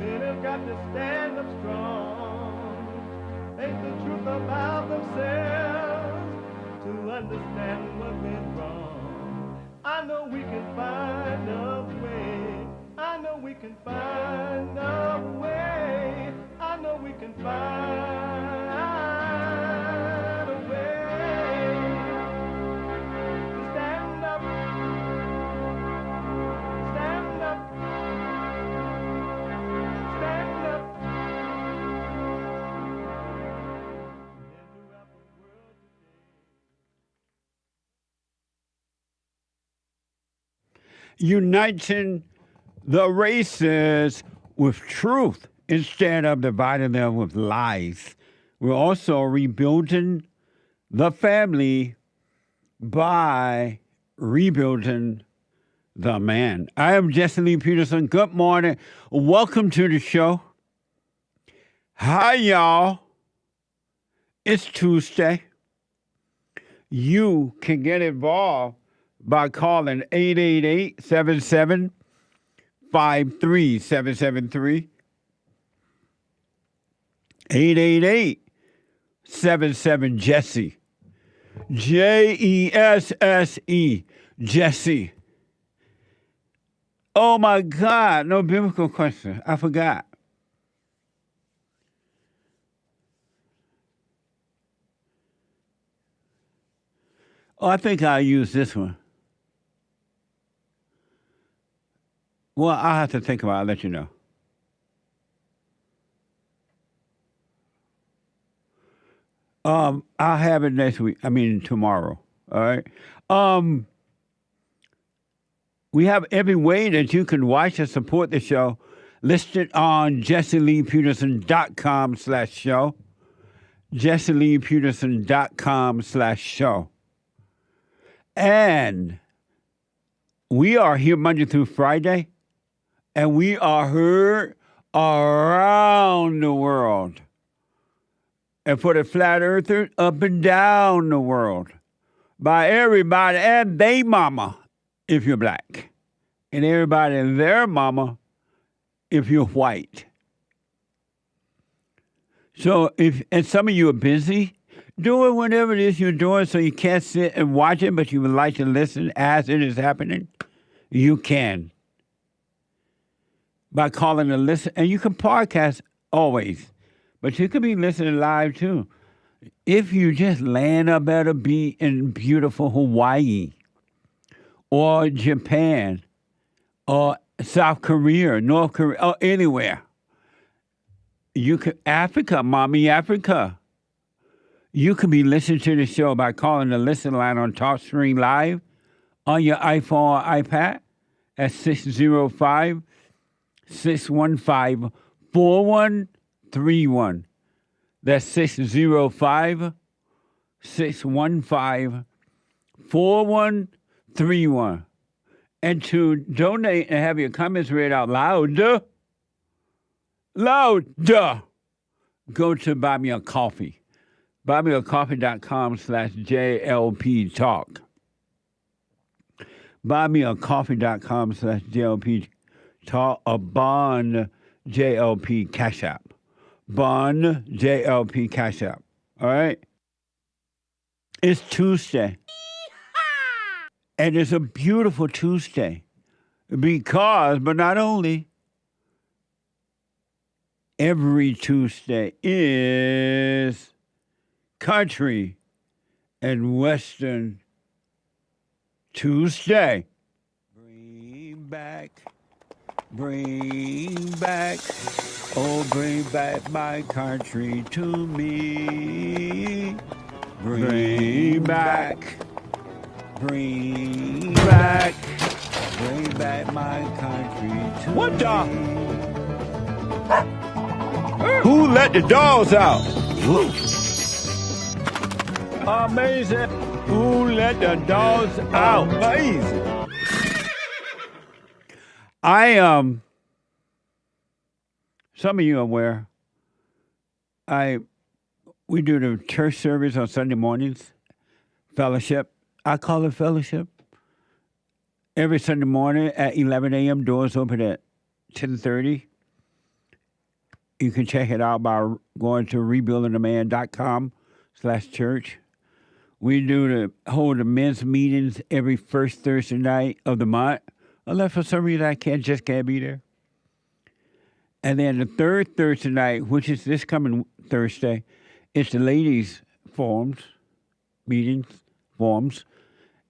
men have got to stand up strong, think the truth about themselves, to understand what went wrong. I know we can find a way. I know we can find a way. I know we can find a way to stand up, stand up, stand up. Uniting the races with truth instead of dividing them with lies. We're also rebuilding the family by rebuilding the man. I am Jesse Lee Peterson. Good morning. Welcome to the show. Hi, y'all. It's Tuesday. You can get involved by calling 888-77-53773. 888-77-JESSE. Jesse. Jesse. Oh, my God. No biblical question. I forgot. Oh, I think I'll use this one. Well, I'll have to think about it. I'll let you know. I'll have it next week. I mean, tomorrow. All right. We have every way that you can watch and support the show listed on jesseleepeterson.com/show. jesseleepeterson.com/show. And we are here Monday through Friday, and we are heard around the world. And for the flat earthers, up and down the world, by everybody and they mama, if you're black, and everybody and their mama, if you're white. So and some of you are busy doing whatever it is you're doing, so you can't sit and watch it, but you would like to listen as it is happening, you can. By calling and listen, and you can podcast always. But you could be listening live, too. If you just land up at a beach in beautiful Hawaii or Japan or South Korea, North Korea, or anywhere, you could, Africa, mommy Africa, you could be listening to the show by calling the listen line on TalkStream Live on your iPhone or iPad at 605-615-4131. That's 605-615-4131. And to donate and have your comments read out loud, go to Buy Me a Coffee. BuyMeACoffee.com/JLP Talk. BuyMeACoffee.com/JLP Talk. A Bond JLP Cash App. Bond JLP Cash App. All right? It's Tuesday. And it's a beautiful Tuesday. Because, but not only, every Tuesday is Country and Western Tuesday. Bring back, oh, bring back my country to me. Bring back my country to what me. What the? Who let the dogs out? Amazing. Who let the dogs out? Amazing. Some of you are aware, we do the church service on Sunday mornings, fellowship. I call it fellowship. Every Sunday morning at 11 a.m., doors open at 10:30. You can check it out by going to rebuildingtheman.com/church. We hold the men's meetings every first Thursday night of the month, unless for some reason I just can't be there. And then the third Thursday night, which is this coming Thursday, it's the ladies' meetings.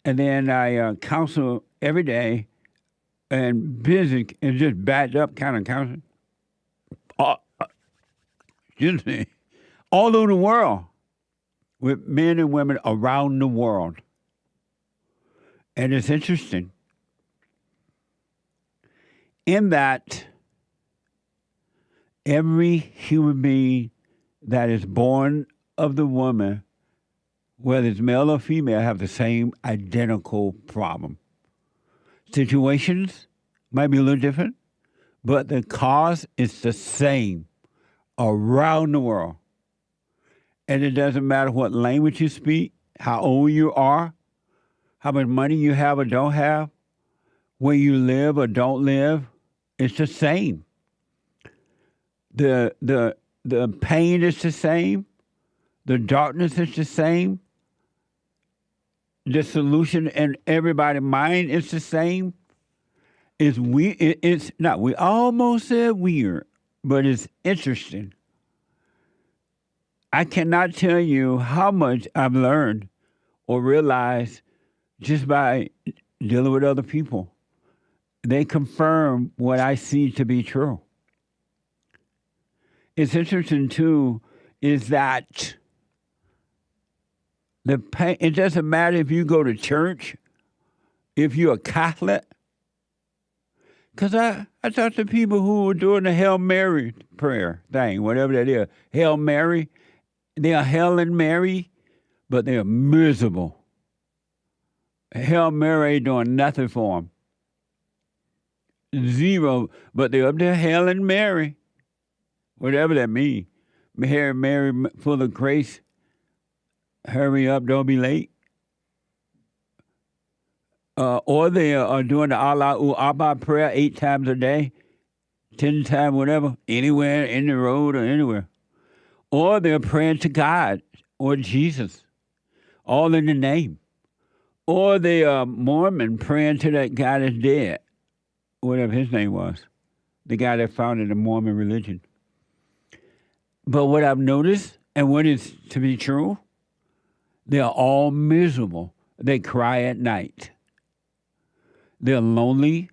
And then I counsel every day and busy and just backed up kind of counseling. Excuse me. All over the world with men and women around the world. And it's interesting in that every human being that is born of the woman, whether it's male or female, have the same identical problem. Situations might be a little different, but the cause is the same around the world. And it doesn't matter what language you speak, how old you are, how much money you have or don't have, where you live or don't live, it's the same. The pain is the same. The darkness is the same. The solution in everybody's mind is the same. It's not, we almost said weird, but it's interesting. I cannot tell you how much I've learned or realized just by dealing with other people. They confirm what I see to be true. It's interesting, too, is that the pain, it doesn't matter if you go to church, if you're a Catholic. Because I talk to people who are doing the Hail Mary prayer thing, whatever that is. Hail Mary. They are Hailing Mary, but they are miserable. Hail Mary ain't doing nothing for them. Zero, but they're up there Hailing Mary. Whatever that means. Hail Mary, full of grace. Hurry up, don't be late. Or they are doing the Allahu Abba prayer 8 times a day, 10 times, whatever, anywhere, in the road or anywhere. Or they're praying to God or Jesus, all in the name. Or they are Mormon praying to that guy that's dead, whatever his name was, the guy that founded the Mormon religion. But what I've noticed, and what is to be true, they are all miserable. They cry at night. They're lonely.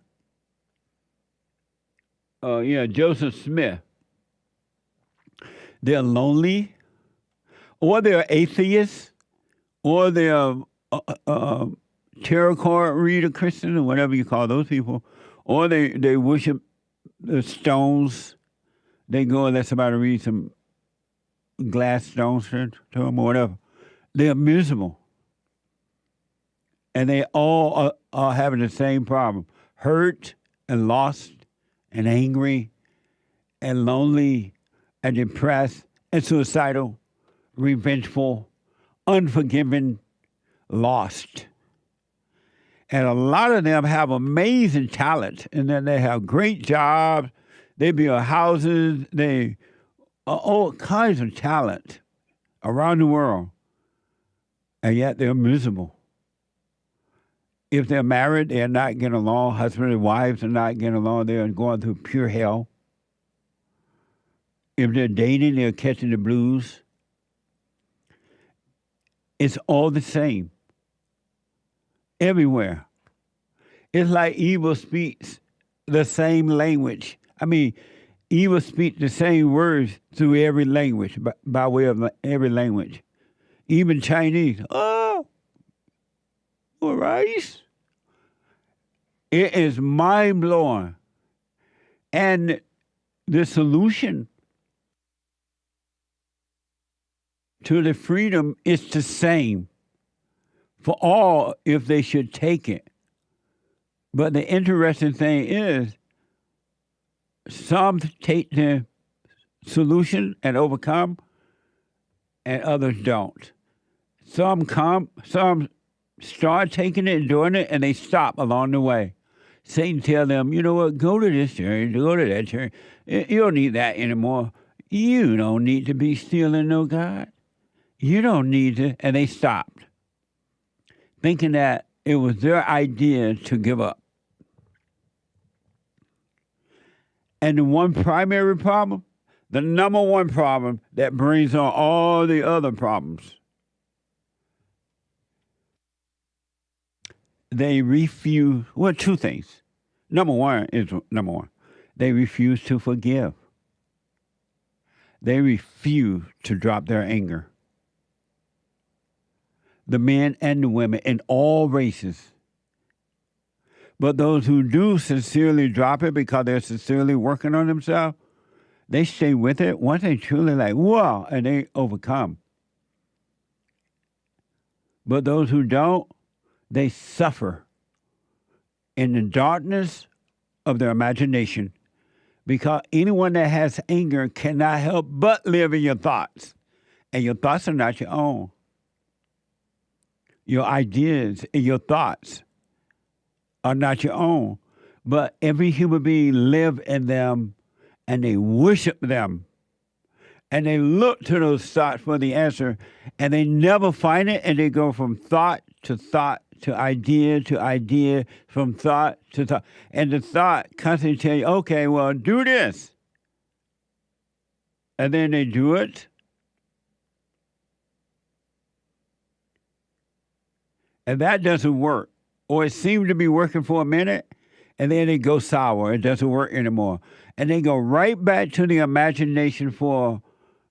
Joseph Smith. They're lonely, or they're atheists, or they're tarot card reader Christian, or whatever you call those people, or they worship the stones. They go and let somebody read some glass stones to them or whatever. They're miserable. And they all are having the same problem. Hurt and lost and angry and lonely and depressed and suicidal, revengeful, unforgiving, lost. And a lot of them have amazing talent, and then they have great jobs. They build houses. They all kinds of talent around the world, and yet they're miserable. If they're married, they're not getting along. Husband and wives are not getting along. They're going through pure hell. If they're dating, they're catching the blues. It's all the same. Everywhere. It's like evil speaks the same language. I mean, evil speaks the same words through every language, by way of every language. Even Chinese. Oh, rice. It is mind-blowing. And the solution to the freedom is the same for all if they should take it. But the interesting thing is, some take the solution and overcome, and others don't. Some start taking it and doing it, and they stop along the way. Satan tell them, you know what, go to this church, go to that church. You don't need that anymore. You don't need to be stealing no God. You don't need to. And they stopped, thinking that it was their idea to give up. And the one primary problem, the number one problem that brings on all the other problems, they refuse, well, two things. Number one, they refuse to forgive. They refuse to drop their anger. The men and the women in all races. But those who do sincerely drop it because they're sincerely working on themselves, they stay with it once they truly like, whoa, and they overcome. But those who don't, they suffer in the darkness of their imagination, because anyone that has anger cannot help but live in your thoughts. And your thoughts are not your own. Your ideas and your thoughts are not your own. But every human being lives in them, and they worship them. And they look to those thoughts for the answer, and they never find it, and they go from thought to thought to idea, from thought to thought. And the thought constantly tell you, okay, well, do this. And then they do it. And that doesn't work. Or it seems to be working for a minute, and then it goes sour. It doesn't work anymore. And they go right back to the imagination for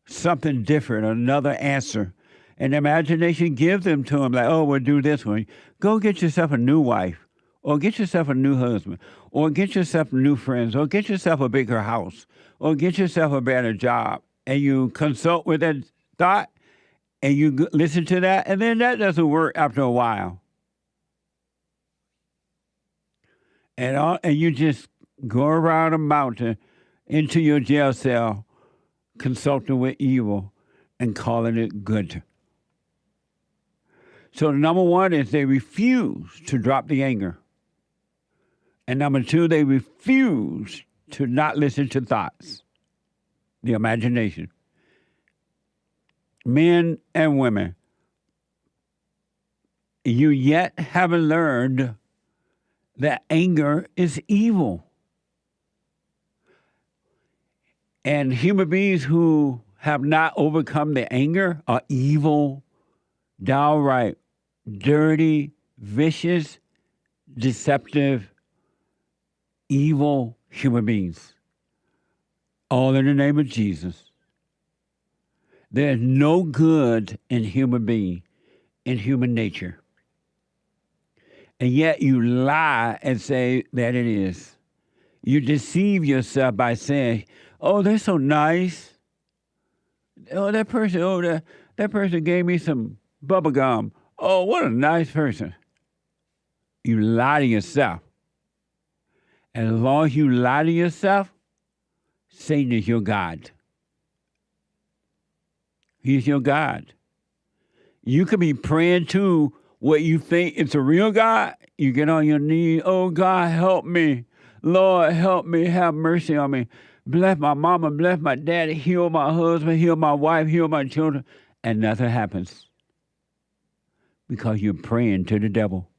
something different, another answer. And the imagination gives them to them, like, oh, we'll do this one. Go get yourself a new wife, or get yourself a new husband, or get yourself new friends, or get yourself a bigger house, or get yourself a better job. And you consult with that thought, and you listen to that, and then that doesn't work after a while. And you just go around a mountain into your jail cell, consulting with evil and calling it good. So the number one is they refuse to drop the anger. And number two, they refuse to not listen to thoughts, the imagination. Men and women, you yet haven't learned that anger is evil. And human beings who have not overcome the anger are evil, downright dirty, vicious, deceptive, evil human beings. All in the name of Jesus. There's no good in human being, in human nature. And yet you lie and say that it is. You deceive yourself by saying, oh, they're so nice. Oh, that person gave me some bubble gum. Oh, what a nice person. You lie to yourself. And as long as you lie to yourself, Satan is your God. He's your God. You could be praying to what you think is a real God. You get on your knees, oh, God, help me. Lord, help me. Have mercy on me. Bless my mama, bless my daddy, heal my husband, heal my wife, heal my children. And nothing happens because you're praying to the devil.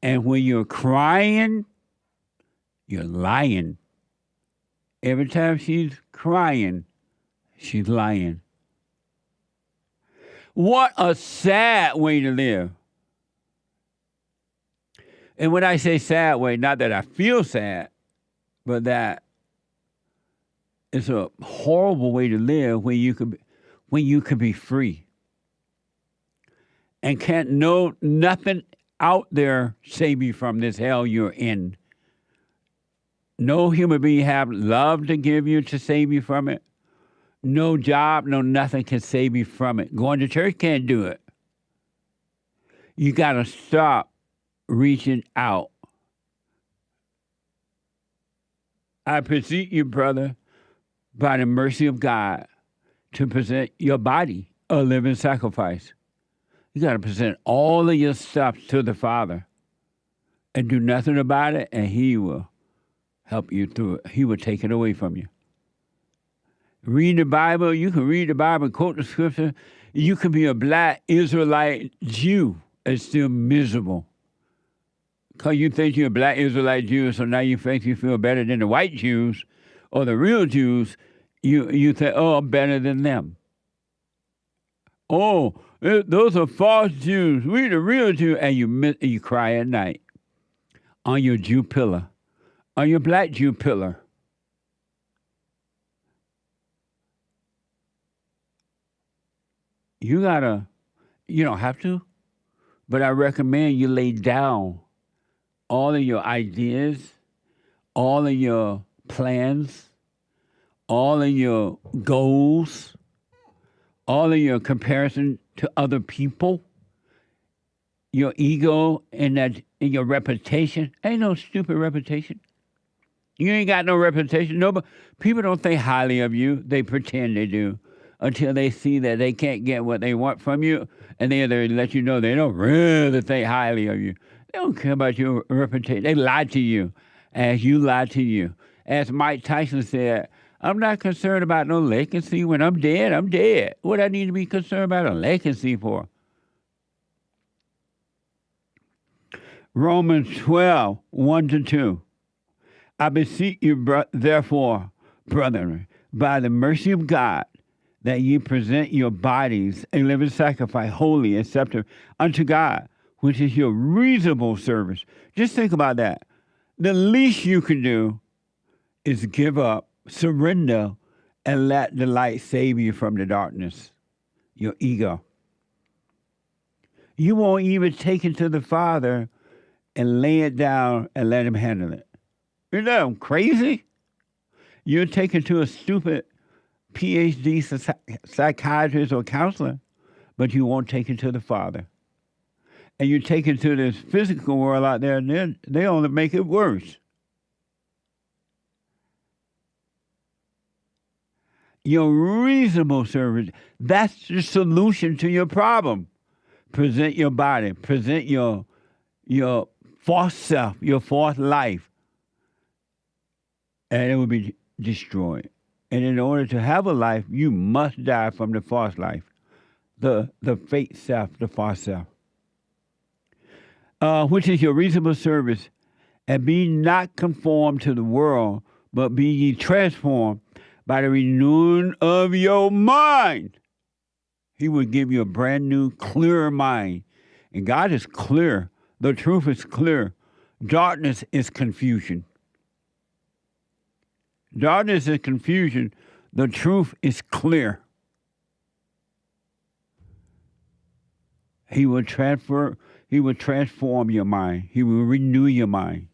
And when you're crying, you're lying. Every time she's crying, she's lying. What a sad way to live. And when I say sad way, not that I feel sad, but that it's a horrible way to live when you could be free. And can't know nothing out there save you from this hell you're in. No human being have love to give you to save you from it. No job, no nothing can save you from it. Going to church can't do it. You got to stop reaching out. I beseech you, brother, by the mercy of God, to present your body a living sacrifice. You got to present all of your stuff to the Father and do nothing about it, and He will help you through it. He will take it away from you. Read the Bible. You can read the Bible, quote the scripture. You can be a black Israelite Jew and still miserable. Because you think you're a black Israelite Jew, so now you think you feel better than the white Jews or the real Jews. You think, oh, I'm better than them. Oh, those are false Jews. We the real Jew. And you cry at night on your Jew pillar, on your black Jew pillar. You don't have to, but I recommend you lay down all of your ideas, all of your plans, all of your goals, all of your comparison to other people, your ego and your reputation. Ain't no stupid reputation. You ain't got no reputation. People don't think highly of you. They pretend they do until they see that they can't get what they want from you, and they let you know they don't really think highly of you. They don't care about your reputation. They lie to you as you lie to you. As Mike Tyson said, I'm not concerned about no legacy. When I'm dead, I'm dead. What I need to be concerned about a legacy for? Romans 12, 1-2. I beseech you, therefore, brethren, by the mercy of God, that ye present your bodies a living sacrifice, holy, acceptable unto God, which is your reasonable service. Just think about that. The least you can do is give up, surrender, and let the light save you from the darkness, your ego. You won't even take it to the Father and lay it down and let him handle it. Isn't that crazy? You'll take it to a stupid PhD psychiatrist or counselor, but you won't take it to the Father. And you take it to this physical world out there, and they only make it worse. Your reasonable service, that's the solution to your problem. Present your body, present your false self, your false life, and it will be destroyed. And in order to have a life, you must die from the false life, the fake self, the false self, which is your reasonable service. And be not conformed to the world, but be ye transformed by the renewing of your mind. He will give you a brand new, clearer mind. And God is clear. The truth is clear. Darkness is confusion. Darkness is confusion. The truth is clear. He will transform your mind. He will renew your mind.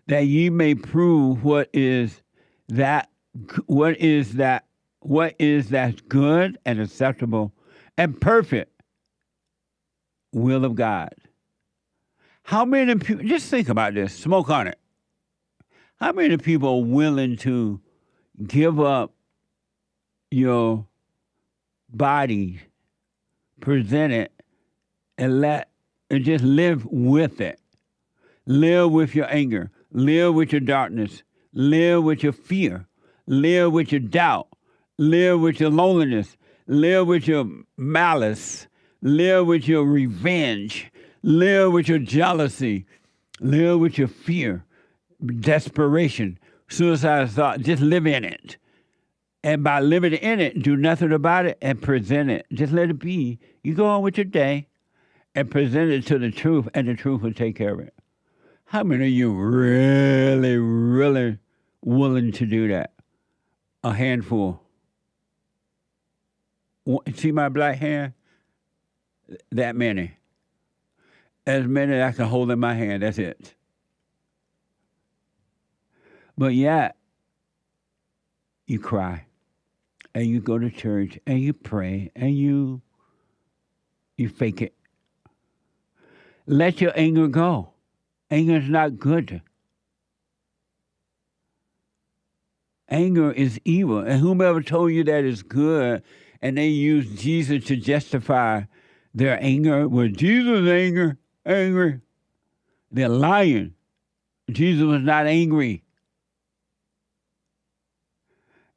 That ye may prove what is that good and acceptable and perfect will of God. How many people, just think about this, smoke on it. How many people are willing to give up your body, present it, and just live with it? Live with your anger. Live with your darkness. Live with your fear. Live with your doubt. Live with your loneliness. Live with your malice. Live with your revenge. Live with your jealousy. Live with your fear, desperation, suicidal thought. Just live in it. And by living in it, do nothing about it and present it. Just let it be. You go on with your day and present it to the truth, and the truth will take care of it. How many of you really, really willing to do that? A handful. See my black hand? That many. As many as I can hold in my hand, that's it. But yet, you cry, and you go to church, and you pray, and you fake it. Let your anger go. Anger is not good. Anger is evil. And whomever told you that is good, and they use Jesus to justify their anger, well, Jesus' angry, they're lying. Jesus was not angry.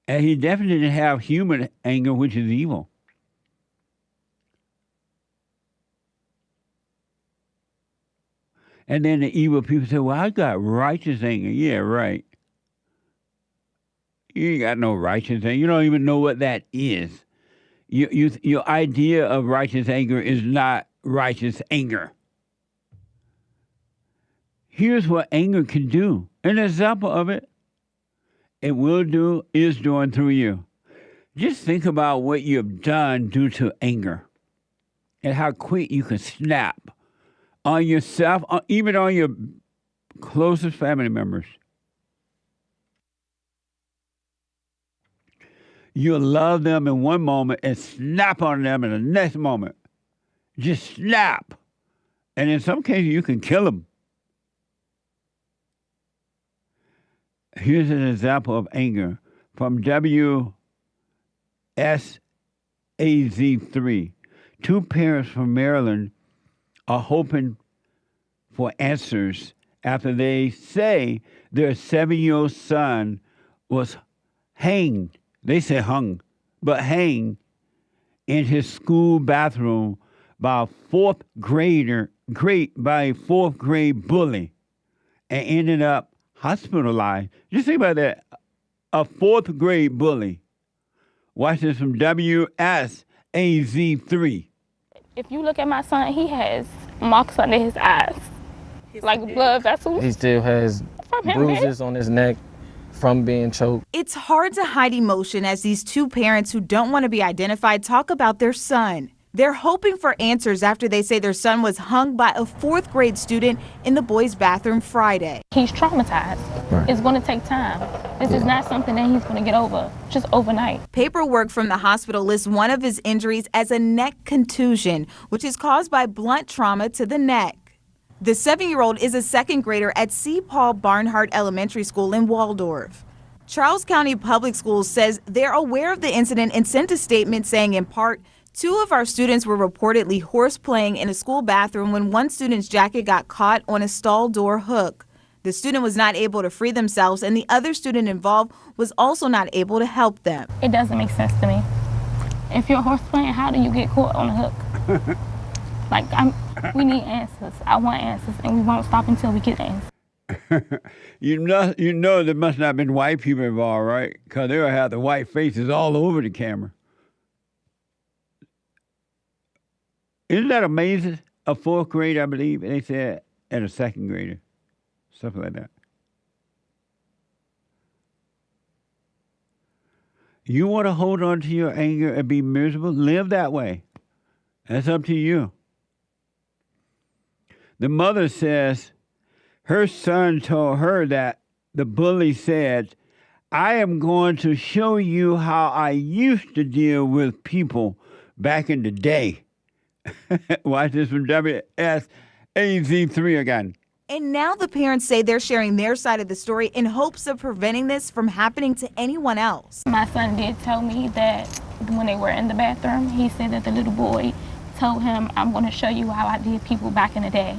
And he definitely didn't have human anger, which is evil. And then the evil people say, well, I got righteous anger. Yeah, right. You ain't got no righteous anger. You don't even know what that is. Your idea of righteous anger is not righteous anger. Here's what anger can do. An example of it, it will do, is doing through you. Just think about what you've done due to anger and how quick you can snap on yourself, even on your closest family members. You'll love them in one moment and snap on them in the next moment. Just snap. And in some cases, you can kill them. Here's an example of anger from WSAZ3. Two parents from Maryland are hoping for answers after they say their 7-year-old son was hanged. They say hung, but hanged in his school bathroom by a fourth grade bully and ended up hospitalized. Just think about that. A fourth grade bully. Watch this from WSAZ3. If you look at my son, he has marks under his eyes, like blood vessels. He still has bruises on his neck from being choked. It's hard to hide emotion as these two parents who don't want to be identified talk about their son. They're hoping for answers after they say their son was hung by a fourth grade student in the boys' bathroom Friday. He's traumatized. Right. It's going to take time. This is not something that he's going to get over just overnight. Paperwork from the hospital lists one of his injuries as a neck contusion, which is caused by blunt trauma to the neck. The 7-year-old is a second grader at C. Paul Barnhart Elementary School in Waldorf. Charles County Public Schools says they're aware of the incident and sent a statement saying, in part, 2 of our students were reportedly horseplaying in a school bathroom when one student's jacket got caught on a stall door hook. The student was not able to free themselves, and the other student involved was also not able to help them. It doesn't make sense to me. If you're horseplaying, how do you get caught on a hook? We need answers. I want answers, and we won't stop until we get answers. You know there must not have been white people involved, right? Because they would have the white faces all over the camera. Isn't that amazing? A fourth grader, I believe, and they said, and a second grader. Something like that. You want to hold on to your anger and be miserable? Live that way. That's up to you. The mother says her son told her that the bully said, I am going to show you how I used to deal with people back in the day. Watch this from WSAZ3 again. And now the parents say they're sharing their side of the story in hopes of preventing this from happening to anyone else. My son did tell me that when they were in the bathroom, he said that the little boy told him, I'm going to show you how I did people back in the day.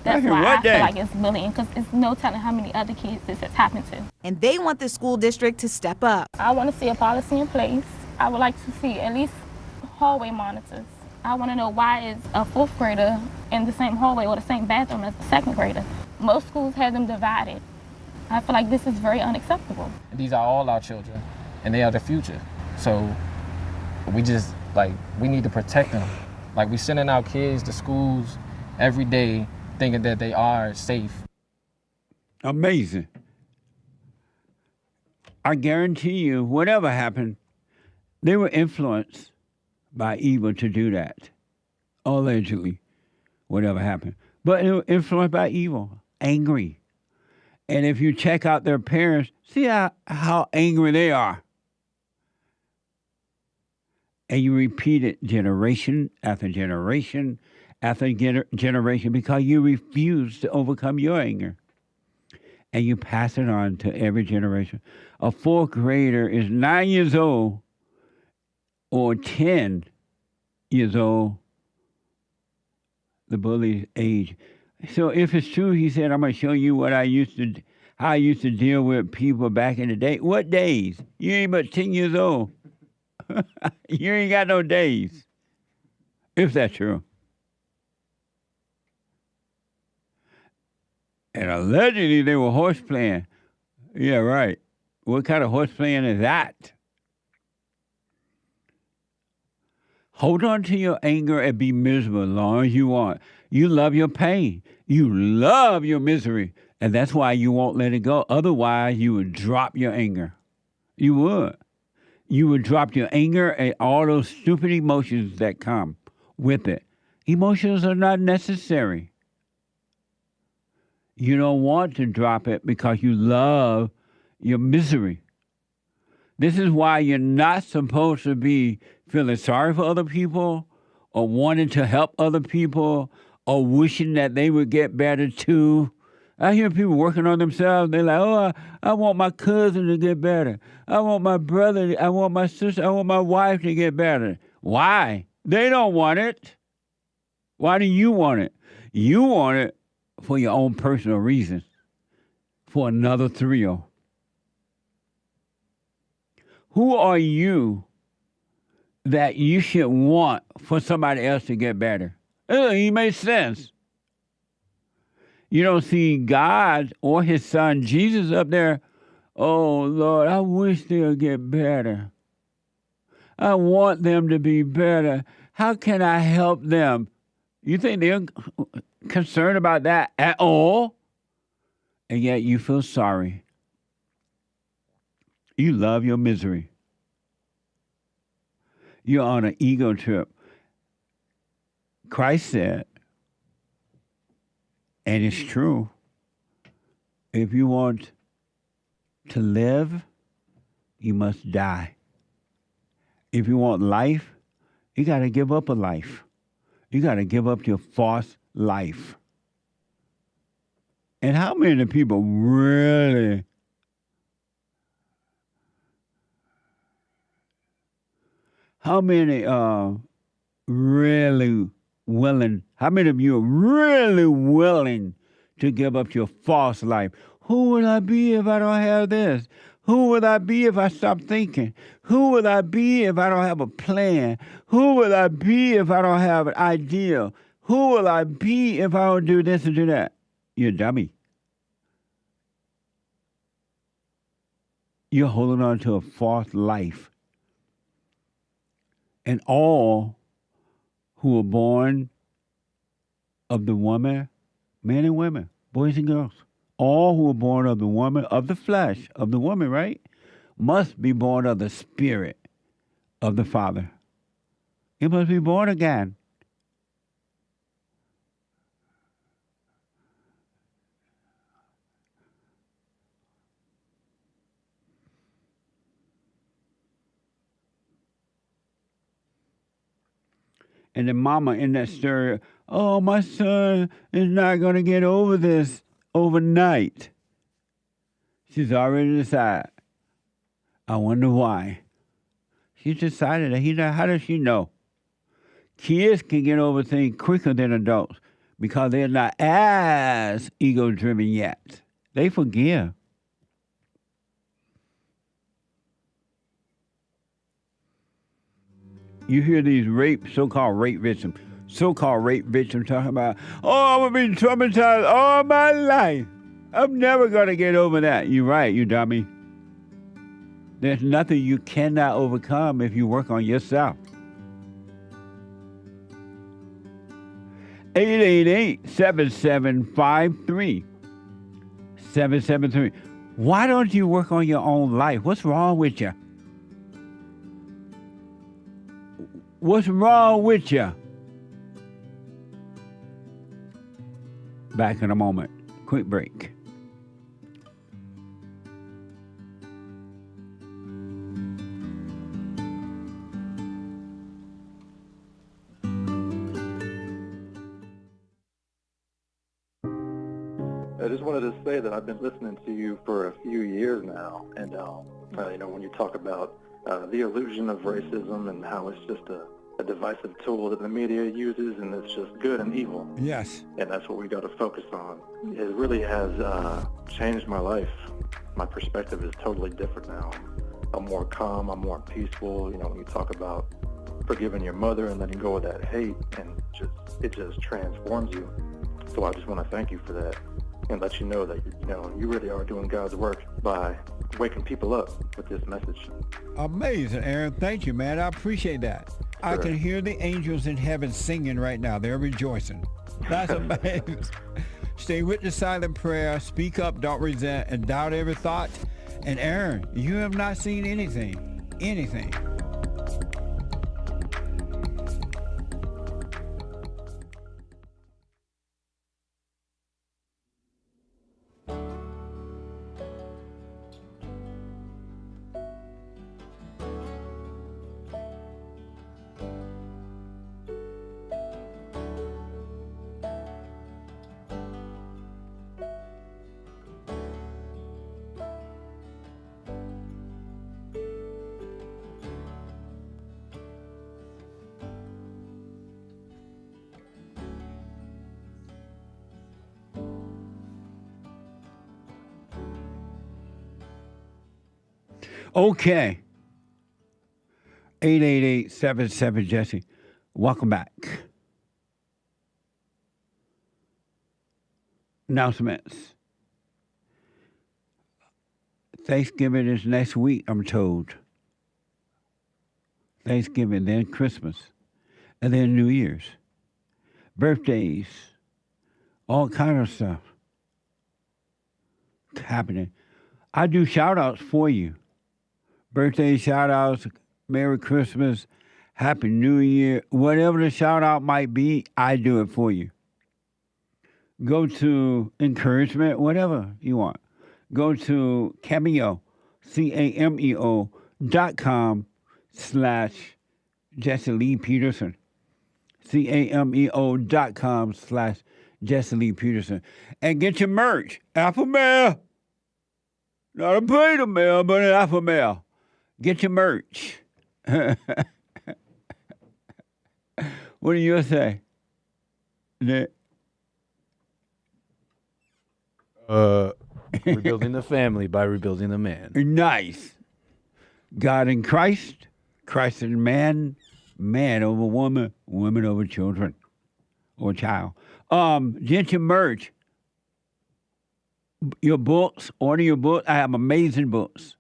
That's why I feel like it's bullying, because it's no telling how many other kids this has happened to. And they want the school district to step up. I want to see a policy in place. I would like to see at least hallway monitors. I want to know why is a fourth grader in the same hallway or the same bathroom as a second grader. Most schools have them divided. I feel like this is very unacceptable. These are all our children, and they are the future. So we need to protect them. Like, we sending our kids to schools every day thinking that they are safe. Amazing. I guarantee you, whatever happened, they were influenced by evil to do that, allegedly, whatever happened. But they were influenced by evil, angry. And if you check out their parents, see how angry they are. And you repeat it generation after generation after generation because you refuse to overcome your anger. And you pass it on to every generation. A fourth grader is 9 years old or 10 years old, the bully's age. So if it's true, he said, I'm going to show you how I used to deal with people back in the day. What days? You ain't but 10 years old. You ain't got no days. If that's true. And allegedly they were horse playing. Yeah, right. What kind of horse playing is that? Hold on to your anger and be miserable as long as you want. You love your pain. You love your misery. And that's why you won't let it go. Otherwise, you would drop your anger. You would. You would drop your anger and all those stupid emotions that come with it. Emotions are not necessary. You don't want to drop it because you love your misery. This is why you're not supposed to be feeling sorry for other people or wanting to help other people or wishing that they would get better too. I hear people working on themselves. They're like, oh, I want my cousin to get better. I want my brother, I want my sister, I want my wife to get better. Why? They don't want it. Why do you want it? You want it for your own personal reasons, for another thrill. Who are you that you should want for somebody else to get better? It makes sense. You don't see God or his son Jesus up there. Oh, Lord, I wish they'll get better. I want them to be better. How can I help them? You think they're concerned about that at all? And yet you feel sorry. You love your misery. You're on an ego trip. Christ said, and it's true, if you want to live, you must die. If you want life, you got to give up a life. You got to give up your false life. And how many people really how many of you are really willing to give up your false life? Who would I be if I don't have this? Who would I be if I stop thinking? Who would I be if I don't have a plan? Who would I be if I don't have an idea? Who will I be if I don't do this and do that? You're a dummy. You're holding on to a false life. And all who are born of the woman, men and women, boys and girls, all who are born of the woman, of the flesh, of the woman, right, must be born of the spirit of the Father. You must be born again. And the mama in that story, oh, my son is not going to get over this overnight. She's already decided. I wonder why. She's decided that how does she know? Kids can get over things quicker than adults because they're not as ego-driven yet. They forgive. You hear these so-called rape victims talking about, oh, I'm going to be traumatized all my life. I'm never going to get over that. You're right, you dummy. There's nothing you cannot overcome if you work on yourself. 888-7753. 773. Why don't you work on your own life? What's wrong with you? What's wrong with you? Back in a moment. Quick break. I just wanted to say that I've been listening to you for a few years now, and when you talk about the illusion of racism and how it's just a a divisive tool that the media uses, and it's just good and evil. Yes. And that's what we got to focus on. It really has changed my life. My perspective is totally different now. I'm more calm, I'm more peaceful. You know, when you talk about forgiving your mother and letting go of that hate, and it just transforms you. So I just want to thank you for that and let you know that, you know, you really are doing God's work by waking people up with this message. Amazing, Aaron. Thank you, man. I appreciate that. Sure. I can hear the angels in heaven singing right now. They're rejoicing. That's amazing. Stay with the silent prayer. Speak up, don't resent, and doubt every thought. And Aaron, you have not seen anything. Okay. 888-77-JESSE. Welcome back. Announcements. Thanksgiving is next week, I'm told. Thanksgiving, then Christmas, and then New Year's. Birthdays, all kind of stuff happening. I do shout-outs for you. Birthday shout-outs, Merry Christmas, Happy New Year, whatever the shout-out might be, I do it for you. Go to encouragement, whatever you want. Go to Cameo, cameo.com/Jesse Lee Peterson. cameo.com/Jesse Lee Peterson. And get your merch. Alpha Male. Not a beta male, but an alpha male. Get your merch. What do you say? Rebuilding the family by rebuilding the man. Nice. God in Christ, Christ in man, man over woman, woman over children or child. Get your merch. Your books, order your book. I have amazing books.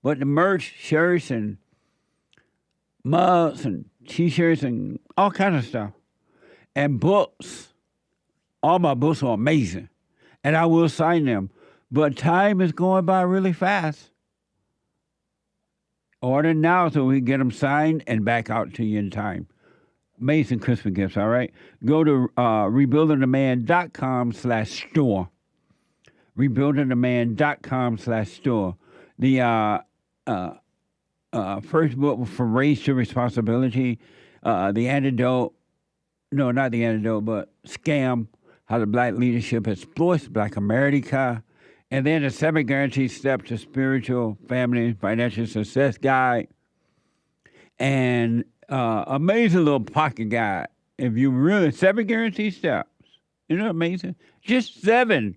But the merch, shirts and mugs and T-shirts and all kinds of stuff. And books. All my books are amazing. And I will sign them. But time is going by really fast. Order now so we can get them signed and back out to you in time. Amazing Christmas gifts, all right? Go to rebuildingtheman.com/store. rebuildingtheman.com/store. The first book from Race to Responsibility, the antidote, no, not the antidote, but Scam, How the Black Leadership Exploits Black America, and then the 7 Guaranteed Steps to Spiritual, Family, Financial Success Guide, and amazing little pocket guide. If you really, 7 Guaranteed Steps, isn't it amazing? Just 7.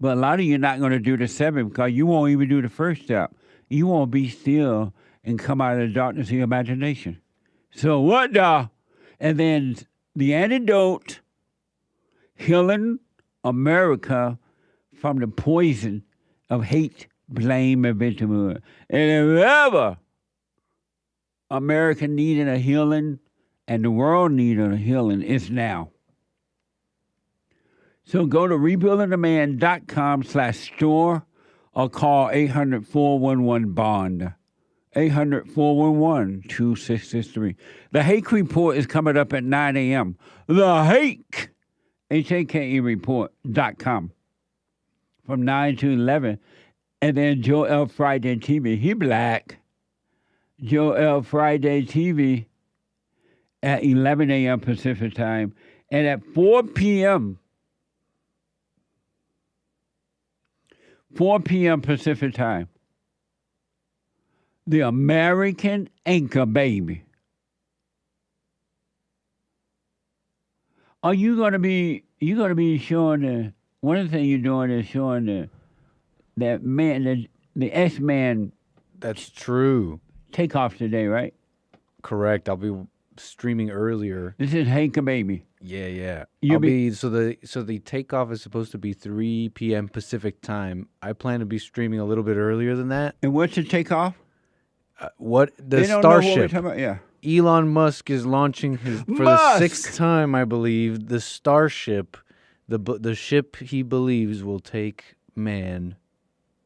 But a lot of you are not going to do the 7 because you won't even do the first step. You won't be still and come out of the darkness of your imagination. So what the? And then the antidote, healing America from the poison of hate, blame, and victimhood. And if ever America needed a healing and the world needed a healing, it's now. So go to rebuildingtheman.com/store or call 800-411-BOND. 800-411-2663. The Hake Report is coming up at 9 a.m. The Hake, HAKE report.com from 9 to 11. And then Joel L. Friday TV. He black. Joel L. Friday TV at 11 a.m. Pacific time. And at 4 p.m. Pacific time, the American Anchor Baby. Are you gonna be showing one of the things you're doing is showing that man, the X-Man That's true. takeoff today, right? Correct. I'll be streaming earlier. This is Hank a Baby. Yeah. You'll I'll be so the takeoff is supposed to be 3 p.m. Pacific time. I plan to be streaming a little bit earlier than that. And what's the takeoff? What the They don't know what we're Starship? talking about. Yeah. Elon Musk is launching his for the 6th time, I believe, the Starship, the ship he believes will take man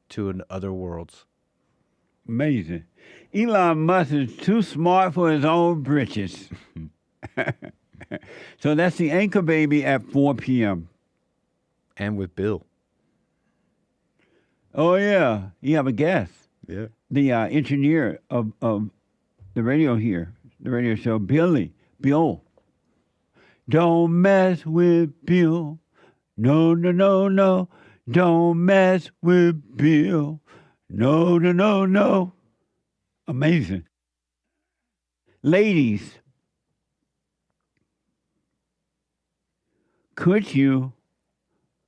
to other worlds. Amazing. Elon Musk is too smart for his own britches. So that's the Anchor Baby at 4 p.m. And with Bill. Oh, yeah. You have a guest. Yeah. The engineer of the radio here, the radio show, Bill. Don't mess with Bill. No. Don't mess with Bill. No. Amazing. Ladies, could you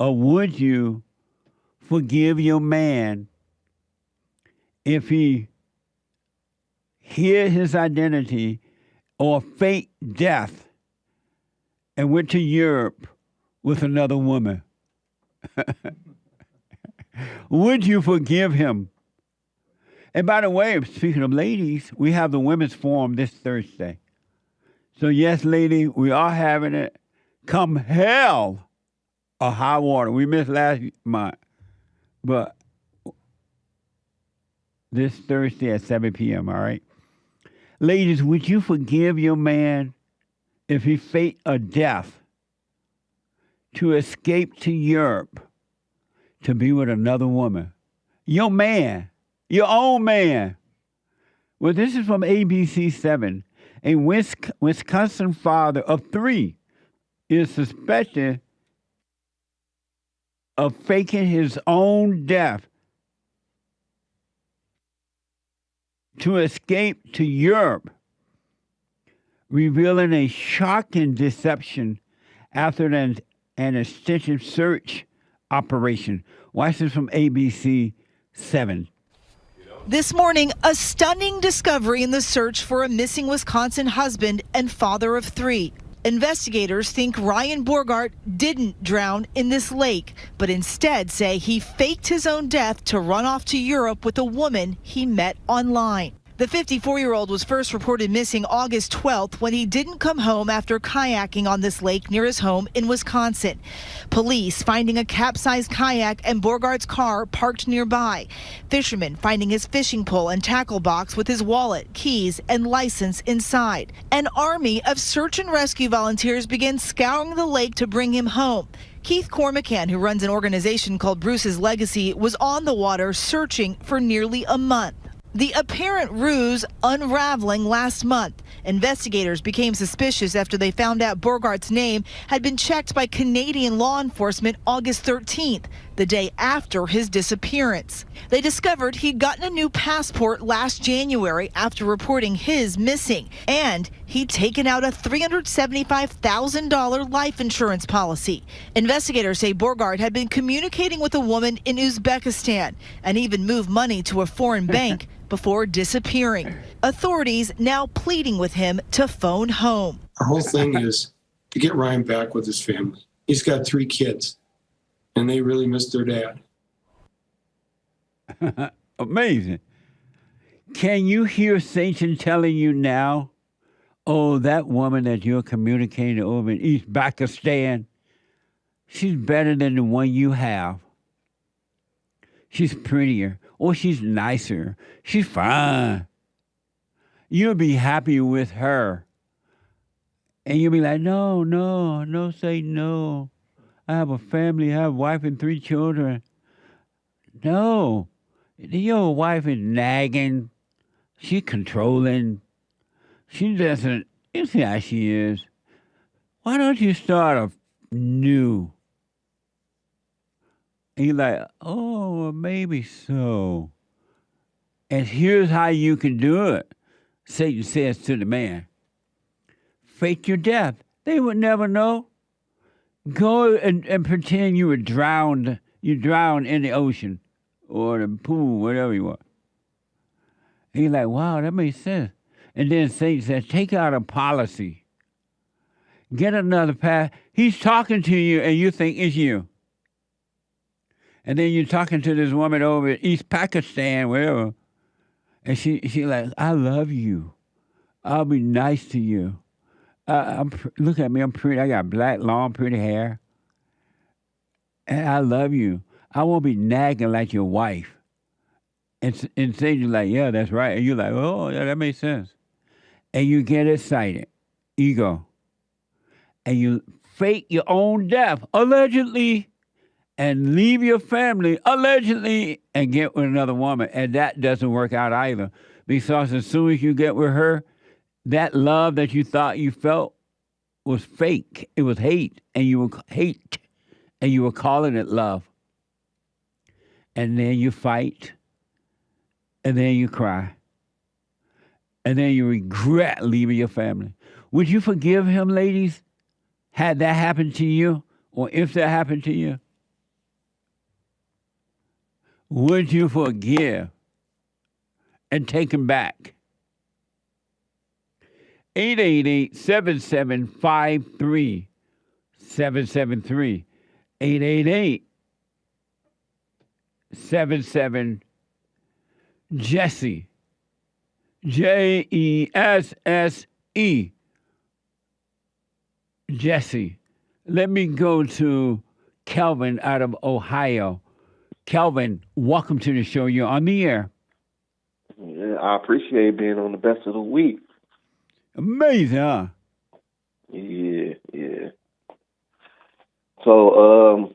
or would you forgive your man if he hid his identity or faked death and went to Europe with another woman? Would you forgive him? And by the way, speaking of ladies, we have the Women's Forum this Thursday. So yes, lady, we are having it. Come hell or high water. We missed last month. But this Thursday at 7 p.m., all right? Ladies, would you forgive your man if he faked a death to escape to Europe to be with another woman? Your man, your own man. Well, this is from ABC 7. A Wisconsin father of 3 is suspected of faking his own death to escape to Europe, revealing a shocking deception after an extensive search operation. Watch this from ABC 7. This morning, a stunning discovery in the search for a missing Wisconsin husband and father of 3. Investigators think Ryan Borgart didn't drown in this lake, but instead say he faked his own death to run off to Europe with a woman he met online. The 54-year-old was first reported missing August 12th when he didn't come home after kayaking on this lake near his home in Wisconsin. Police finding a capsized kayak and Borgart's car parked nearby. Fishermen finding his fishing pole and tackle box with his wallet, keys, and license inside. An army of search and rescue volunteers began scouring the lake to bring him home. Keith Cormican, who runs an organization called Bruce's Legacy, was on the water searching for nearly a month. The apparent ruse unraveling last month. Investigators became suspicious after they found out Borgart's name had been checked by Canadian law enforcement August 13th, the day after his disappearance. They discovered he'd gotten a new passport last January after reporting his missing, and he'd taken out a $375,000 life insurance policy. Investigators say Borgart had been communicating with a woman in Uzbekistan and even moved money to a foreign bank before disappearing. Authorities now pleading with him to phone home. Our whole thing is to get Ryan back with his family. He's got 3 kids, and they really miss their dad. Amazing. Can you hear Satan telling you now, oh, that woman that you're communicating over in Uzbekistan, she's better than the one you have. She's prettier. Or she's nicer. She's fine. You'll be happy with her. And you'll be like, no, say no. I have a family, I have a wife and 3 children. No. Your wife is nagging. She's controlling. She doesn't, you see how she is. Why don't you start new? And you're like, oh, maybe so. And here's how you can do it. Satan says to the man, fake your death. They would never know. Go and pretend you were drowned. You drowned in the ocean or the pool, whatever you want. And you're like, wow, that makes sense. And then Satan says, take out a policy. Get another path. He's talking to you and you think it's you. And then you're talking to this woman over in East Pakistan, wherever. And she like, I love you. I'll be nice to you. Look at me, I'm pretty. I got black, long, pretty hair. And I love you. I won't be nagging like your wife. And Satan's like, yeah, that's right. And you're like, oh, yeah, that makes sense. And you get excited. Ego. And you fake your own death, allegedly, and leave your family, allegedly, and get with another woman. And that doesn't work out either. Because as soon as you get with her, that love that you thought you felt was fake. It was hate. And you were calling it love. And then you fight. And then you cry. And then you regret leaving your family. Would you forgive him, ladies? Had that happened to you? Or if that happened to you? Would you forgive and take him back? 888-7753-773. 888-77 Jesse. Jesse. Jesse. Let me go to Kelvin out of Ohio. Kelvin, welcome to the show. You're on the air. Yeah, I appreciate being on the best of the week. Amazing, huh? Yeah. So,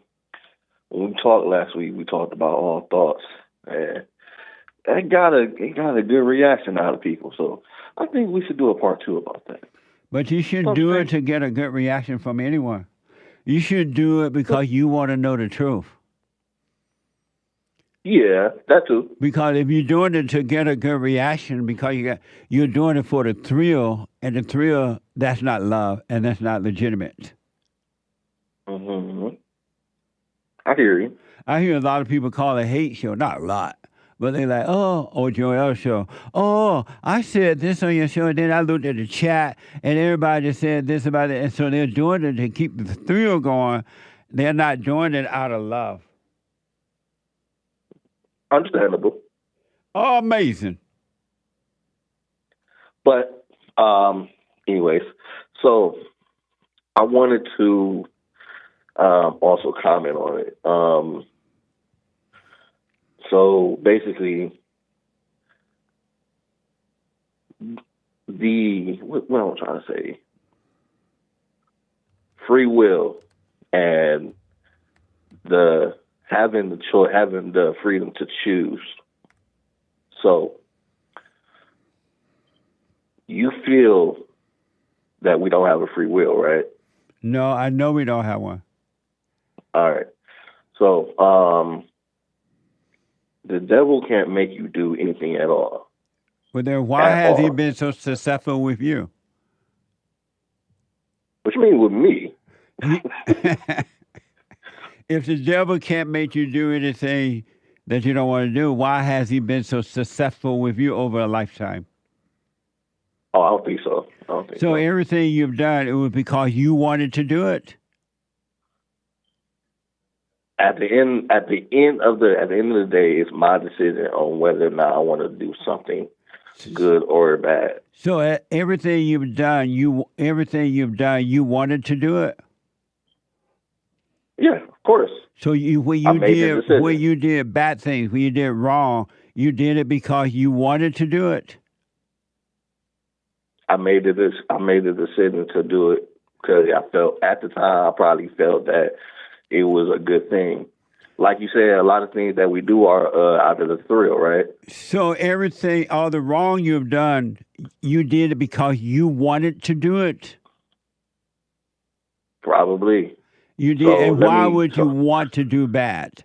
when we talked last week, we talked about all thoughts, and it got a good reaction out of people. So, I think we should do a part 2 about that. But you shouldn't do it to get a good reaction from anyone. You should do it because you want to know the truth. Yeah, that too. Because if you're doing it to get a good reaction, because you're doing it for the thrill, and the thrill, that's not love, and that's not legitimate. Mm-hmm. I hear you. I hear a lot of people call it a hate show. Not a lot. But they're like, oh, Joel show. Oh, I said this on your show, and then I looked at the chat, and everybody just said this about it. And so they're doing it to keep the thrill going. They're not doing it out of love. Understandable. Oh, amazing. But, anyways, so I wanted to also comment on it. So basically, what I'm trying to say, free will and having the freedom to choose. So you feel that we don't have a free will, right? No, I know we don't have one. All right. So the devil can't make you do anything at all. Well, then why has he been so successful with you? What you mean with me? If the devil can't make you do anything that you don't want to do, why has he been so successful with you over a lifetime? Oh, I don't think so. So everything you've done, it was because you wanted to do it? At the end of the day, it's my decision on whether or not I want to do something good or bad. So everything you've done, you wanted to do it? Yeah, of course. So when you did bad things, when you did wrong, you did it because you wanted to do it? I made the decision to do it because I felt at the time, I probably felt that it was a good thing. Like you said, a lot of things that we do are out of the thrill, right? So everything, all the wrong you've done, you did it because you wanted to do it? Probably. You did, and why would you want to do bad?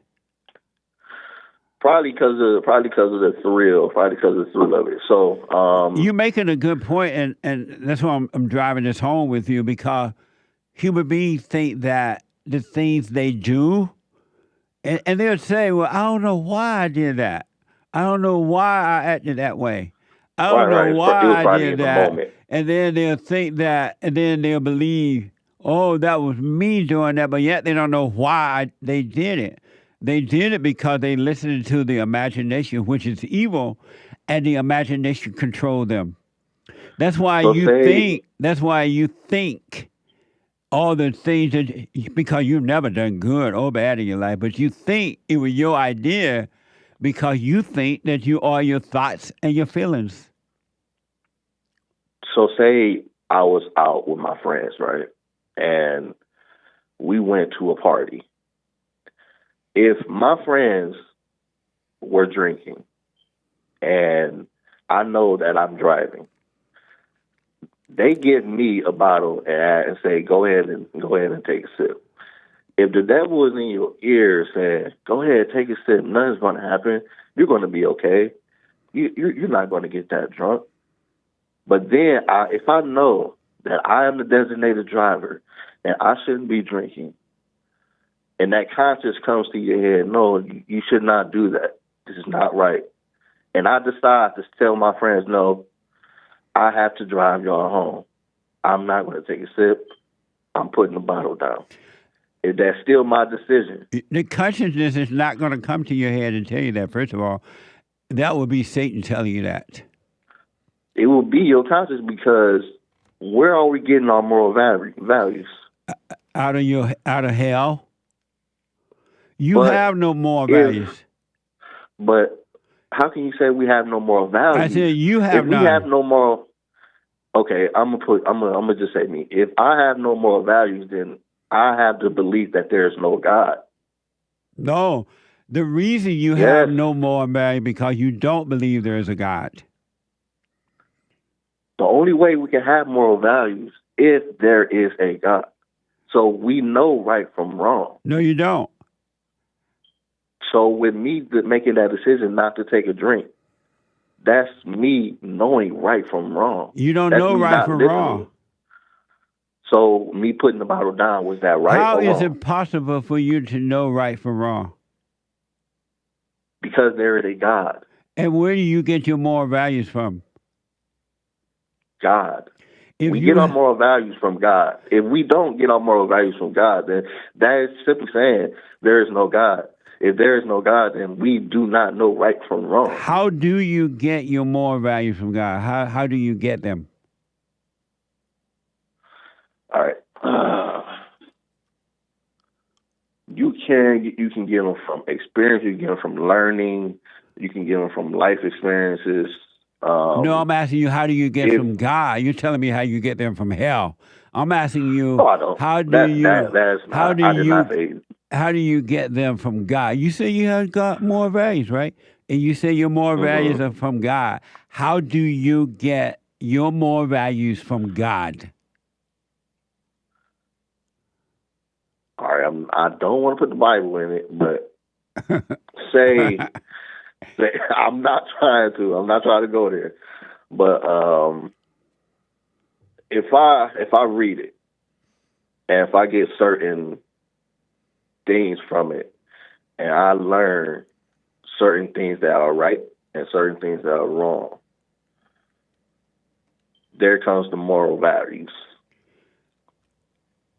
Probably because of the thrill. Probably because of the thrill of it. So you're making a good point, and that's why I'm driving this home with you, because human beings think that the things they do, and they'll say, well, I don't know why I did that. I don't know why I acted that way. I don't know why I did that. And then they'll think that, and then they'll believe, oh, that was me doing that, but yet they don't know why they did it. They did it because they listened to the imagination, which is evil, and the imagination controlled them. That's why That's why you think all the things that, because you've never done good or bad in your life, but you think it was your idea because you think that you are your thoughts and your feelings. So say I was out with my friends, right? And we went to a party. If my friends were drinking and I know that I'm driving, they give me a bottle and say, go ahead and take a sip. If the devil is in your ear saying, go ahead, take a sip, nothing's going to happen, you're going to be okay, you're not going to get that drunk. But then if I know that I am the designated driver and I shouldn't be drinking, and that conscience comes to your head, no, you should not do that. This is not right. And I decide to tell my friends, no, I have to drive y'all home. I'm not going to take a sip. I'm putting the bottle down. If that's still my decision. The consciousness is not going to come to your head and tell you that, first of all. That would be Satan telling you that. It will be your conscience, because where are we getting our moral values? Out of hell. You have no moral values. But how can you say we have no moral values? I said you have none. If we have no moral, okay, I'm gonna just say me. If I have no moral values, then I have the belief that there is no God. No, the reason you have no moral value because you don't believe there is a God. The only way we can have moral values if there is a God. So we know right from wrong. No, you don't. So with me making that decision not to take a drink, that's me knowing right from wrong. You don't know right from wrong. So me putting the bottle down, was that right or wrong? How is it possible for you to know right from wrong? Because there is a God. And where do you get your moral values from? God. We get our moral values from God. If we don't get our moral values from God, then that is simply saying there is no God. If there is no God, then we do not know right from wrong. How do you get your moral values from God? How do you get them? All right. You can get them from experience. You can get them from learning. You can get them from life experiences. No, I'm asking you, how do you get from God? You're telling me how you get them from hell. I'm asking you, how do you get them from God? You say you have got moral values, right? And you say your moral values are from God. How do you get your moral values from God? All right, I don't want to put the Bible in it, but say I'm not trying to go there. But if I read it and if I get certain things from it and I learn certain things that are right and certain things that are wrong, there comes the moral values.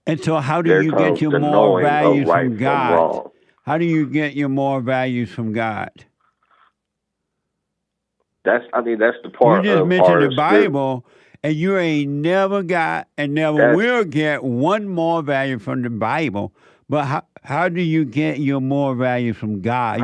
And so how do you get your moral values from God? How do you get your moral values from God? That's the part. You just mentioned the Bible, and you ain't never got and never will get one moral value from the Bible. But how do you get your moral values from God?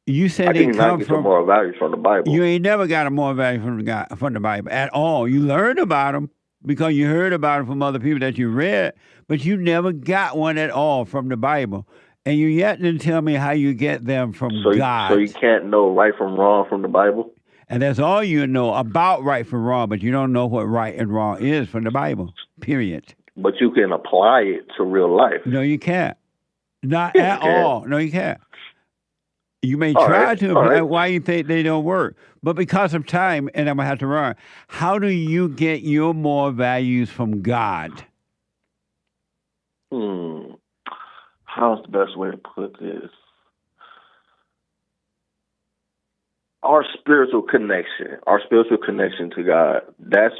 You said they come from moral values from the Bible. You ain't never got a moral value from the Bible at all. You learned about them because you heard about them from other people that you read, but you never got one at all from the Bible. And you yet didn't tell me how you get them from God. So you can't know right from wrong from the Bible? And that's all you know about right from wrong, but you don't know what right and wrong is from the Bible, period. But you can apply it to real life. No, you can't. Not at all. No, you can't. You may try to apply. Why you think they don't work? But because of time, and I'm going to have to run, how do you get your moral values from God? how's the best way to put this? Our spiritual connection to God. That's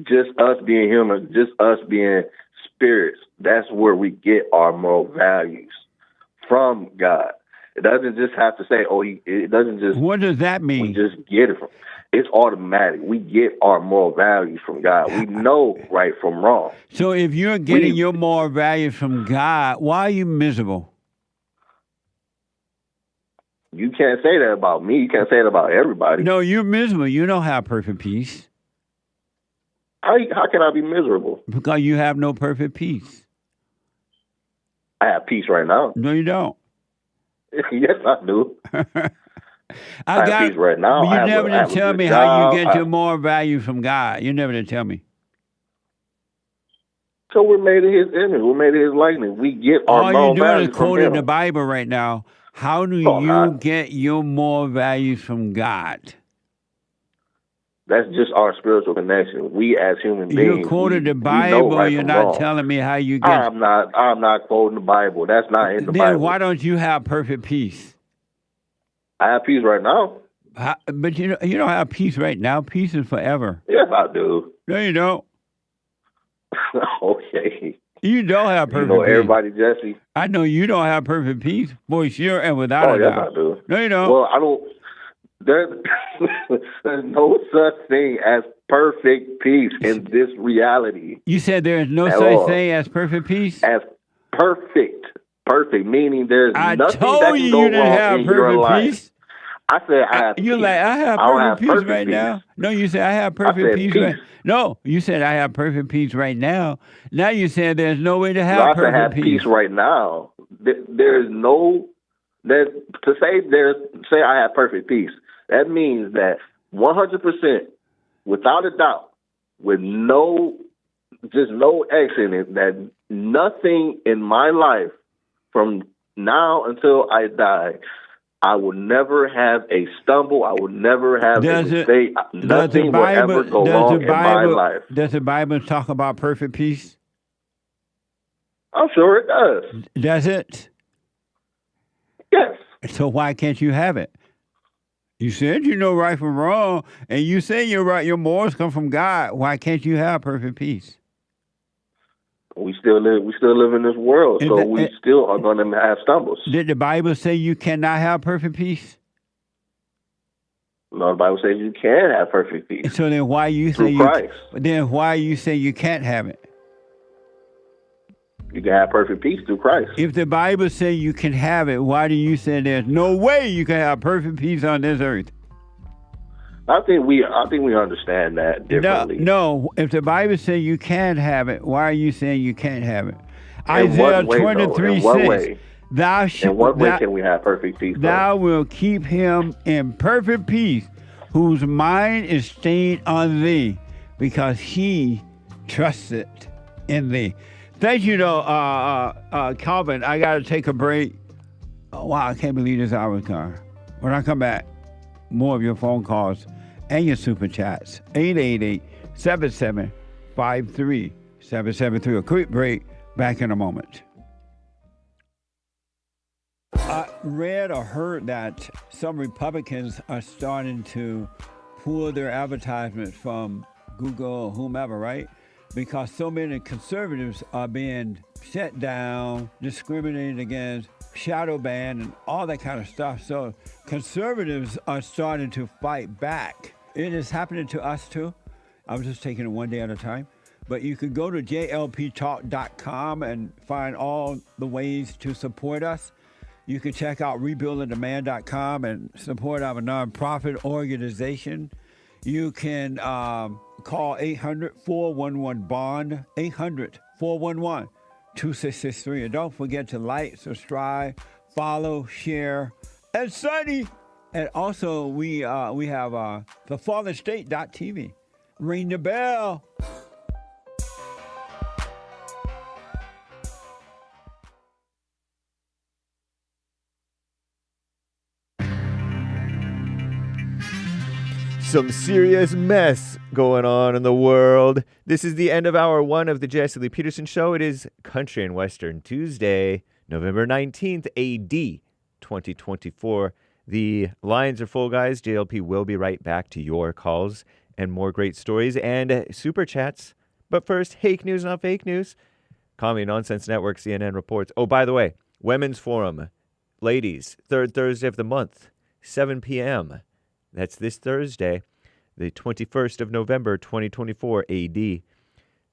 just us being human, just us being spirits. That's where we get our moral values from God. It doesn't just have to say, it doesn't just. What does that mean? We just get it from. It's automatic. We get our moral values from God. We know right from wrong. So if you're getting your moral values from God, why are you miserable? You can't say that about me. You can't say it about everybody. No, you're miserable. You don't have perfect peace. How can I be miserable? Because you have no perfect peace. I have peace right now. No, you don't. Yes, I do. I have peace right now. But you never did tell me how you get your moral value from God. You never did tell me. So we're made in His image. We're made in His likeness. We get our moral values from Him. All you're doing is quoting the Bible right now. How do you get your moral values from God? That's just our spiritual connection. We as human beings. You quoted the Bible. Right, you're not telling me how you get. I'm not quoting the Bible. That's not in the Bible. Then why don't you have perfect peace? I have peace right now. But you don't have peace right now. Peace is forever. Yes, I do. No, you don't. Okay. You don't have perfect peace. Everybody, Jesse. I know you don't have perfect peace. Boy, sure and without a doubt. Yes, I do. No, you don't. Well, I don't. There's no such thing as perfect peace in this reality. You said there is no such thing as perfect peace? As perfect. Perfect, meaning there's nothing that can go wrong in your life. Peace. I said I have peace. You're like, I have perfect peace right now. No, you said I have perfect peace. No, you said I have perfect peace right now. Now you said there's no way to have perfect peace. Peace right now. There's no to say I have perfect peace. That means that 100%, without a doubt, with no X in it, that nothing in my life from now until I die, I will never have a stumble. I will never have a mistake. Nothing will ever go wrong in my life. Does the Bible talk about perfect peace? I'm sure it does. Does it? Yes. So why can't you have it? You said you know right from wrong, and you say you're right. Your morals come from God. Why can't you have perfect peace? We still live in this world, so we still are going to have stumbles. Did the Bible say you cannot have perfect peace? No, the Bible says you can have perfect peace. So then why you say you can't have it? You can have perfect peace through Christ. If the Bible says you can have it, why do you say there's no way you can have perfect peace on this earth? I think we understand that differently. No, if the Bible says you can have it, why are you saying you can't have it? Isaiah 23:6. In what way can we have perfect peace? Thou will keep him in perfect peace, whose mind is stayed on thee, because he trusted in thee. Thank you, Calvin. I got to take a break. Oh, wow, I can't believe this hour car. When I come back, more of your phone calls and your super chats. 888-7753-773. A quick break. Back in a moment. I read or heard that some Republicans are starting to pull their advertisements from Google or whomever, right? Because so many conservatives are being shut down, discriminated against, shadow banned, and all that kind of stuff. So conservatives are starting to fight back. It is happening to us too. I'm just taking it one day at a time. But you can go to JLPtalk.com and find all the ways to support us. You can check out rebuildingdemand.com and support our nonprofit organization. You can call 800-411-BOND, 800-411-2663. And don't forget to like, subscribe, follow, share, and Sunny. And also, we have thefallenstate.tv. Ring the bell. Some serious mess going on in the world. This is the end of hour one of the Jesse Lee Peterson Show. It is Country and Western Tuesday, November 19th, AD 2024. The lines are full, guys. JLP will be right back to your calls and more great stories and super chats. But first, fake news, not fake news. Comedy Nonsense Network, CNN reports. Oh, by the way, Women's Forum, ladies, third Thursday of the month, 7 p.m. That's this Thursday, the 21st of November, 2024 AD.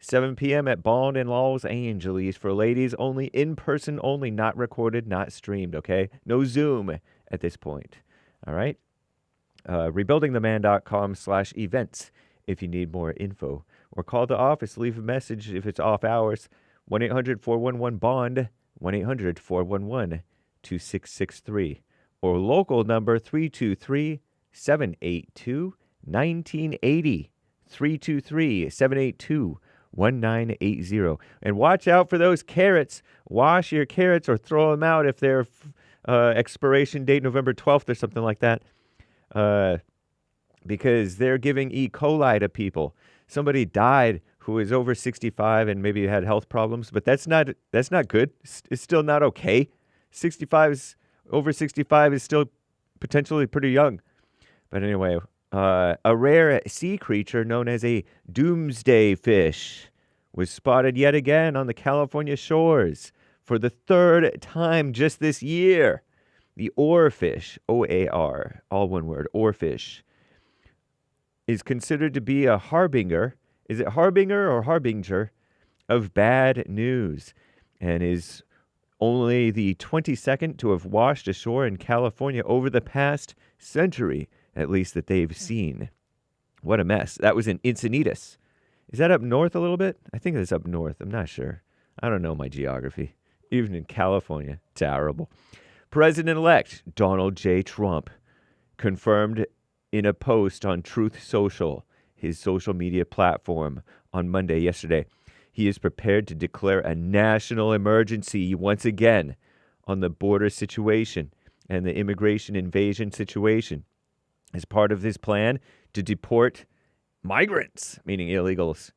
7 p.m. at Bond in Los Angeles for ladies only, in person only, not recorded, not streamed, okay? No Zoom at this point, all right? Rebuildingtheman.com/events if you need more info. Or call the office, leave a message if it's off hours, 1-800-411-BOND, 1-800-411-2663. Or local number 323-782-1980, 323-782-1980. And watch out for those carrots. Wash your carrots or throw them out if they're expiration date November 12th or something like that. Because they're giving E. coli to people. Somebody died who is over 65 and maybe had health problems, but that's not good. It's still not okay. Over 65 is still potentially pretty young. But anyway, a rare sea creature known as a doomsday fish was spotted yet again on the California shores for the third time just this year. The oarfish, O-A-R, all one word, oarfish, is considered to be a harbinger. Is it harbinger or harbinger of bad news? And is only the 22nd to have washed ashore in California over the past century, at least that they've seen. What a mess. That was in Encinitas. Is that up north a little bit? I think it's up north. I'm not sure. I don't know my geography. Even in California, terrible. President-elect Donald J. Trump confirmed in a post on Truth Social, his social media platform, on Monday, yesterday, he is prepared to declare a national emergency once again on the border situation and the immigration invasion situation as part of his plan to deport migrants, meaning illegals,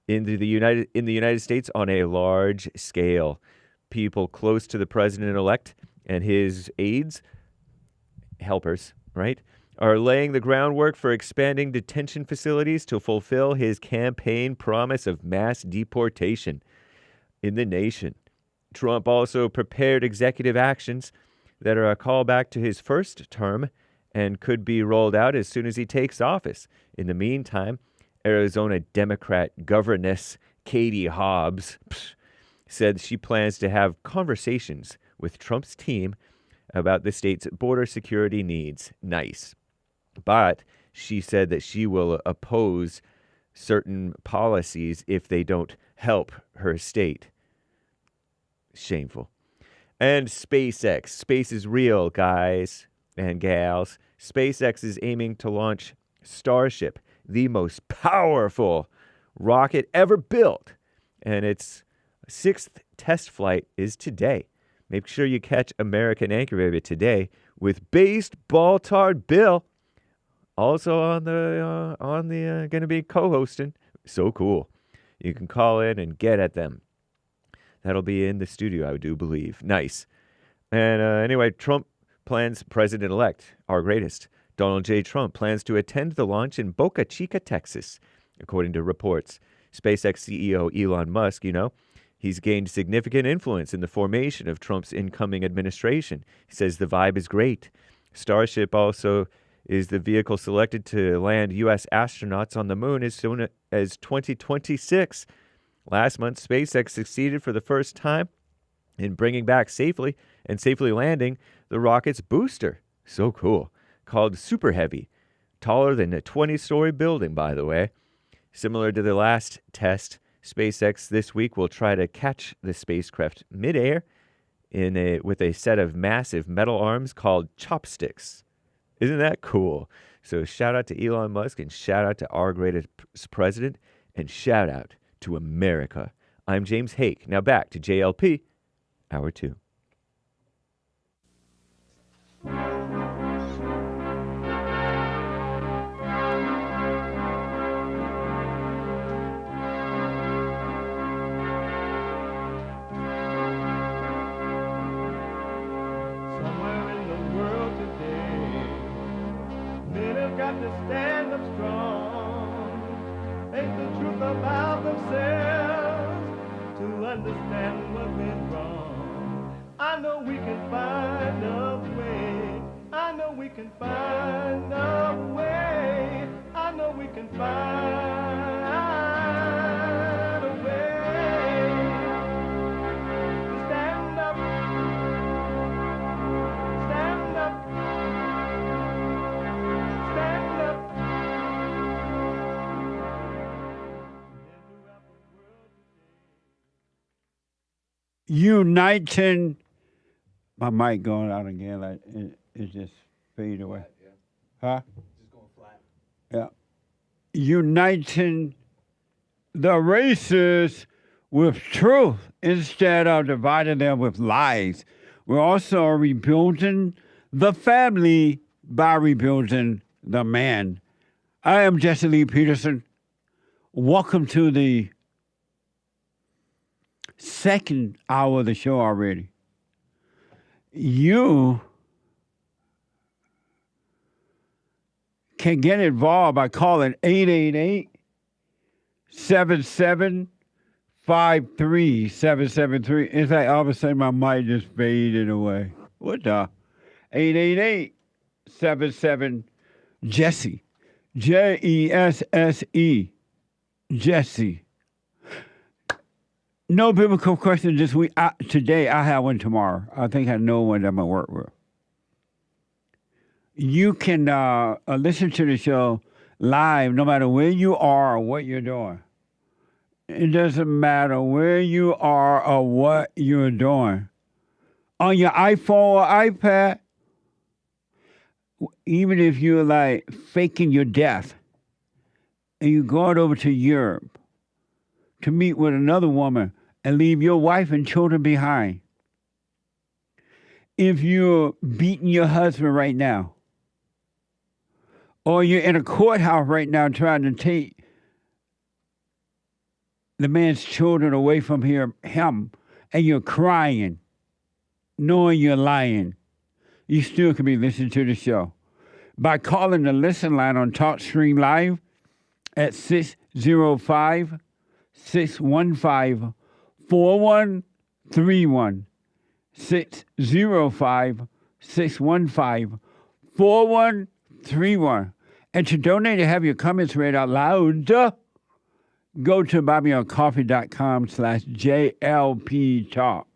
in the United States on a large scale. People close to the president-elect and his aides, helpers, right, are laying the groundwork for expanding detention facilities to fulfill his campaign promise of mass deportation in the nation. Trump also prepared executive actions that are a callback to his first term and could be rolled out as soon as he takes office. In the meantime, Arizona Democrat governess Katie Hobbs said she plans to have conversations with Trump's team about the state's border security needs. Nice. But she said that she will oppose certain policies if they don't help her state. Shameful. And SpaceX. Space is real, guys and gals. SpaceX is aiming to launch Starship, the most powerful rocket ever built. And its sixth test flight is today. Make sure you catch American Anchor Baby today with Baseball Tard Bill. Also on the going to be co-hosting. So cool. You can call in and get at them. That'll be in the studio, I do believe. Nice. And anyway, Trump plans, president-elect, our greatest, Donald J. Trump, plans to attend the launch in Boca Chica, Texas, according to reports. SpaceX CEO Elon Musk, he's gained significant influence in the formation of Trump's incoming administration. He says the vibe is great. Starship also is the vehicle selected to land U.S. astronauts on the moon as soon as 2026. Last month, SpaceX succeeded for the first time in bringing back safely landing the rocket's booster. So cool. Called Super Heavy. Taller than a 20-story building, by the way. Similar to the last test, SpaceX this week will try to catch the spacecraft midair with a set of massive metal arms called chopsticks. Isn't that cool? So shout out to Elon Musk and shout out to our greatest president and shout out to America. I'm James Hake. Now back to JLP, Hour 2. got to stand up strong. Ain't the truth about themselves to understand what went wrong. I know we can find a way. I know we can find a way. I know we can find a way to stand up, stand up, stand up. Uniting. My mic going out again. Like it just fade away. Huh? Just going flat. Yeah. Uniting the races with truth instead of dividing them with lies. We're also rebuilding the family by rebuilding the man. I am Jesse Lee Peterson. Welcome to the second hour of the show already. You can get involved by calling 888-77-53773. It's like all of a sudden my mic just faded away. What the? 888-77-JESSE. JESSE. Jesse. No biblical question this week. Today, I have one tomorrow. I think I know one that I'm going to work with. You can listen to the show live no matter where you are or what you're doing. It doesn't matter where you are or what you're doing. On your iPhone or iPad, even if you're like faking your death and you're going over to Europe to meet with another woman and leave your wife and children behind. If you're beating your husband right now, or you're in a courthouse right now trying to take the man's children away from him, and you're crying, knowing you're lying, you still can be listening to the show by calling the listen line on TalkStream Live at 605-615-4131. 605-615-4131. And to donate to have your comments read out loud, go to buymeacoffee.com/JLP Talk.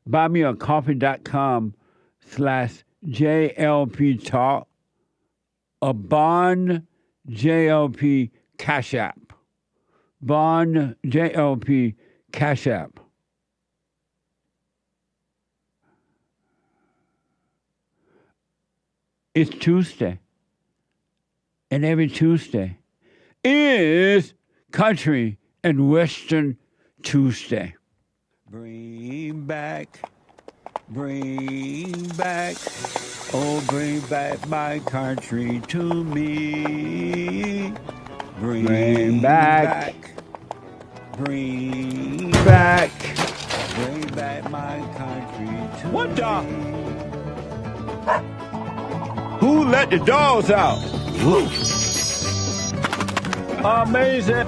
buymeacoffee.com/JLP Talk. A Bond JLP Cash App. Bond JLP Cash App. It's Tuesday. And every Tuesday is Country and Western Tuesday. Bring back, oh, bring back my country to me. Bring back, bring back my country to What me. the? Who let the dogs out? Woo. Amazing.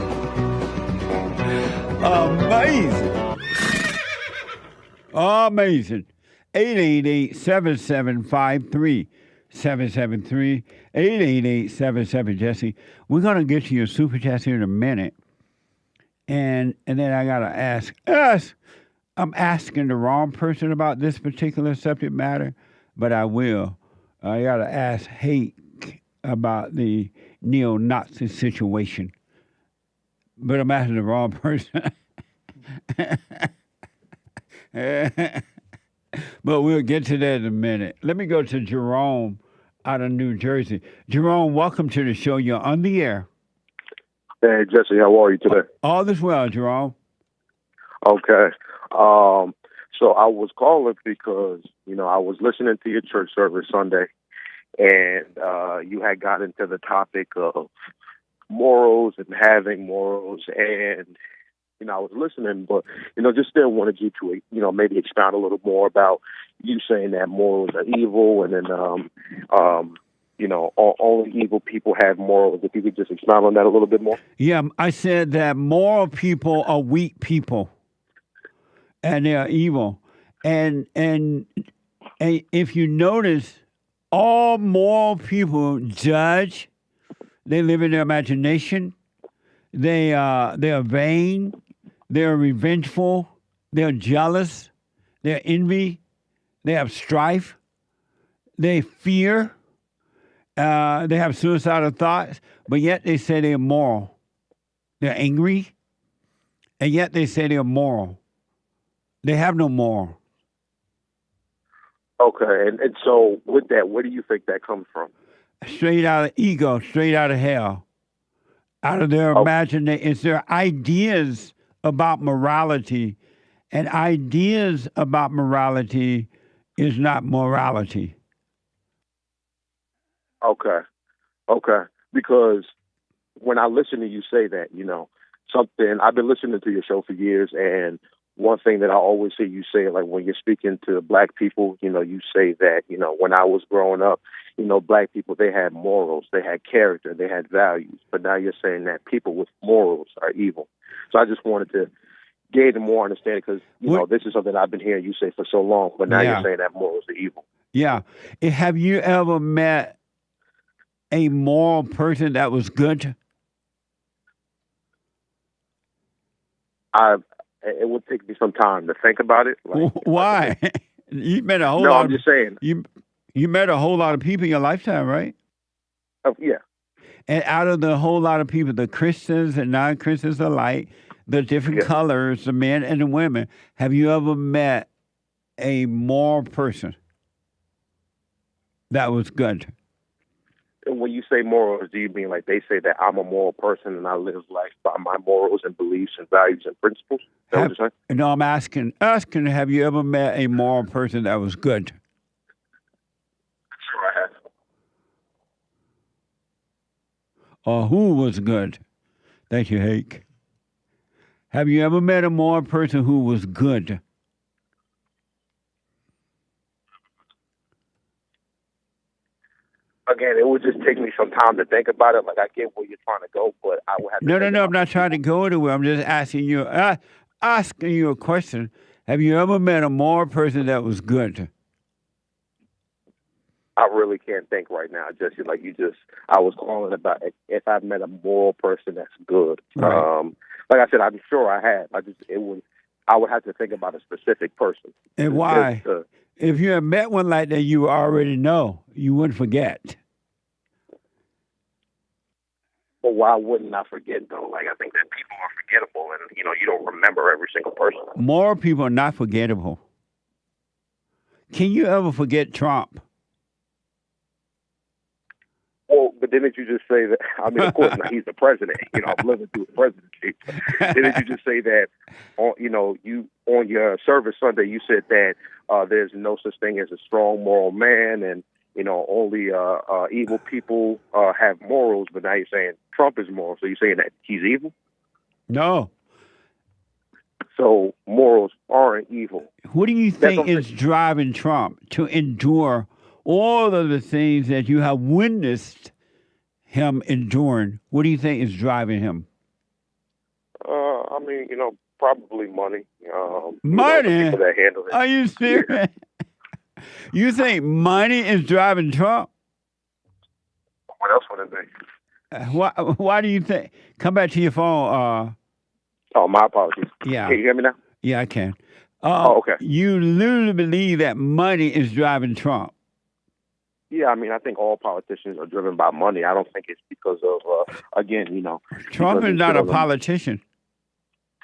Amazing. Amazing. 888-7753-773. 888-77-JESSE. We're going to get to your super chats here in a minute. And then I got to ask us. I'm asking the wrong person about this particular subject matter, but I will. I got to ask Hake about the neo-Nazi situation. But I'm asking the wrong person. But we'll get to that in a minute. Let me go to Jerome out of New Jersey. Jerome, welcome to the show. You're on the air. Hey, Jesse, how are you today? All is well, Jerome. Okay. So I was calling because, I was listening to your church service Sunday, and you had got into the topic of morals and having morals, and, I was listening, but, just still wanted you to, maybe expound a little more about you saying that morals are evil, and then only evil people have morals. If you could just expound on that a little bit more. Yeah, I said that moral people are weak people, and they are evil. And if you notice, all moral people judge. They live in their imagination. They are vain. They're revengeful. They're jealous. They're envy. They have strife. They fear. They have suicidal thoughts, but yet they say they're moral. They're angry, and yet they say they're moral. They have no moral. Okay, and so with that, where do you think that comes from? Straight out of ego, straight out of hell. Out of their imagination. It's their ideas about morality, and ideas about morality is not morality. Okay. Because when I listen to you say that, something, I've been listening to your show for years, and one thing that I always hear you say, like when you're speaking to black people, you say that, when I was growing up, black people, they had morals, they had character, they had values. But now you're saying that people with morals are evil. So I just wanted to gain a more understanding because, this is something I've been hearing you say for so long, but now you're saying that morals are evil. Yeah. Have you ever met a moral person that was good? It would take me some time to think about it. Why? You met a whole lot. No, I'm just saying. You met a whole lot of people in your lifetime, right? Yeah. And out of the whole lot of people, the Christians and non-Christians alike, the different colors, the men and the women, have you ever met a moral person that was good? When you say morals, do you mean like they say that I'm a moral person and I live life by my morals and beliefs and values and principles? Is that what you're saying? No, I'm asking, have you ever met a moral person that was good? Sure I have. Or who was good? Thank you, Hake. Have you ever met a moral person who was good? Again, it would just take me some time to think about it. Like, I get where you're trying to go, but I would have to... No, I'm not trying to go anywhere. I'm just asking you a question. Have you ever met a moral person that was good? I really can't think right now. I was calling about if I've met a moral person that's good. Right. Like I said, I'm sure I have. I would have to think about a specific person. And why? If you had met one like that, you already know. You wouldn't forget. Well, why wouldn't I forget, though? Like, I think that people are forgettable, and, you don't remember every single person. Moral people are not forgettable. Can you ever forget Trump? Well, but didn't you just say that? I mean, of course, he's the president. I'm living through the presidency. Didn't you just say that? On your service Sunday, you said that there's no such thing as a strong moral man, and only evil people have morals. But now you're saying Trump is moral. So you're saying that he's evil? No. So morals aren't evil. What do you think is driving Trump to endure all of the things that you have witnessed him enduring? What do you think is driving him? I mean, probably money. Money? People that handle it. Are you serious? Yeah. You think money is driving Trump? What else would it be? Why do you think? Come back to your phone. My apologies. Yeah. Can you hear me now? Yeah, I can. Okay. You literally believe that money is driving Trump? Yeah, I mean, I think all politicians are driven by money. I don't think it's because of, Trump is not a politician.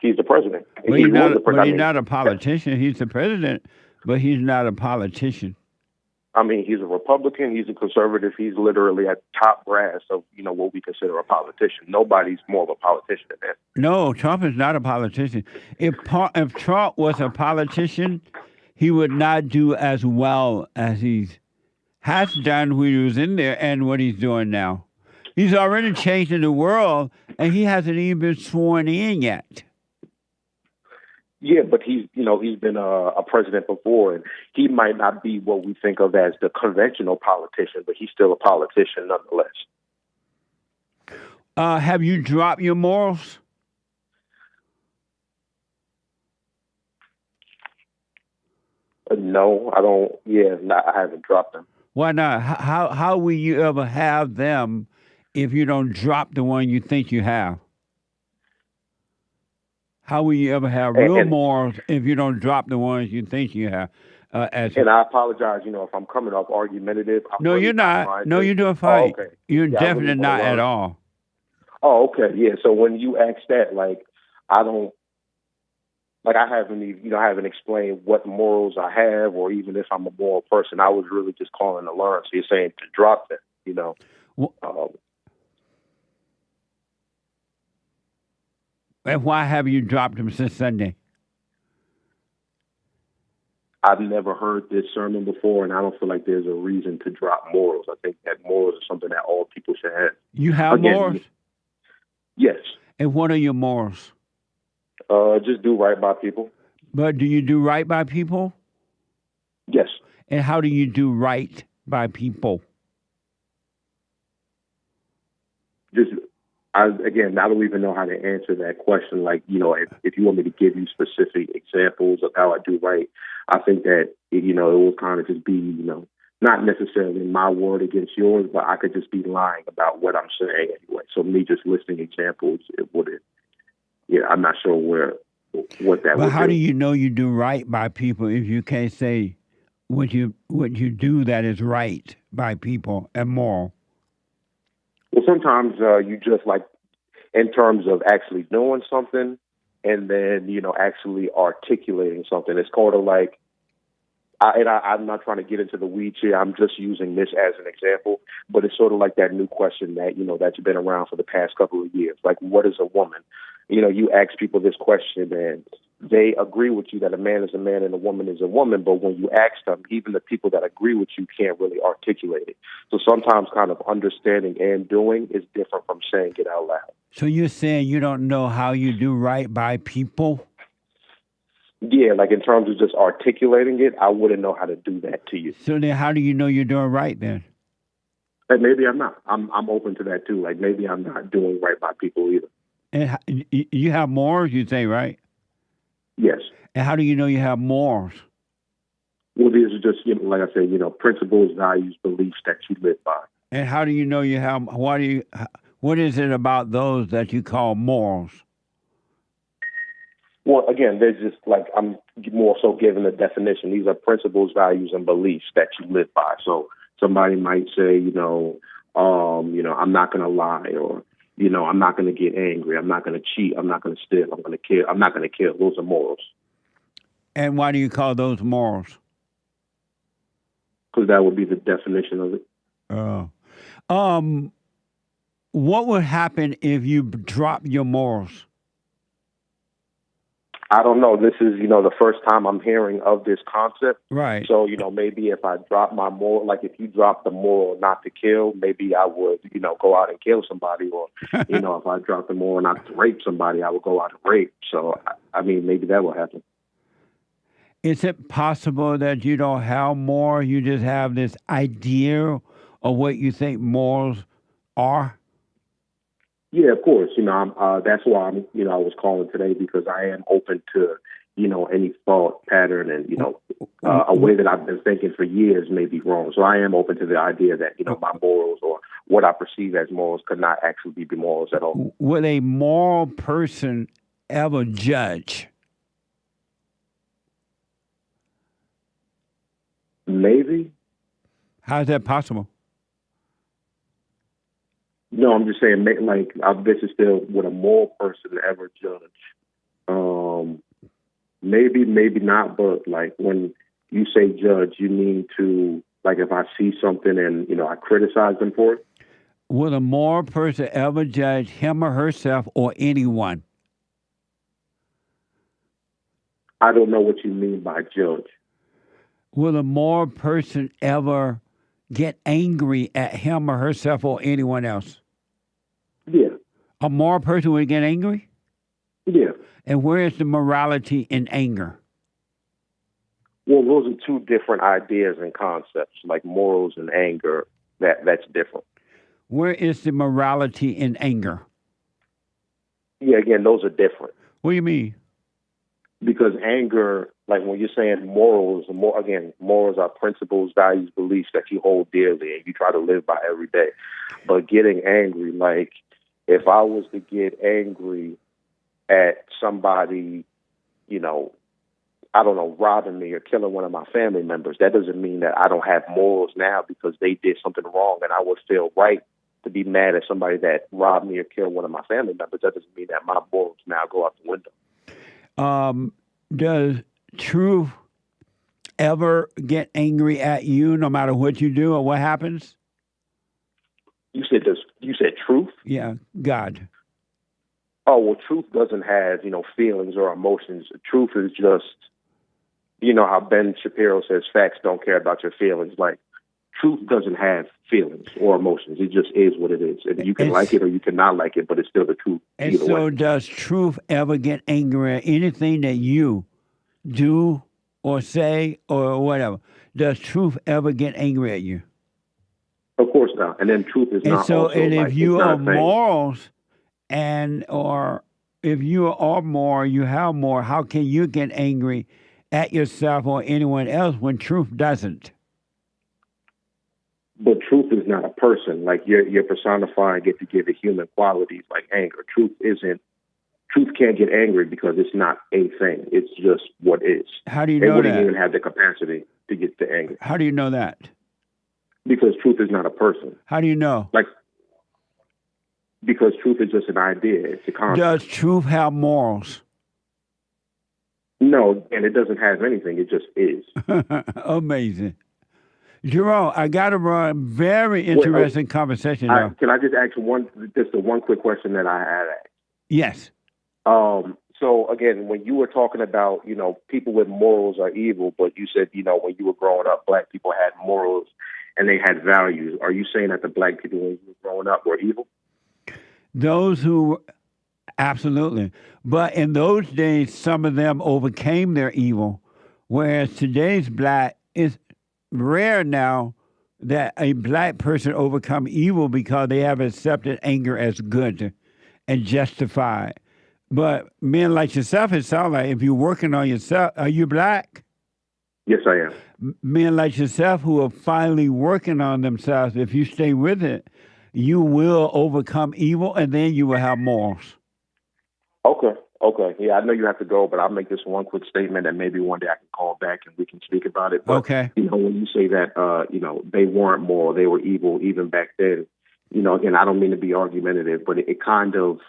He's the president. But he's not a politician. He's the president, but he's not a politician. I mean, he's a Republican. He's a conservative. He's literally at top brass of, what we consider a politician. Nobody's more of a politician than that. No, Trump is not a politician. If Trump was a politician, he would not do as well as he has done when he was in there and what he's doing now. He's already changing the world, and he hasn't even been sworn in yet. Yeah, but he's been a president before, and he might not be what we think of as the conventional politician, but he's still a politician nonetheless. Have you dropped your morals? No, I don't. Yeah, I haven't dropped them. Why not? How will you ever have them if you don't drop the one you think you have? How will you ever have real morals if you don't drop the ones you think you have? And I apologize, if I'm coming off argumentative. No, you're not. No, you're doing fine. Oh, okay. You're definitely not at all. Oh, okay. Yeah. So when you ask that, I haven't explained what morals I have, or even if I'm a moral person. I was really just calling to learn. So you're saying to drop them, And why have you dropped them since Sunday? I've never heard this sermon before, and I don't feel like there's a reason to drop morals. I think that morals are something that all people should have. You have morals? Yes. And what are your morals? Just do right by people. But do you do right by people? Yes. And how do you do right by people? I don't even know how to answer that question. If you want me to give you specific examples of how I do right, I think that, it will kind of just be, not necessarily my word against yours, but I could just be lying about what I'm saying anyway. So me just listing examples, it wouldn't. Yeah, I'm not sure what that. But how do you know you do right by people if you can't say what you do that is right by people and moral? Well, sometimes you just in terms of actually doing something, and then actually articulating something. It's kind of like, I'm not trying to get into the weeds here. I'm just using this as an example, but it's sort of like that new question that that's been around for the past couple of years. Like, what is a woman? You ask people this question, and they agree with you that a man is a man and a woman is a woman. But when you ask them, even the people that agree with you can't really articulate it. So sometimes kind of understanding and doing is different from saying it out loud. So you're saying you don't know how you do right by people? Yeah, in terms of just articulating it, I wouldn't know how to do that to you. So then how do you know you're doing right then? And maybe I'm not. I'm open to that too. Maybe I'm not doing right by people either. And you have morals, you say, right? Yes. And how do you know you have morals? Well, these are just, like I said, principles, values, beliefs that you live by. And how do you know you have, what is it about those that you call morals? Well, again, they're just I'm more so giving a definition. These are principles, values, and beliefs that you live by. So somebody might say, I'm not going to lie, or, I'm not going to get angry. I'm not going to cheat. I'm not going to steal. I'm going to kill. I'm not going to kill. Those are morals. And why do you call those morals? Because that would be the definition of it. Oh. What would happen if you drop your morals? I don't know. This is, the first time I'm hearing of this concept. Right. So, maybe if I drop my moral, if you drop the moral not to kill, maybe I would, go out and kill somebody. Or, if I drop the moral not to rape somebody, I would go out and rape. So, maybe that will happen. Is it possible that you don't have morals, you just have this idea of what you think morals are? Yeah, of course. That's why I was calling today, because I am open to, any thought pattern, and, a way that I've been thinking for years may be wrong. So I am open to the idea that, my morals or what I perceive as morals could not actually be morals at all. Would a moral person ever judge? Maybe. How is that possible? No, I'm just saying, this is still would a moral person ever judge? Maybe, maybe not, but when you say judge, you mean to, if I see something and, I criticize them for it? Will a moral person ever judge him or herself or anyone? I don't know what you mean by judge. Will a moral person ever get angry at him or herself or anyone else? Yeah. A moral person would get angry? Yeah. And where is the morality in anger? Well, those are two different ideas and concepts, like morals and anger. That's different. Where is the morality in anger? Yeah, again, those are different. What do you mean? Because anger, like when you're saying morals, morals are principles, values, beliefs that you hold dearly and you try to live by every day. But getting angry, like if I was to get angry at somebody, robbing me or killing one of my family members, that doesn't mean that I don't have morals now because they did something wrong and I would feel right to be mad at somebody that robbed me or killed one of my family members. That doesn't mean that my morals now go out the window. Does truth ever get angry at you no matter what you do or what happens? You said truth? Yeah, God. Oh, well, truth doesn't have, feelings or emotions. Truth is just, how Ben Shapiro says facts don't care about your feelings. Like, truth doesn't have feelings or emotions. It just is what it is. And you can like it or you cannot like it, but it's still the truth. And so does truth ever get angry at anything that you do or say or whatever? Does truth ever get angry at you? Of course not. And then truth is not. And if you are morals or if you are moral, you have more, how can you get angry at yourself or anyone else when truth doesn't? But truth is not a person. Like you're personifying it to give it human qualities like anger. Truth can't get angry because it's not a thing. It's just what is. How do you know that? They wouldn't even have the capacity to get to anger. How do you know that? Because truth is not a person. How do you know? Because truth is just an idea. It's a concept. Does truth have morals? No, and it doesn't have anything. It just is. Amazing. Jerome, I got to run. Very interesting conversation now. Can I just ask one quick question that I had asked? Yes. So again, when you were talking about, people with morals are evil, but you said, when you were growing up, black people had morals and they had values. Are you saying that the black people when you were growing up were evil? Those who, absolutely. But in those days, some of them overcame their evil, whereas today's black is rare now that a black person overcome evil because they have accepted anger as good and justified. But men like yourself, it sounds like if you're working on yourself, are you black? Yes, I am. Men like yourself who are finally working on themselves, if you stay with it, you will overcome evil and then you will have morals. Okay. Yeah, I know you have to go, but I'll make this one quick statement and maybe one day I can call back and we can speak about it. But, okay. When you say that, they weren't moral, they were evil even back then, again, I don't mean to be argumentative, but it kind of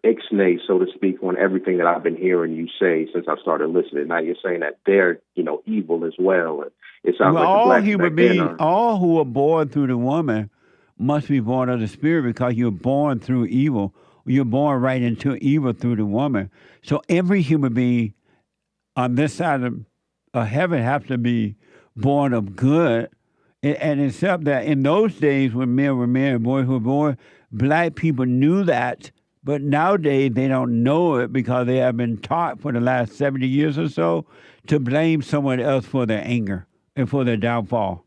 ixnays, so to speak, on everything that I've been hearing you say since I started listening. Now you're saying that they're, evil as well. And it sounds like all the blacks human back beings, then all who are born through the woman must be born of the spirit because you're born through evil. You're born right into evil through the woman. So every human being on this side of heaven have to be born of good. And except that in those days when men were men and boys were born, black people knew that. But nowadays they don't know it because they have been taught for the last 70 years or so to blame someone else for their anger and for their downfall.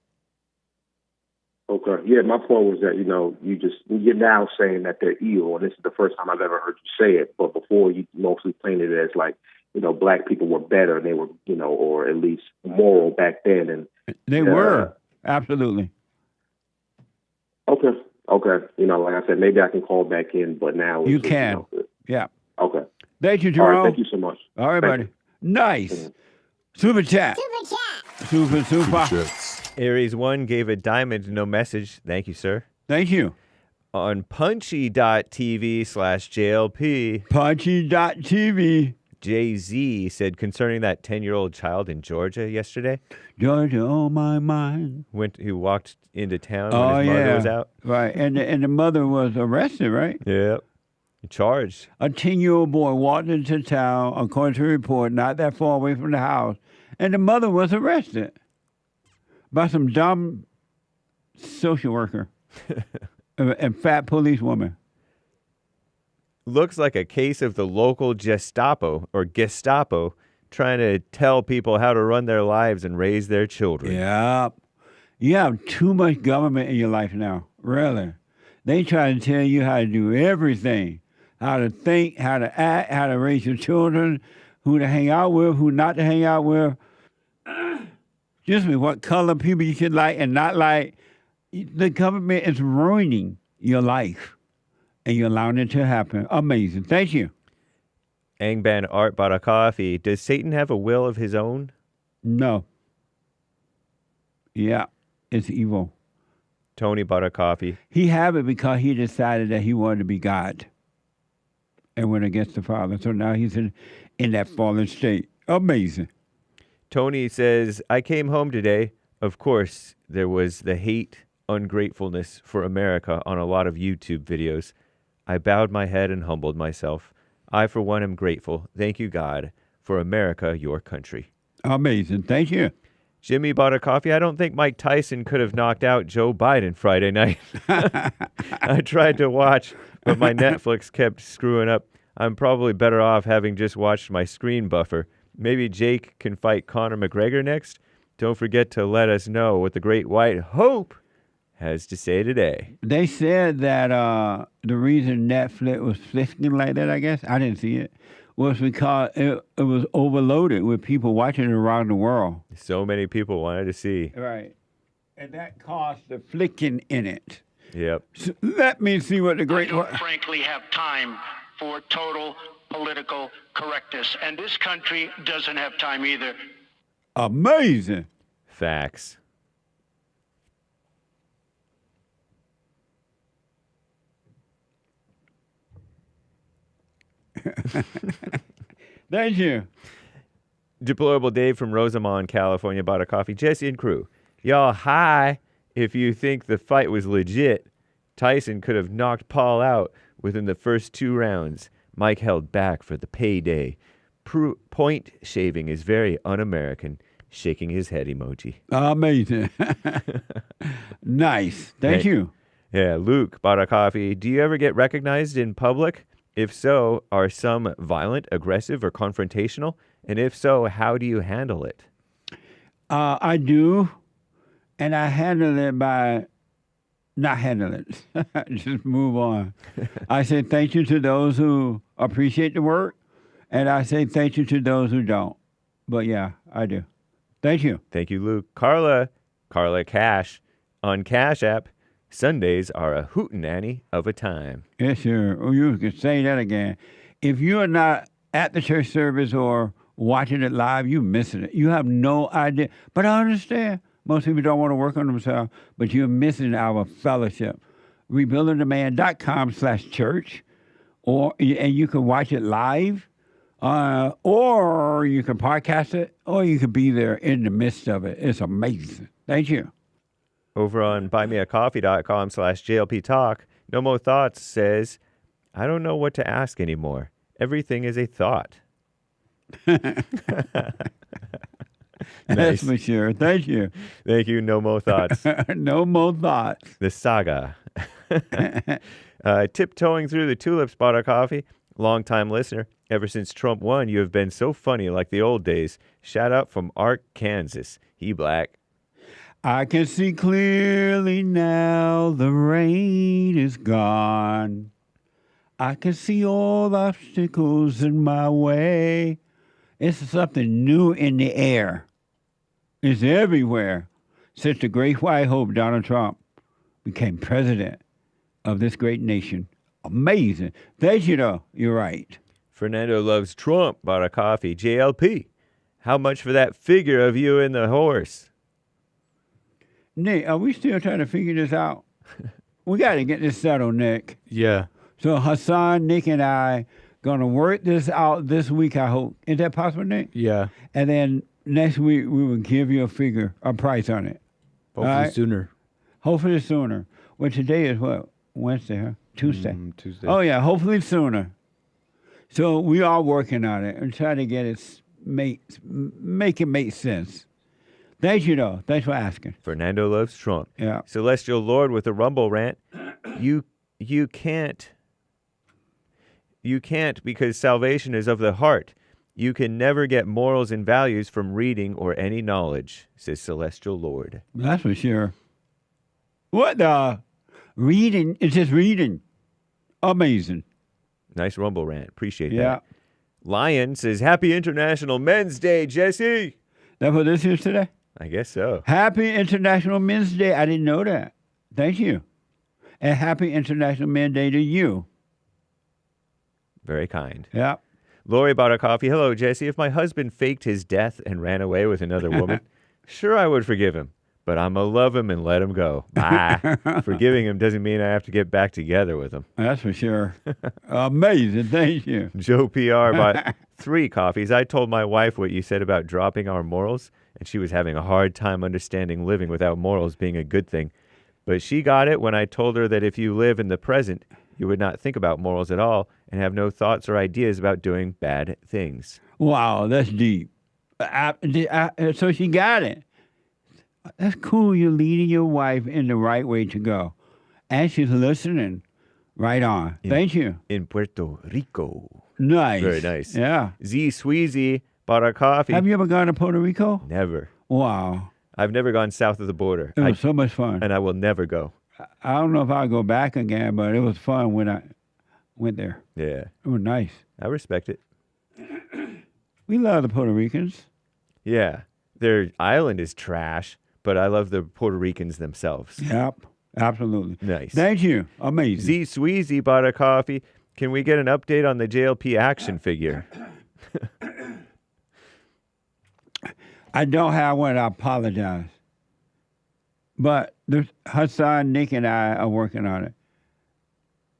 Okay. Yeah, my point was that, you're now saying that they're evil, and this is the first time I've ever heard you say it, but before you mostly painted it as like, black people were better and they were, or at least moral back then. And they were, absolutely. Okay. Like I said, maybe I can call back in, but now you can. Yeah. Okay. Thank you, Jerome. All right, thank you so much. All right, buddy. Nice. Super chat. Super. Aries 1 gave a diamond, no message. Thank you, sir. Thank you. On punchy.tv/JLP. Punchy.tv. Jay-Z said concerning that 10-year-old child in Georgia yesterday. Georgia on my mind. Who walked into town when his mother was out. Right, and the mother was arrested, right? Yeah. Charged. A 10-year-old boy walked into town, according to a report, not that far away from the house, and the mother was arrested by some dumb social worker and fat police woman. looks like a case of the local Gestapo trying to tell people how to run their lives and raise their children. Yeah. You have too much government in your life now, really. They try to tell you how to do everything, how to think, how to act, how to raise your children, who to hang out with, who not to hang out with. Excuse me, what color people you should like and not like. The government is ruining your life, and you're allowing it to happen. Amazing. Thank you. Angban Art bought a coffee. Does Satan have a will of his own? No. Yeah, it's evil. Tony bought a coffee. He had it because he decided that he wanted to be God and went against the Father. So now he's in that fallen state. Amazing. Tony says, I came home today. Of course, there was the hate, ungratefulness for America on a lot of YouTube videos. I bowed my head and humbled myself. I, for one, am grateful. Thank you, God, for America, your country. Amazing. Thank you. Jimmy bought a coffee. I don't think Mike Tyson could have knocked out Joe Biden Friday night. I tried to watch, but my Netflix kept screwing up. I'm probably better off having just watched my screen buffer. Maybe Jake can fight Conor McGregor next. Don't forget to let us know what the Great White Hope has to say today. They said that the reason Netflix was flicking like that, I guess, I didn't see it, was because it was overloaded with people watching it around the world. So many people wanted to see. Right. And that caused the flicking in it. Yep. So let me see what the Great I don't frankly have time for total political correctness. And this country doesn't have time either. Amazing. Facts. Thank you. Deplorable Dave from Rosamond, California bought a coffee. Jesse and crew, y'all hi. If you think the fight was legit, Tyson could have knocked Paul out within the first 2 rounds. Mike held back for the payday. Point shaving is very un-American. Shaking his head emoji. Amazing. Nice. Thank you. Yeah, Luke bought a coffee. Do you ever get recognized in public? If so, are some violent, aggressive, or confrontational? And if so, how do you handle it? I do, and I handle it by not handle it. Just move on. I say thank you to those who appreciate the work, and I say thank you to those who don't. But yeah, I do. Thank you. Thank you, Luke. Carla Cash on Cash App. Sundays are a hootenanny of a time. Yes, sir. Oh, you can say that again. If you are not at the church service or watching it live, you're missing it. You have no idea. But I understand. Most people don't want to work on themselves, but you're missing our fellowship. RebuildingTheMan.com/church, and you can watch it live, or you can podcast it, or you can be there in the midst of it. It's amazing. Thank you. Over on buymeacoffee.com/JLP Talk, No Mo Thoughts says, I don't know what to ask anymore. Everything is a thought. That's for sure. Thank you. Thank you, No Mo Thoughts. No Mo Thoughts. The saga. Tiptoeing through the tulips bought a coffee. Long-time listener. Ever since Trump won, you have been so funny like the old days. Shout out from Ark, Kansas. He black. I can see clearly now the rain is gone. I can see all the obstacles in my way. It's something new in the air. It's everywhere. Since the great white hope, Donald Trump, became president of this great nation. Amazing. Thank you, though. You're right. Fernando loves Trump bought a coffee. JLP, how much for that figure of you and the horse? Nick, are we still trying to figure this out? We got to get this settled, Nick. Yeah. So Hassan, Nick, and I going to work this out this week, I hope. Is that possible, Nick? Yeah. And then next week, we will give you a price on it. Hopefully sooner. Hopefully sooner. Well, today is what? Wednesday, huh? Tuesday. Tuesday. Oh, yeah, hopefully sooner. So we are working on it and trying to get it, make it make sense. Thank you, though. Thanks for asking. Fernando loves Trump. Yeah. Celestial Lord with a Rumble rant. You can't. You can't, because salvation is of the heart. You can never get morals and values from reading or any knowledge, says Celestial Lord. That's for sure. What the? Reading? It's just reading. Amazing. Nice rumble rant. Appreciate Yeah. that. Lion says, Happy International Men's Day, Jesse. That's what this is today? I guess so. Happy International Men's Day. I didn't know that. Thank you. And happy International Men's Day to you. Very kind. Yeah. Lori bought a coffee. Hello, Jesse. If my husband faked his death and ran away with another woman, sure, I would forgive him. But I'm going to love him and let him go. Bye. Forgiving him doesn't mean I have to get back together with him. That's for sure. Amazing. Thank you. Joe PR bought 3 coffees. I told my wife what you said about dropping our morals, and she was having a hard time understanding living without morals being a good thing. But she got it when I told her that if you live in the present, you would not think about morals at all and have no thoughts or ideas about doing bad things. Wow, that's deep. So she got it. That's cool. You're leading your wife in the right way to go. And she's listening. Right on. Thank you. In Puerto Rico. Nice. Very nice. Yeah. Z Sweezy bought a coffee. Have you ever gone to Puerto Rico? Never. Wow. I've never gone south of the border. It was so much fun. And I will never go. I don't know if I'll go back again, but it was fun when I went there. Yeah. It was nice. I respect it. We love the Puerto Ricans. Yeah. Their island is trash, but I love the Puerto Ricans themselves. Yep. Absolutely. Nice. Thank you. Amazing. Z Sweezy bought a coffee. Can we get an update on the JLP action figure? I don't have one. I apologize. But Hassan, Nick, and I are working on it.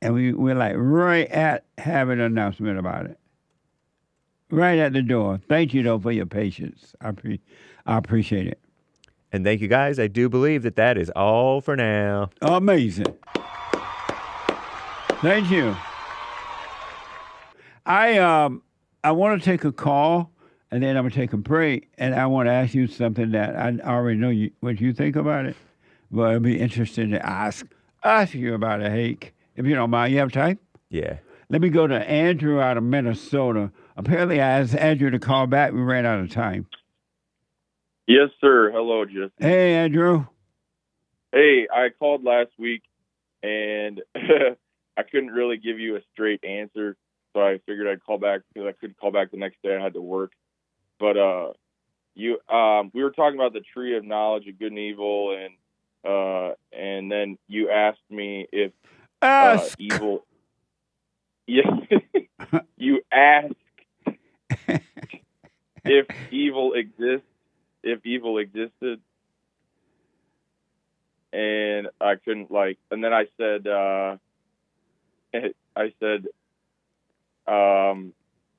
And we're like right at having an announcement about it. Right at the door. Thank you, though, for your patience. I appreciate it. And thank you, guys. I do believe that is all for now. Amazing. Thank you. I want to take a call, and then I'm going to take a break, and I want to ask you something that I already know what you think about it, but it'd be interesting to ask you about it, Hake, if you don't mind. You have time? Yeah. Let me go to Andrew out of Minnesota. Apparently, I asked Andrew to call back. We ran out of time. Yes, sir. Hello, Justin. Hey, Andrew. Hey, I called last week, and I couldn't really give you a straight answer, so I figured I'd call back because I couldn't call back the next day. I had to work. But we were talking about the tree of knowledge of good and evil, and then you asked me if evil. Yeah, you asked if evil exists. If evil existed, and I couldn't and then I said, it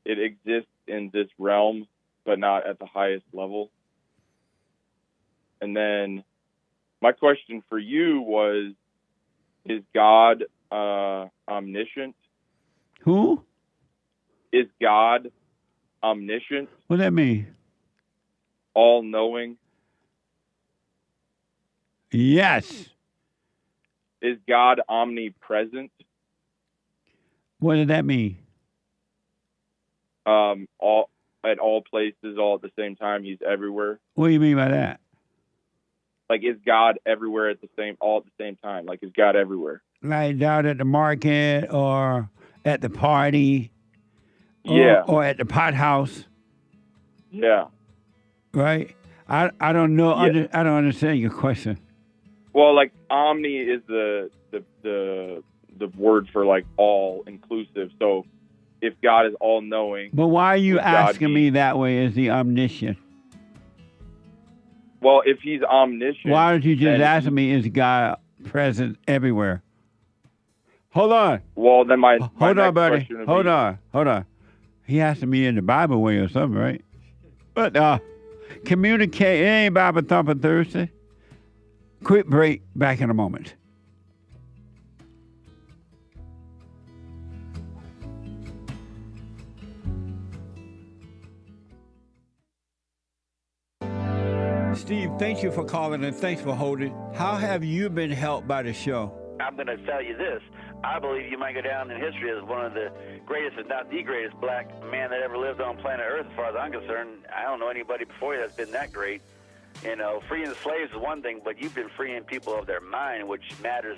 exists in this realm, but not at the highest level. And then my question for you was, is God omniscient? Who? Is God omniscient? What does that mean? All-knowing? Yes. Is God omnipresent? What does that mean? All at all places, all at the same time. He's everywhere. What do you mean by that? Like, is God everywhere all at the same time? Like, is God everywhere? Like down at the market or at the party? Yeah. Or at the pot house? Yeah. Right? I don't know. Yeah. I don't understand your question. Well, like, omni is the word for, like, all inclusive. So if God is all knowing, but why are you asking me that way? Is he omniscient? Well, if he's omniscient, why don't you just ask me, is God present everywhere? Hold on. Well, then my hold on, buddy. question would Hold be, on. He asked me in the Bible way or something, right? But communicate. It ain't Bible Thumper Thursday. Quick break. Back in a moment. Steve, thank you for calling and thanks for holding. How have you been helped by the show? I'm going to tell you this. I believe you might go down in history as one of the greatest, if not the greatest, black man that ever lived on planet Earth, as far as I'm concerned. I don't know anybody before you that's been that great. You know, freeing the slaves is one thing, but you've been freeing people of their mind, which matters,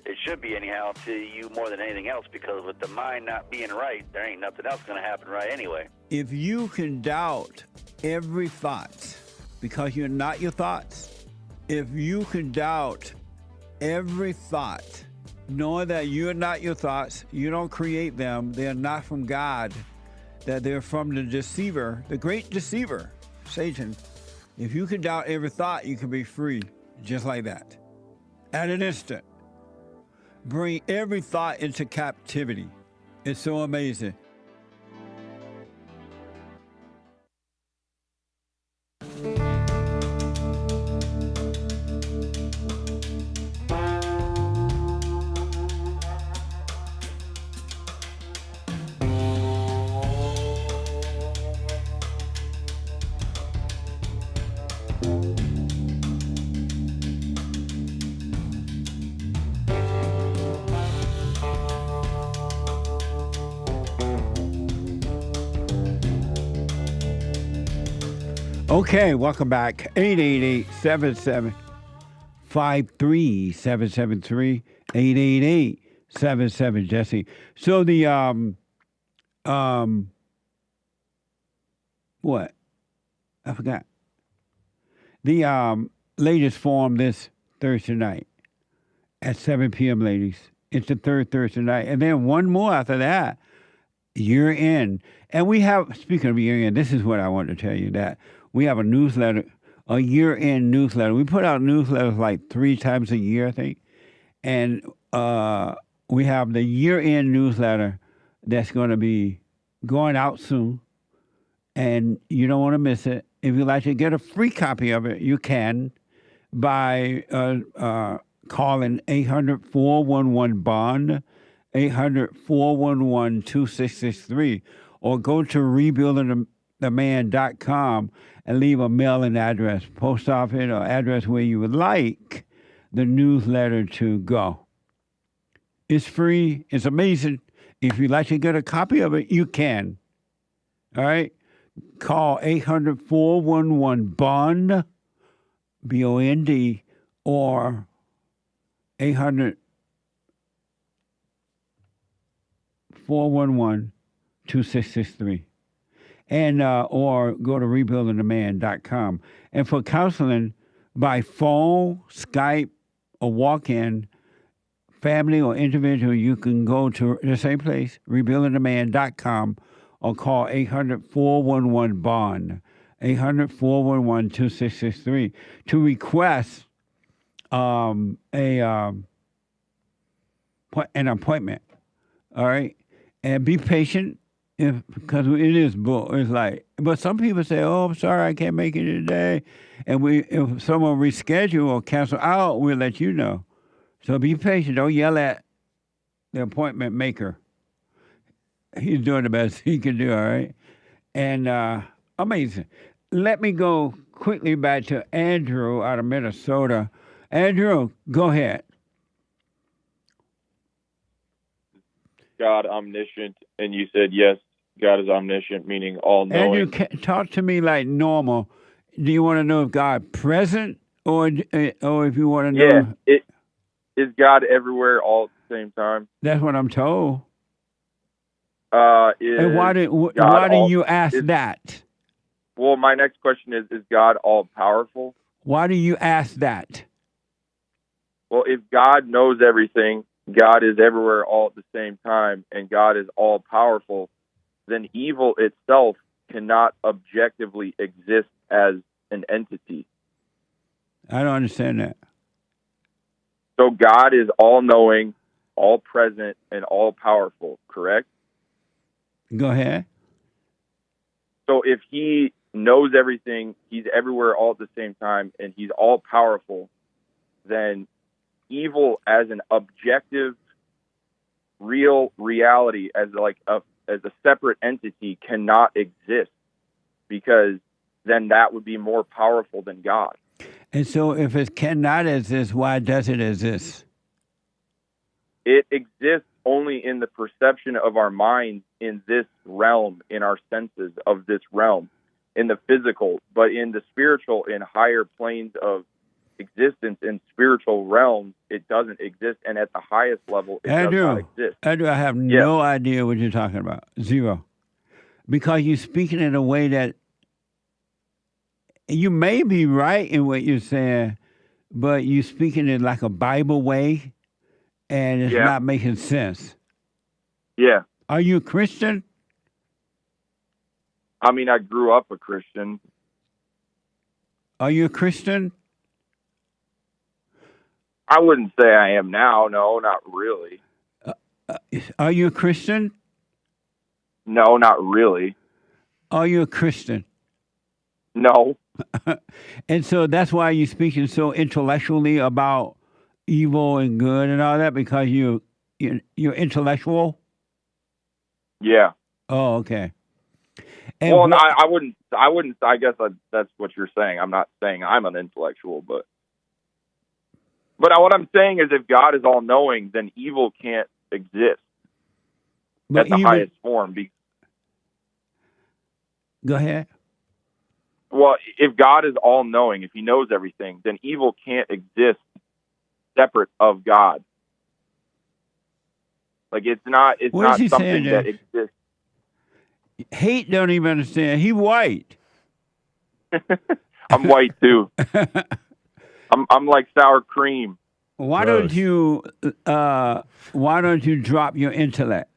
it should be anyhow, to you more than anything else, because with the mind not being right, there ain't nothing else going to happen right anyway. If you can doubt every thought because you're not your thoughts, if you can doubt every thought, knowing that you're not your thoughts, you don't create them, they're not from God, that they're from the deceiver, the great deceiver, Satan. If you can doubt every thought, you can be free just like that. At an instant. Bring every thought into captivity. It's so amazing. Okay, welcome back. 888-77-53773. 888-77 Jesse. So the what? I forgot. The latest forum this Thursday night at 7 p.m. ladies. It's the third Thursday night, and then one more after that. Year end, and we have. Speaking of year end, this is what I want to tell you that. We have a newsletter, a year-end newsletter. We put out newsletters like 3 times a year, I think. And we have the year-end newsletter that's going to be going out soon. And you don't want to miss it. If you'd like to get a free copy of it, you can by calling 800-411-BOND, 800-411-2663, or go to rebuildingtheman.com and leave a mailing address, post office, or address where you would like the newsletter to go. It's free. It's amazing. If you'd like to get a copy of it, you can. All right? Call 800-411-BOND, B-O-N-D, or 800-411-2663. And or go to rebuildingtheman.com. And for counseling by phone, Skype, or walk-in, family or individual, you can go to the same place, rebuildingtheman.com, or call 800-411-BOND, 800-411-2663 to request an appointment. All right? And be patient. Because it is bull. It's like, but some people say, "Oh, I'm sorry, I can't make it today," and if someone reschedule or cancel out, we'll let you know. So be patient. Don't yell at the appointment maker. He's doing the best he can do. All right, and amazing. Let me go quickly back to Andrew out of Minnesota. Andrew, go ahead. God omniscient, and you said yes. God is omniscient, meaning all-knowing. Andrew, talk to me like normal. Do you want to know if God present, or if you want to know? Yeah, is God everywhere all at the same time? That's what I'm told. And why do you ask that? Well, my next question is God all-powerful? Why do you ask that? Well, if God knows everything, God is everywhere all at the same time, and God is all-powerful, then evil itself cannot objectively exist as an entity. I don't understand that. So God is all-knowing, all-present, and all-powerful, correct? Go ahead. So if he knows everything, he's everywhere all at the same time, and he's all-powerful, then evil as an objective, real reality, as a separate entity, cannot exist, because then that would be more powerful than God. And so if it cannot exist, why does it exist? it exists only in the perception of our minds in this realm, in our senses of this realm, in the physical, but in the spiritual, in higher planes of existence, in spiritual realms, it doesn't exist, and at the highest level, it does not exist. Andrew, I have no idea what you're talking about. Zero. Because you're speaking in a way that you may be right in what you're saying, but you're speaking in like a Bible way, and it's not making sense. Yeah. Are you a Christian? I mean, I grew up a Christian. Are you a Christian? I wouldn't say I am now. No, not really. Are you a Christian? No, not really. Are you a Christian? No. And so that's why you're speaking so intellectually about evil and good and all that, because you're intellectual? Yeah. Oh, okay. And well, I wouldn't. I guess that's what you're saying. I'm not saying I'm an intellectual, but what I'm saying is, if God is all knowing, then evil can't exist at the highest form. Go ahead. Well, if God is all knowing, if He knows everything, then evil can't exist separate of God. Like it's not something that exists. Hate don't even understand. He white. I'm white too. I'm like sour cream. Why don't you drop your intellect?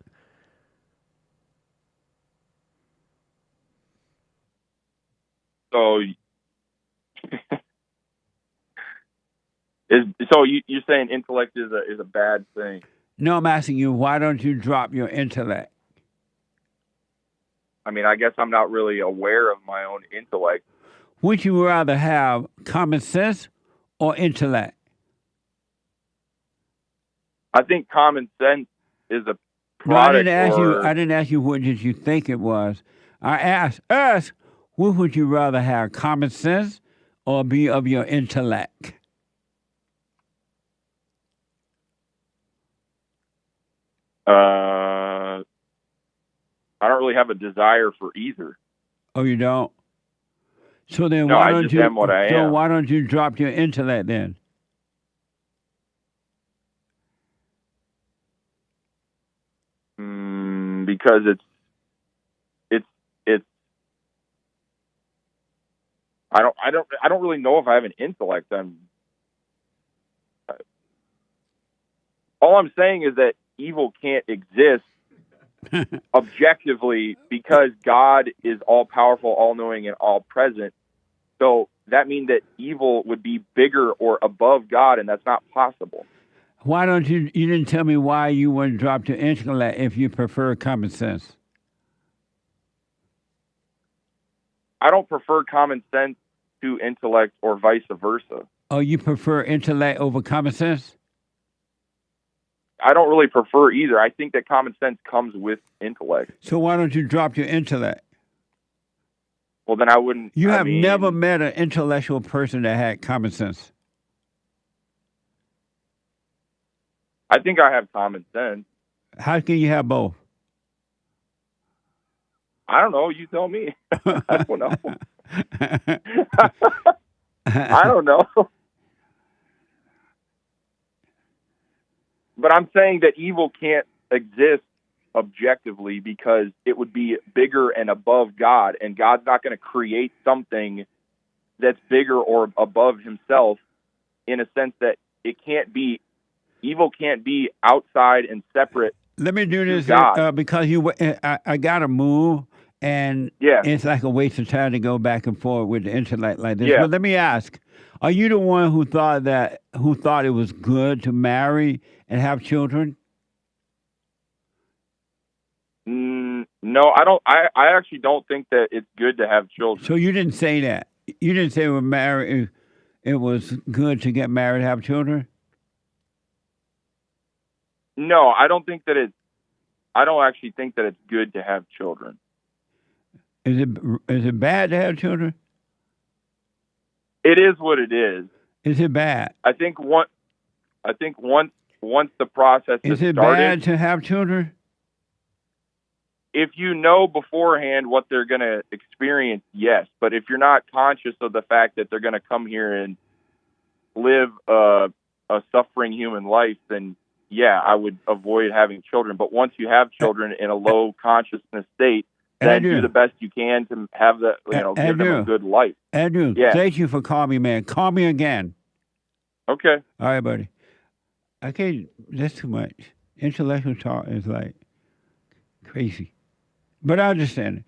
So, you're saying intellect is a bad thing? No, I'm asking you, why don't you drop your intellect? I mean, I guess I'm not really aware of my own intellect. Would you rather have common sense or intellect? I think common sense is a product. No, I didn't ask you what did you think it was. I asked us, what would you rather have, common sense or be of your intellect? I don't really have a desire for either. Oh, you don't? So then no, why I don't just you? am what I am. So why don't you drop your intellect then? Because it's. I don't really know if I have an intellect. All I'm saying is that evil can't exist objectively because God is all powerful, all knowing, and all present. So that means that evil would be bigger or above God, and that's not possible. Why don't you? You didn't tell me why you wouldn't drop your intellect if you prefer common sense. I don't prefer common sense to intellect or vice versa. Oh, you prefer intellect over common sense? I don't really prefer either. I think that common sense comes with intellect. So why don't you drop your intellect? Well, then I wouldn't. You have never met an intellectual person that had common sense. I think I have common sense. How can you have both? I don't know. You tell me. I don't know. I don't know. But I'm saying that evil can't exist objectively because it would be bigger and above God, and God's not going to create something that's bigger or above himself in a sense that it can't be, evil can't be outside and separate. Let me do this because I got to move, and it's like a waste of time to go back and forth with the intellect like this. Yeah. But let me ask, are you the one who thought it was good to marry and have children? No, I don't. I actually don't think that it's good to have children. So you didn't say that. You didn't say it was good to get married and have children? No, I don't think that I don't actually think that it's good to have children. Is it bad to have children? It is what it is. Is it bad? I think once once the process Is has it started, bad to have children? if you know beforehand what they're going to experience, yes. But if you're not conscious of the fact that they're going to come here and live a suffering human life, then yeah, I would avoid having children. But once you have children in a low consciousness state, then do the best you can to have the, give them a good life. Andrew, thank you for calling me, man. Call me again. Okay. All right, buddy. Okay, that's too much. Intellectual talk is like crazy. But I understand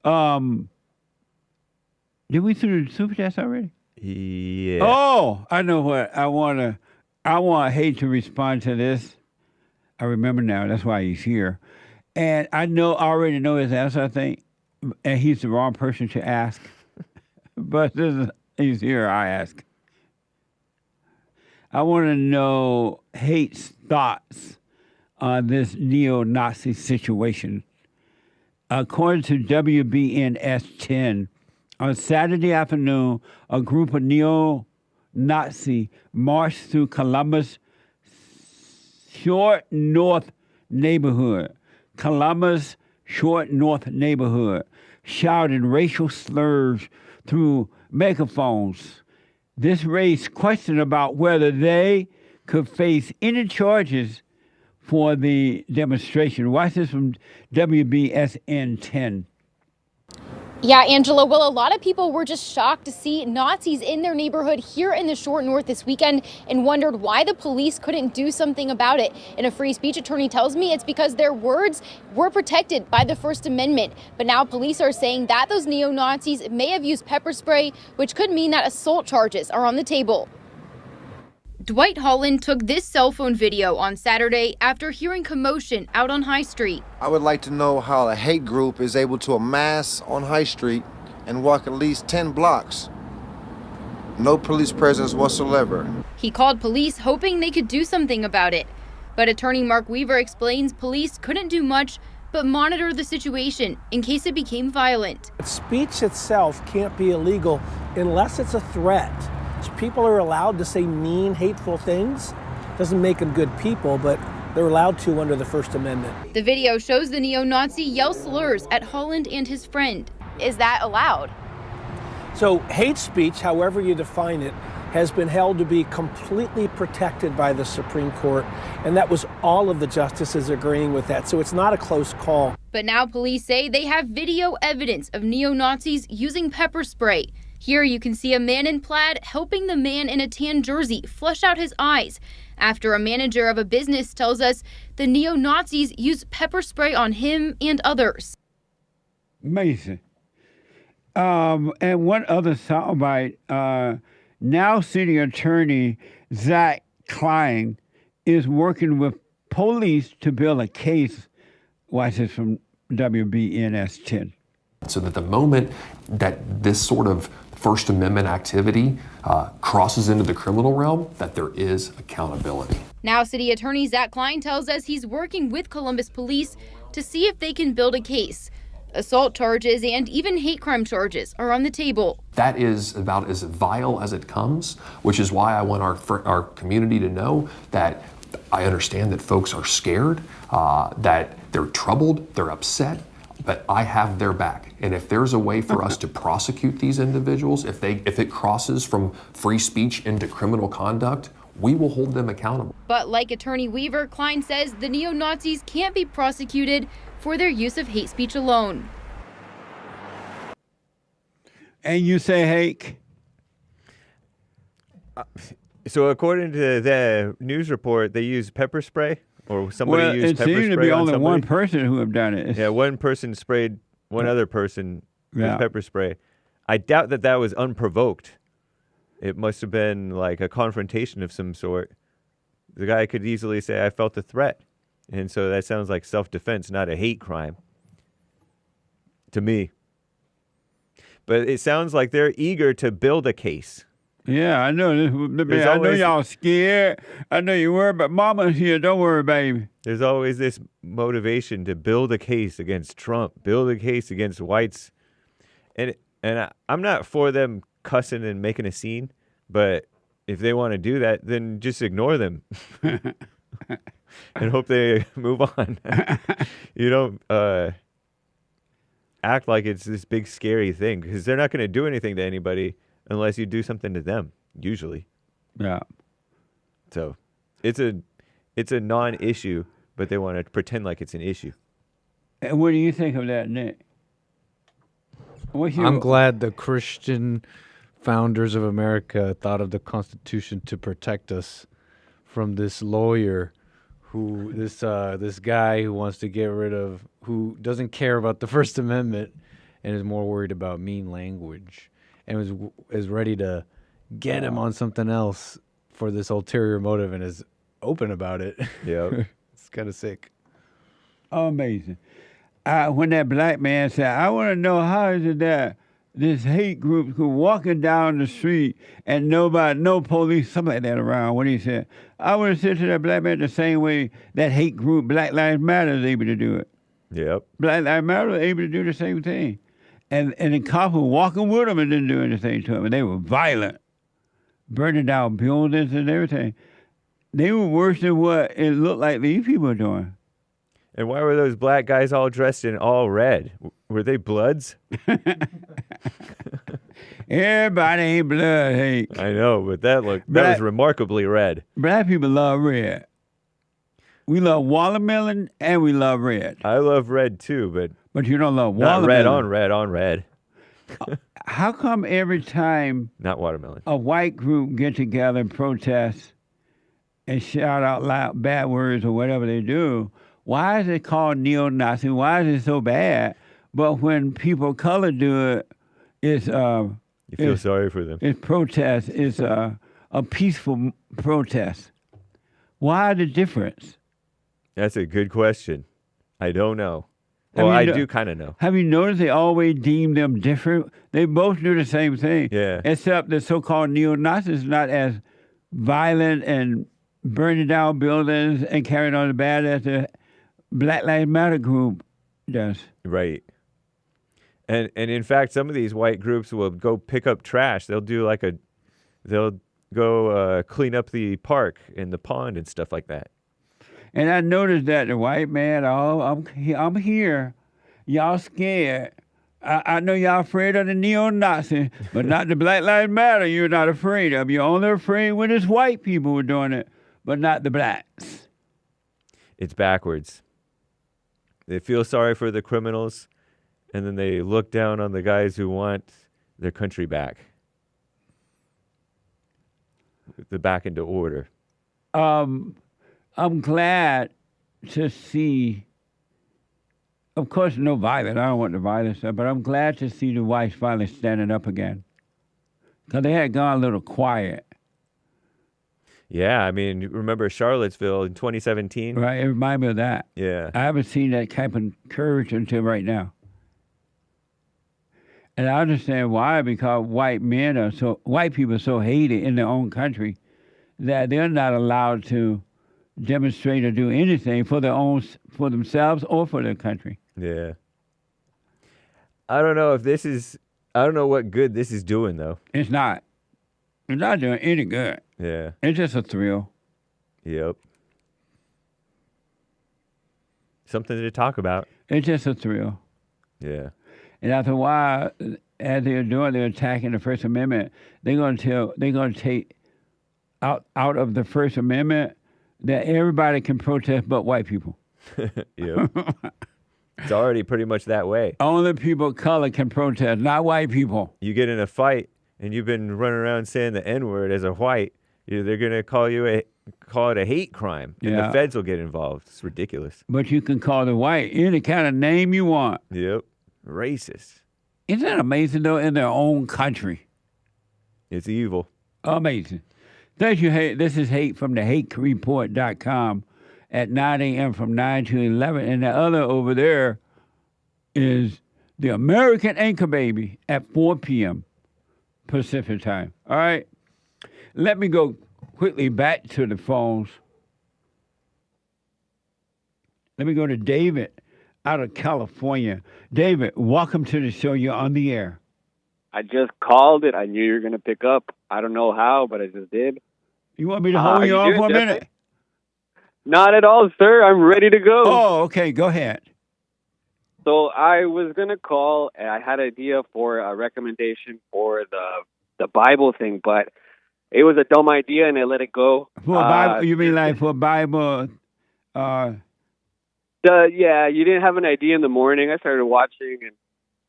it. Did we do the super chats already? Yeah. Oh, I know what. I want Hate to respond to this. I remember now. That's why he's here. And I already know his answer, I think. And he's the wrong person to ask. But he's here, I ask. I want to know Hate's thoughts on this neo-Nazi situation. According to WBNS 10, on Saturday afternoon, a group of neo-Nazi marched through Columbus' Short North neighborhood. Shouting racial slurs through megaphones. This raised question about whether they could face any charges for the demonstration. Watch this from WBSN 10. Yeah, Angela. Well, a lot of people were just shocked to see Nazis in their neighborhood here in the Short North this weekend and wondered why the police couldn't do something about it. And a free speech attorney tells me it's because their words were protected by the First Amendment. But now police are saying that those neo-Nazis may have used pepper spray, which could mean that assault charges are on the table. Dwight Holland took this cell phone video on Saturday after hearing commotion out on High Street. I would like to know how a hate group is able to amass on High Street and walk at least 10 blocks. No police presence whatsoever. He called police hoping they could do something about it. But attorney Mark Weaver explains police couldn't do much but monitor the situation in case it became violent. Speech itself can't be illegal unless it's a threat. So people are allowed to say mean, hateful things. Doesn't make them good people, but they're allowed to under the First Amendment. The video shows the neo-Nazi yell slurs at Holland and his friend. Is that allowed? So hate speech, however you define it, has been held to be completely protected by the Supreme Court, and that was all of the justices agreeing with that. So it's not a close call. But now police say they have video evidence of neo-Nazis using pepper spray. Here you can see a man in plaid helping the man in a tan jersey flush out his eyes after a manager of a business tells us the neo-Nazis used pepper spray on him and others. Amazing. And one other soundbite. Now City Attorney Zach Klein is working with police to build a case. Watch this from WBNS 10. So that the moment that this sort of First Amendment activity crosses into the criminal realm, that there is accountability. Now City Attorney Zach Klein tells us he's working with Columbus Police to see if they can build a case. Assault charges and even hate crime charges are on the table. That is about as vile as it comes, which is why I want our community to know that I understand that folks are scared, that they're troubled, they're upset, but I have their back. And if there's a way for us to prosecute these individuals, if it crosses from free speech into criminal conduct, we will hold them accountable. But like Attorney Weaver, Klein says the neo-Nazis can't be prosecuted for their use of hate speech alone. And you say hate? So according to the news report, they use pepper spray? Or somebody used pepper spray on somebody? It seems to be only one person who have done it. Yeah, one person sprayed one other person with pepper spray. I doubt that was unprovoked. It must have been like a confrontation of some sort. The guy could easily say, I felt a threat. And so that sounds like self-defense, not a hate crime. To me. But it sounds like they're eager to build a case. Yeah, I know. I know y'all scared. I know you worry, but Mama's here. Don't worry, baby. There's always this motivation to build a case against Trump, build a case against whites. And I'm not for them cussing and making a scene, but if they want to do that, then just ignore them. and hope they move on. You don't act like it's this big scary thing, because they're not going to do anything to anybody unless you do something to them, usually. Yeah. So it's a non-issue, but they want to pretend like it's an issue. And what do you think of that, Nick? I'm glad the Christian founders of America thought of the Constitution to protect us from this lawyer who, this guy who wants to get rid of, who doesn't care about the First Amendment and is more worried about mean language, and is ready to get him on something else for this ulterior motive, and is open about it. Yeah. It's kind of sick. Amazing. When that black man said, I want to know how is it that this hate group who walking down the street and no police, something like that around, what he said. I would have said to that black man the same way that hate group Black Lives Matter is able to do it. Yep. Black Lives Matter was able to do the same thing. And the cops were walking with them and didn't do anything to them. And they were violent, burning down buildings and everything. They were worse than what it looked like these people were doing. And why were those black guys all dressed in all red? Were they Bloods? Everybody ain't blood hate. I know, but that was remarkably red. Black people love red. We love watermelon and we love red. I love red too, but you don't love not watermelon. red on red on red. How come every time not watermelon a white group get together and protest and shout out loud bad words or whatever they do, why is it called neo-Nazi? Why is it so bad? But when people of color do it, it's you feel sorry for them. It's protest. It's a peaceful protest. Why the difference? That's a good question. I don't know. Well, I do kind of know. Have you noticed they always deem them different? They both do the same thing. Yeah. Except the so-called neo-Nazis not as violent and burning down buildings and carrying on the bad as the Black Lives Matter group does. Right. And in fact, some of these white groups will go pick up trash. They'll go clean up the park and the pond and stuff like that. And I noticed that the white man, I'm here. Y'all scared. I know y'all afraid of the neo-Nazi, but not the Black Lives Matter you're not afraid of. You're only afraid when it's white people who are doing it, but not the blacks. It's backwards. They feel sorry for the criminals, and then they look down on the guys who want their country back. Back into order. I'm glad to see, of course, no violence. I don't want the violence stuff, but I'm glad to see the whites finally standing up again. Because they had gone a little quiet. Yeah, I mean, remember Charlottesville in 2017? Right, it reminded me of that. Yeah. I haven't seen that type of courage until right now. And I understand why, because white people are so hated in their own country that they're not allowed to demonstrate or do anything for themselves or for their country. Yeah. I don't know what good this is doing, though. It's not. It's not doing any good. Yeah. It's just a thrill. Yep. Something to talk about. It's just a thrill. Yeah. And after a while, as they're attacking the First Amendment, they're going to take out of the First Amendment that everybody can protest but white people. Yep. It's already pretty much that way. Only people of color can protest, not white people. You get in a fight and you've been running around saying the N-word as a white, they're going to call it a hate crime, and the feds will get involved. It's ridiculous. But you can call the white any kind of name you want. Yep. Racist. Isn't that amazing, though, in their own country? It's evil. Amazing. Thank you, Hate. This is Hate from the HateReport.com at 9 a.m. from 9 to 11. And the other over there is the American Anchor Baby at 4 p.m. Pacific time. All right? Let me go quickly back to the phones. Let me go to David out of California. David, welcome to the show. You're on the air. I just called it. I knew you were going to pick up. I don't know how, but I just did. You want me to hold you on for a minute? Not at all, sir. I'm ready to go. Oh, okay. Go ahead. So I was going to call, and I had an idea for a recommendation for the Bible thing, but it was a dumb idea, and I let it go. For a Bible, you mean like for a Bible? Yeah, you didn't have an idea in the morning. I started watching, and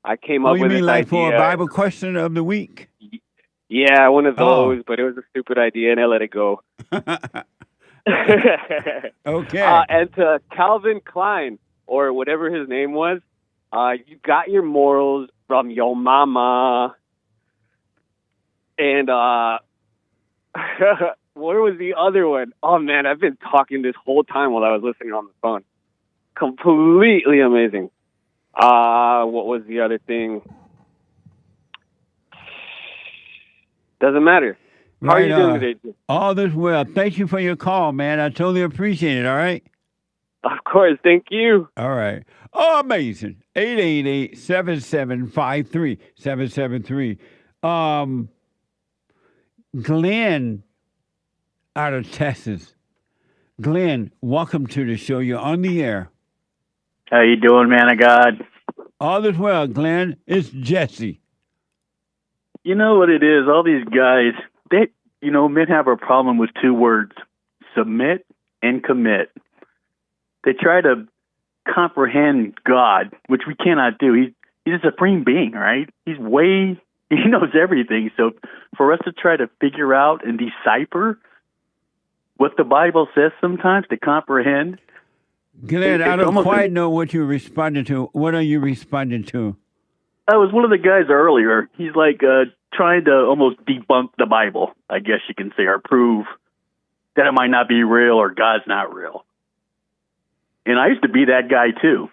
I came up you with mean this like idea. for a Bible question of the week? Yeah, one of those, but it was a stupid idea, and I let it go. Okay. And to Calvin Klein, or whatever his name was, you got your morals from your mama. And where was the other one? Oh, man, I've been talking this whole time while I was listening on the phone. Completely amazing. What was the other thing? Doesn't matter. How are you doing today, Jim? All this well. Thank you for your call, man. I totally appreciate it, all right? Of course. Thank you. All right. Oh, amazing. 888-7753-773. Glenn out of Texas. Glenn, welcome to the show. You're on the air. How you doing, man of God? All is well, Glenn. It's Jesse. You know what it is? All these guys, men have a problem with two words, submit and commit. They try to comprehend God, which we cannot do. He's a supreme being, right? He knows everything. So for us to try to figure out and decipher what the Bible says sometimes, to comprehend. Glenn, I don't quite know what you're responding to. What are you responding to? I was one of the guys earlier. He's like trying to almost debunk the Bible, I guess you can say, or prove that it might not be real or God's not real. And I used to be that guy too.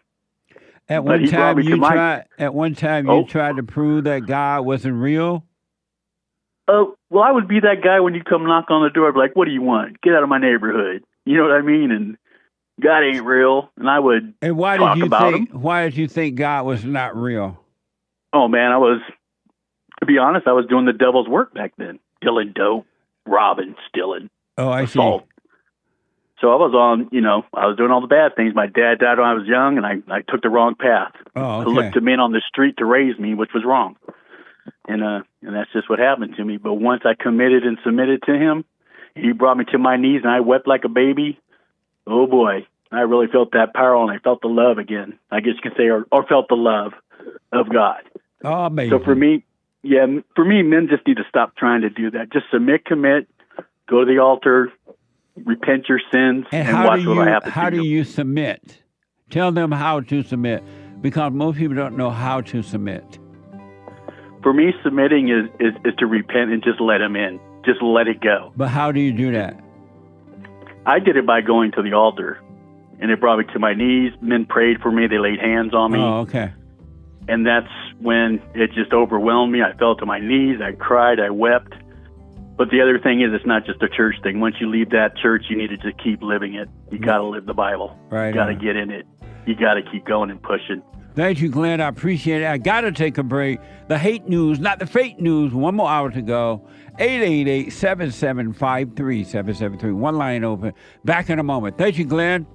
At one time, you tried to prove that God wasn't real? Well, I would be that guy when you come knock on the door. I'd be like, what do you want? Get out of my neighborhood. You know what I mean? And God ain't real. And I would talk about him. Why did you think God was not real? Oh, man, to be honest, I was doing the devil's work back then. Dealing dope, robbing, stealing, assault. So I was I was doing all the bad things. My dad died when I was young, and I took the wrong path. Oh, okay. I looked to men on the street to raise me, which was wrong. And that's just what happened to me. But once I committed and submitted to him, he brought me to my knees, and I wept like a baby. Oh, boy. I really felt that power, and I felt the love again, I guess you could say, or felt the love of God. Oh, amazing. So for me, men just need to stop trying to do that. Just submit, commit, go to the altar, repent your sins, and watch what will happen to you. How do you submit? Tell them how to submit, because most people don't know how to submit. For me, submitting is to repent and just let him in. Just let it go. But how do you do that? I did it by going to the altar, and it brought me to my knees. Men prayed for me. They laid hands on me. Oh, okay. And that's when it just overwhelmed me. I fell to my knees. I cried. I wept. But the other thing is, it's not just a church thing. Once you leave that church, you need to just keep living it. You got to live the Bible. Right. You got to get in it. You got to keep going and pushing. Thank you, Glenn. I appreciate it. I got to take a break. The hate news, not the fake news. One more hour to go. 888-7753-773. One line open. Back in a moment. Thank you, Glenn.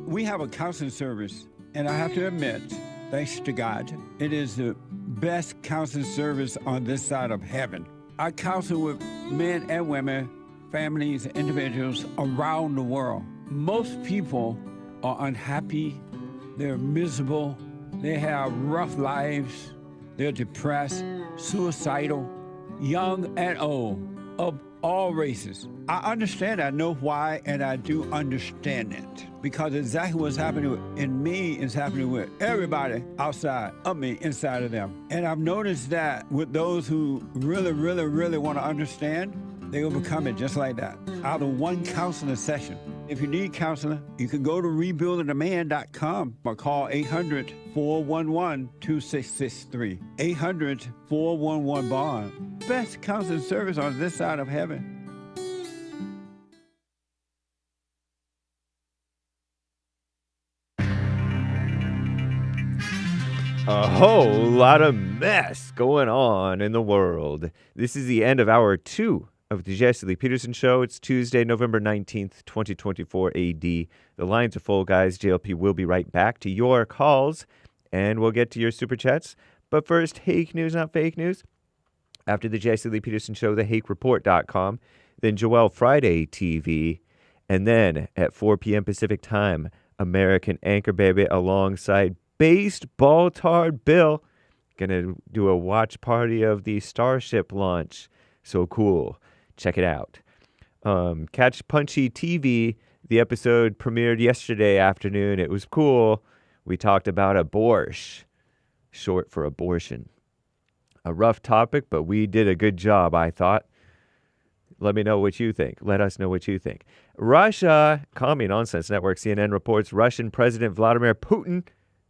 We have a counseling service, and I have to admit, thanks to God, it is the best counseling service on this side of heaven. I counsel with men and women, families, individuals around the world. Most people are unhappy, they're miserable, they have rough lives, they're depressed, suicidal, young and old, of all races. I understand, I know why, and I do understand it. Because exactly what's happening in me is happening with everybody outside of me, inside of them. And I've noticed that with those who really, really, really want to understand, they overcome it just like that, out of one counseling session. If you need counseling, you can go to rebuildingaman.com or call 800-411-2663. 800-411-BOND. Best counseling service on this side of heaven. A whole lot of mess going on in the world. This is the end of hour 2 of the Jesse Peterson Show. It's Tuesday, November 19th, 2024 AD. The lines are full, guys. JLP will be right back to your calls, and we'll get to your super chats. But first, Hake News, not fake news. After the Jesse Lee Peterson Show, thehakereport.com, then Joel Friday TV, and then at 4 p.m. Pacific Time, American Anchor Baby alongside Baseball-Tard Bill. Gonna do a watch party of the Starship launch. So cool. Check it out. Catch Punchy TV. The episode premiered yesterday afternoon. It was cool. We talked about aborsh, short for abortion. A rough topic, but we did a good job, I thought. Let me know what you think. Let us know what you think. Russia, Commie Nonsense Network, CNN reports Russian President Vladimir Putin,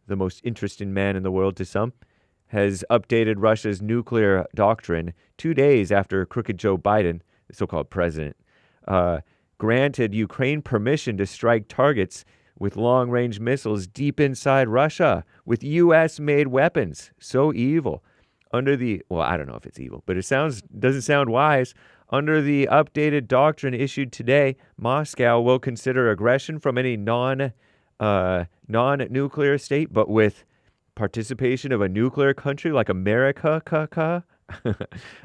the most interesting man in the world to some, has updated Russia's nuclear doctrine 2 days after crooked Joe Biden, the so-called president, granted Ukraine permission to strike targets with long-range missiles deep inside Russia with U.S.-made weapons. So evil. Under the, well, I don't know if it's evil, but it doesn't sound wise. Under the updated doctrine issued today, Moscow will consider aggression from any non-nuclear state, but with participation of a nuclear country like America,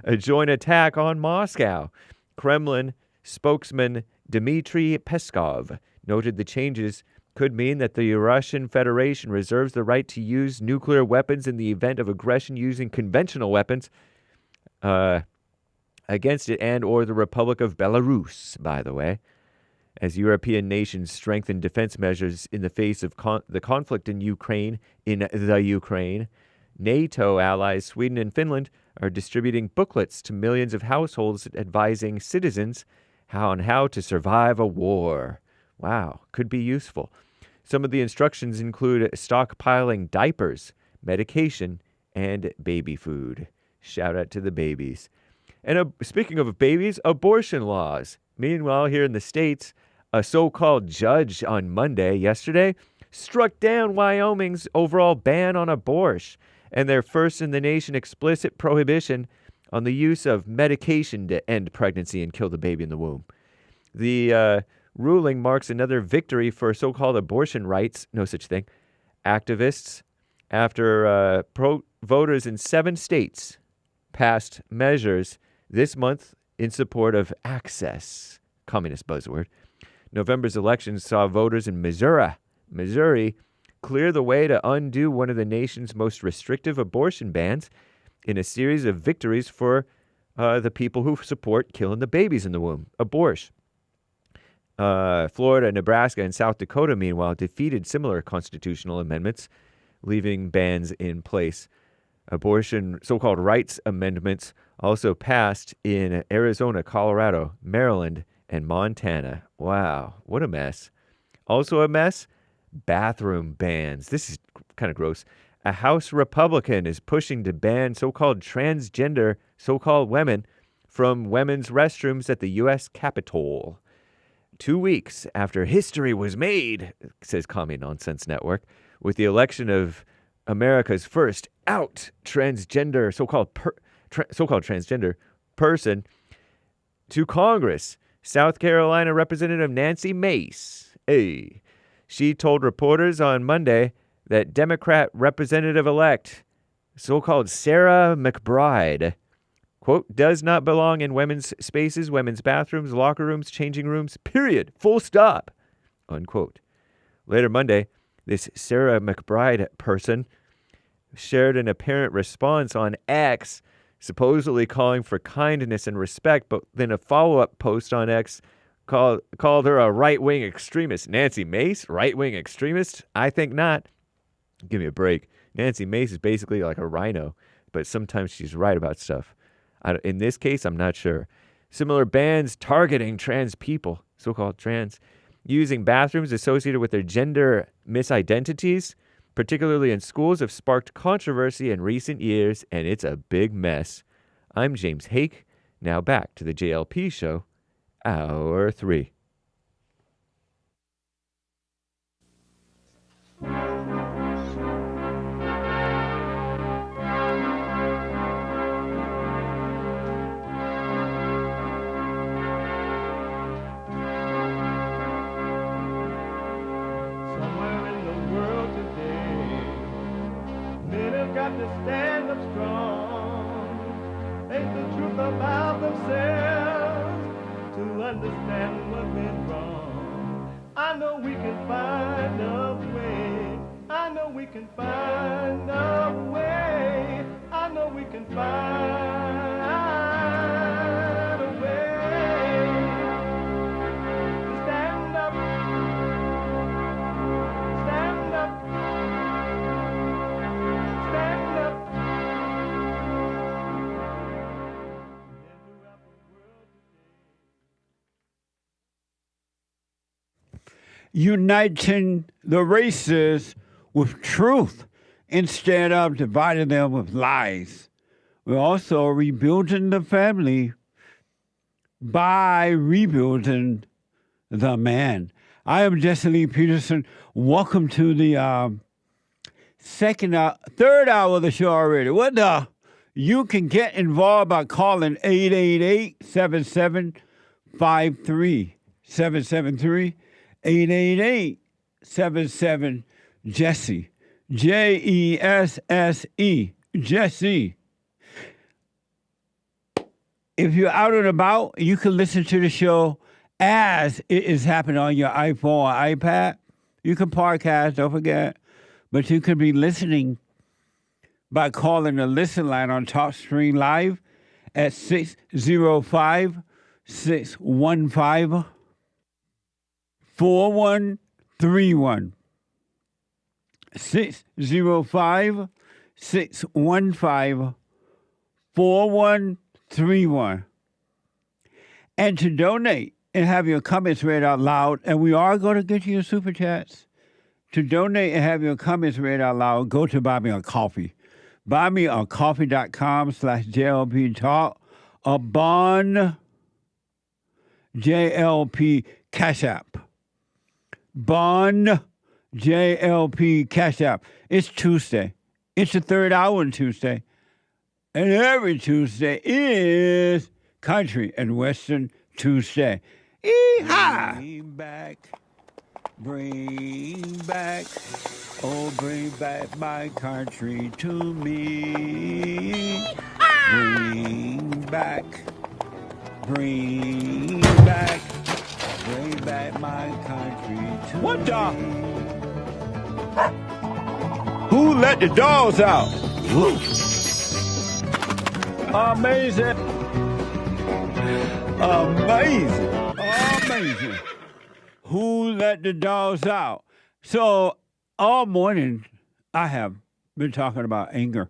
a joint attack on Moscow. Kremlin spokesman Dmitry Peskov noted the changes could mean that the Russian Federation reserves the right to use nuclear weapons in the event of aggression using conventional weapons against it and or the Republic of Belarus, by the way. As European nations strengthen defense measures in the face of the conflict in Ukraine, NATO allies Sweden and Finland are distributing booklets to millions of households advising citizens on how to survive a war. Wow, could be useful. Some of the instructions include stockpiling diapers, medication, and baby food. Shout out to the babies. And speaking of babies, abortion laws. Meanwhile, here in the States, a so-called judge on yesterday, struck down Wyoming's overall ban on abortion and their first-in-the-nation explicit prohibition on the use of medication to end pregnancy and kill the baby in the womb. The ruling marks another victory for so-called abortion rights, no such thing, activists after voters in 7 states passed measures this month in support of access, communist buzzword. November's elections saw voters in Missouri clear the way to undo one of the nation's most restrictive abortion bans in a series of victories for the people who support killing the babies in the womb, abortion. Florida, Nebraska, and South Dakota, meanwhile, defeated similar constitutional amendments, leaving bans in place. Abortion, so-called rights amendments, also passed in Arizona, Colorado, Maryland, and Montana. Wow, what a mess. Also a mess, bathroom bans. This is kind of gross. A House Republican is pushing to ban so-called transgender, so-called women from women's restrooms at the U.S. Capitol. 2 weeks after history was made, says Commie Nonsense Network, with the election of America's first out transgender, so-called transgender person to Congress, South Carolina Representative Nancy Mace. She told reporters on Monday that Democrat Representative-elect, so-called Sarah McBride, quote, does not belong in women's spaces, women's bathrooms, locker rooms, changing rooms, period, full stop, unquote. Later Monday, this Sarah McBride person shared an apparent response on X, supposedly calling for kindness and respect, but then a follow-up post on X called her a right-wing extremist. Nancy Mace, right-wing extremist? I think not. Give me a break. Nancy Mace is basically like a rhino, but sometimes she's right about stuff. In this case, I'm not sure. Similar bans targeting trans people, so-called trans, using bathrooms associated with their gender misidentities, particularly in schools, have sparked controversy in recent years, and it's a big mess. I'm James Hake. Now back to the JLP Show, Hour 3. got to stand up strong. Ain't the truth about themselves to understand what went wrong. I know we can find a way. I know we can find a way. I know we can find a way to stand up, stand up, stand up. Uniting the races with truth instead of dividing them with lies. We're also rebuilding the family by rebuilding the man. I am Jesse Lee Peterson. Welcome to the third hour of the show already. What the? You can get involved by calling 888-773-773. 888-77-JESSE. Jesse. Jesse. If you're out and about, you can listen to the show as it is happening on your iPhone or iPad. You can podcast, don't forget. But you can be listening by calling the listen line on TalkStream Live at 605-615-4131. 605-615-4131. And to donate and have your comments read out loud, and we are going to get you your super chats. To donate and have your comments read out loud, go to Buy Me a Coffee. BuyMeACoffee.com/JLP Talk or Bond JLP Cash App. Bond JLP Cash App. It's Tuesday. It's the third hour on Tuesday. And every Tuesday is Country and Western Tuesday. Yeehaw! Bring back, oh, bring back my country to me. Bring back my country to What the? me. Who let the dogs out? Amazing. Amazing. Who let the dogs out? So all morning I have been talking about anger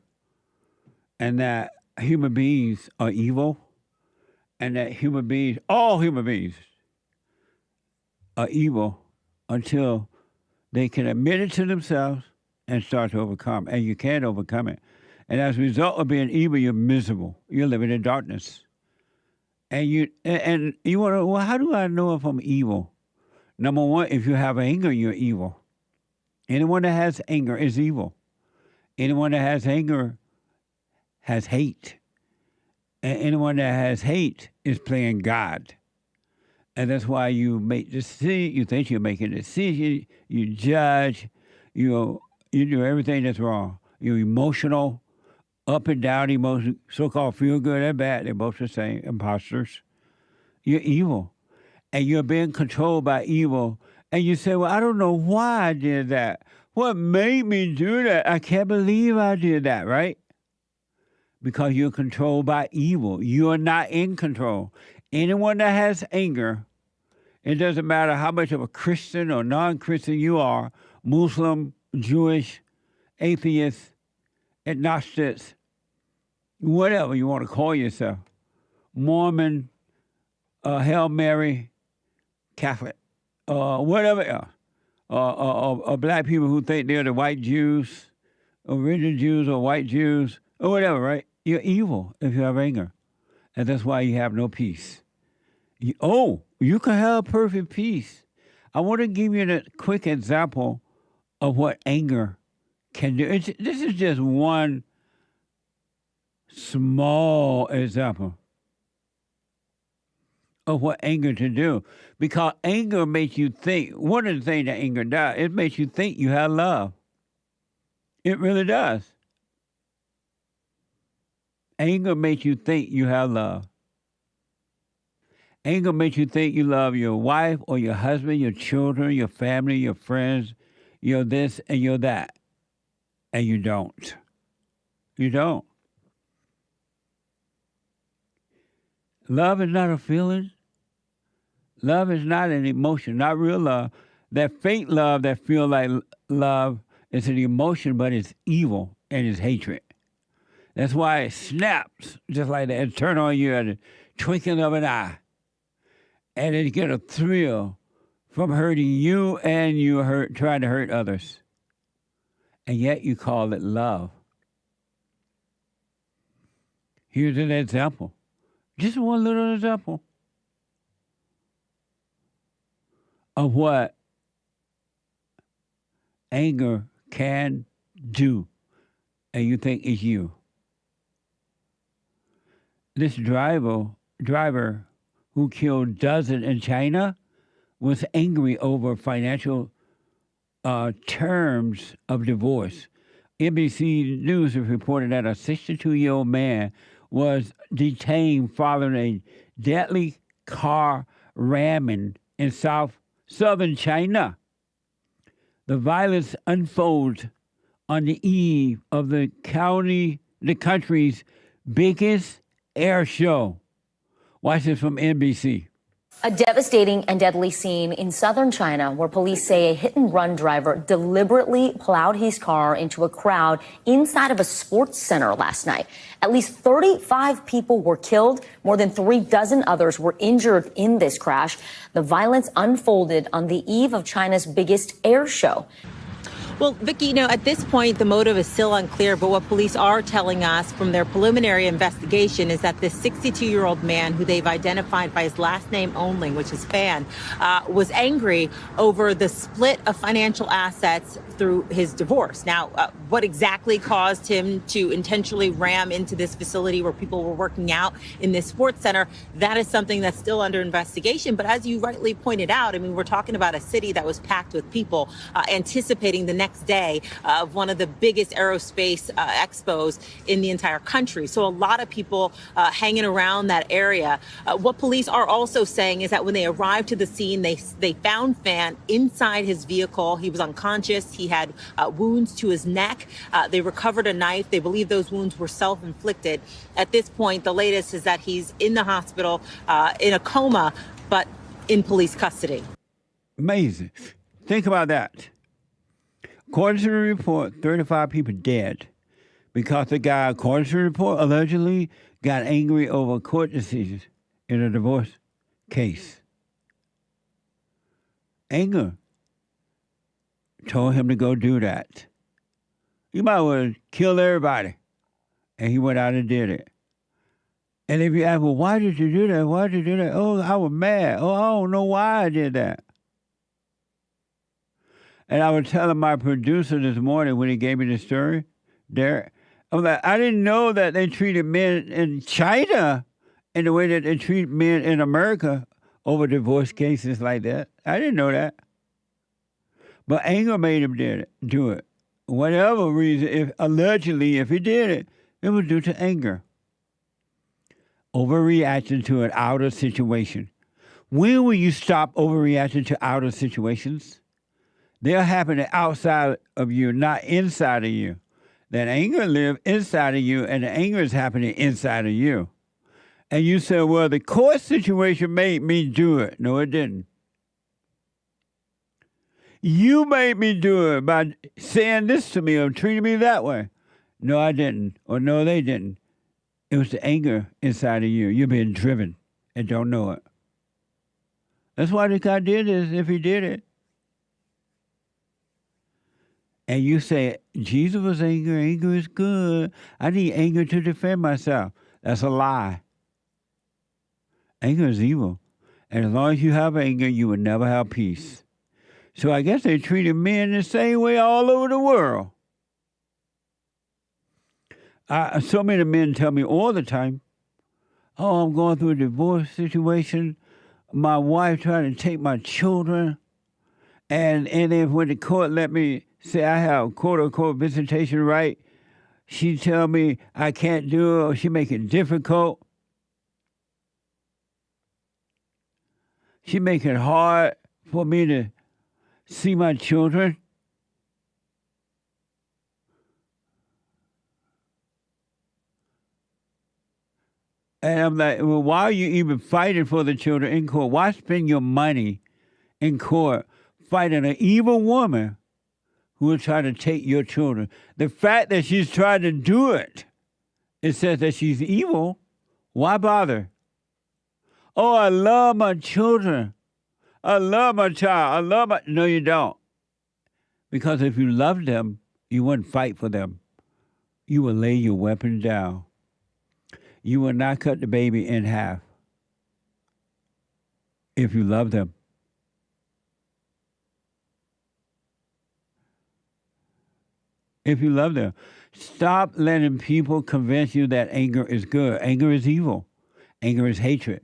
and that human beings are evil and that all human beings are evil until they can admit it to themselves and start to overcome. And you can't overcome it. And as a result of being evil, you're miserable. You're living in darkness. And you want to, well, how do I know if I'm evil? Number one, if you have anger, you're evil. Anyone that has anger is evil. Anyone that has anger has hate. And anyone that has hate is playing God. And that's why you make decisions. You think you're making a decision. You judge. You do everything that's wrong. You're emotional, up and down emotion, so-called feel good and bad. They're both the same, imposters. You're evil. And you're being controlled by evil. And you say, well, I don't know why I did that. What made me do that? I can't believe I did that, right? Because you're controlled by evil. You are not in control. Anyone that has anger, it doesn't matter how much of a Christian or non-Christian you are, Muslim, Jewish, atheist, agnostics, whatever you want to call yourself, Mormon, Hail Mary, Catholic, whatever else, or black people who think they're the white Jews, original Jews or white Jews, or whatever, right? You're evil if you have anger. And that's why you have no peace. You can have perfect peace. I want to give you a quick example of what anger can do. This is just one small example of what anger can do. Because anger makes you think, one of the things that anger does, it makes you think you have love. It really does. Anger makes you think you have love. Anger makes you think you love your wife or your husband, your children, your family, your friends. You're this and you're that. And you don't. You don't. Love is not a feeling. Love is not an emotion, not real love. That fake love that feels like love is an emotion, but it's evil and it's hatred. That's why it snaps just like that and turn on you at the twinkling of an eye. And then you get a thrill from hurting you and you trying to hurt others. And yet you call it love. Here's an example. Just one little example of what anger can do, and you think it's you. This driver who killed dozens in China was angry over financial terms of divorce. NBC News has reported that a 62-year-old man was detained following a deadly car ramming in southern China. The violence unfolds on the eve of the country's biggest air show. Watch this from NBC. A devastating and deadly scene in southern China where police say a hit-and-run driver deliberately plowed his car into a crowd inside of a sports center last night. At least 35 people were killed. More than 36 others were injured in this crash. The violence unfolded on the eve of China's biggest air show. Well, Vicki, at this point, the motive is still unclear, but what police are telling us from their preliminary investigation is that this 62-year-old man, who they've identified by his last name only, which is Fan, was angry over the split of financial assets through his divorce. Now, what exactly caused him to intentionally ram into this facility where people were working out in this sports center, that is something that's still under investigation. But as you rightly pointed out, we're talking about a city that was packed with people anticipating the next day of one of the biggest aerospace expos in the entire country. So a lot of people hanging around that area. What police are also saying is that when they arrived to the scene, they found Fan inside his vehicle. He was unconscious. He had wounds to his neck. They recovered a knife. They believe those wounds were self-inflicted. At this point, the latest is that he's in the hospital in a coma, but in police custody. Amazing. Think about that. According to the report, 35 people dead because the guy, according to the report, allegedly got angry over court decisions in a divorce case. Anger told him to go do that. You might well kill everybody. And he went out and did it. And if you ask, well, why did you do that? Why did you do that? Oh, I was mad. Oh, I don't know why I did that. And I was telling my producer this morning when he gave me the story, Derek, I was like, I didn't know that they treated men in China in the way that they treat men in America over divorce cases like that. I didn't know that. But anger made him do it. Whatever reason, allegedly, if he did it, it was due to anger. Overreaction to an outer situation. When will you stop overreacting to outer situations? They're happening outside of you, not inside of you. That anger lives inside of you, and the anger is happening inside of you. And you say, well, the court situation made me do it. No, it didn't. You made me do it by saying this to me or treating me that way. No, I didn't. Or no, they didn't. It was the anger inside of you. You're being driven and don't know it. That's why this guy did this, if he did it. And you say, Jesus was angry, anger is good. I need anger to defend myself. That's a lie. Anger is evil. And as long as you have anger, you will never have peace. So I guess they treated men the same way all over the world. So many men tell me all the time, oh, I'm going through a divorce situation. My wife trying to take my children. And then when the court let me say I have quote-unquote visitation right, She tell me I can't do it, or she make it difficult. She make it hard for me to see my children. And I'm like, well, why are you even fighting for the children in court? Why spend your money in court fighting an evil woman who will try to take your children? The fact that she's trying to do it, it says that she's evil. Why bother? Oh, I love my children. I love my child. I love my... No, you don't. Because if you loved them, you wouldn't fight for them. You will lay your weapon down. You will not cut the baby in half if you love them. If you love them. Stop letting people convince you that anger is good. Anger is evil. Anger is hatred.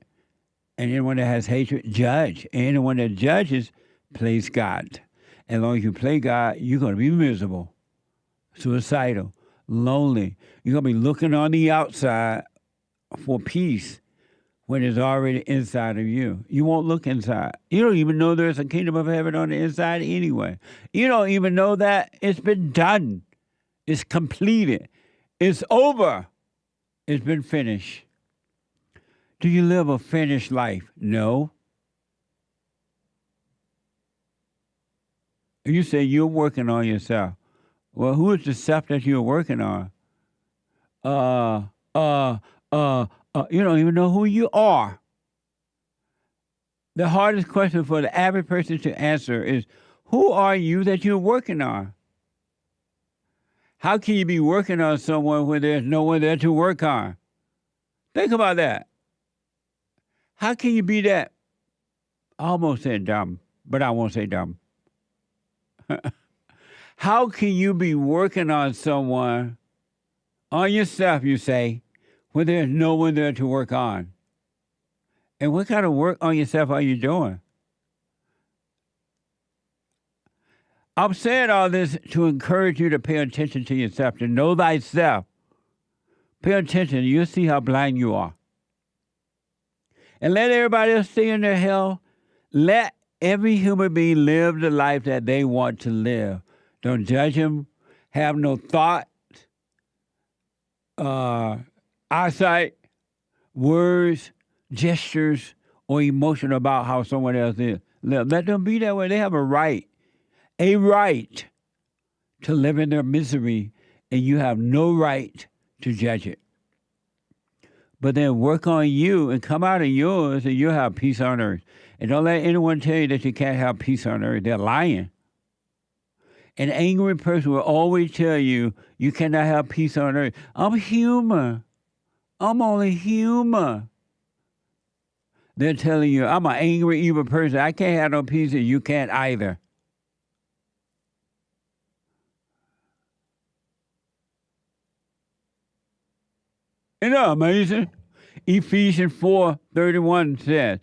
And anyone that has hatred, judge. And anyone that judges, plays God. As long as you play God, you're going to be miserable, suicidal, lonely. You're going to be looking on the outside for peace when it's already inside of you. You won't look inside. You don't even know there's a kingdom of heaven on the inside anyway. You don't even know that it's been done. It's completed. It's over. It's been finished. Do you live a finished life? No. You say you're working on yourself. Well, who is the self that you're working on? You don't even know who you are. The hardest question for the average person to answer is, who are you that you're working on? How can you be working on someone when there's no one there to work on? Think about that. How can you be that? I almost said dumb, but I won't say dumb. How can you be working on someone, on yourself, you say, when there's no one there to work on? And what kind of work on yourself are you doing? I'm saying all this to encourage you to pay attention to yourself, to know thyself. Pay attention, you'll see how blind you are. And let everybody else stay in their hell. Let every human being live the life that they want to live. Don't judge them. Have no thought, eyesight, words, gestures, or emotion about how someone else is. Let them be that way. They have a right to live in their misery, and you have no right to judge it. But then work on you and come out of yours, and you'll have peace on earth. And don't let anyone tell you that you can't have peace on earth. They're lying. An angry person will always tell you, you cannot have peace on earth. I'm human. I'm only human. They're telling you, I'm an angry, evil person. I can't have no peace, and you can't either. Isn't that amazing? Ephesians 4:31 says,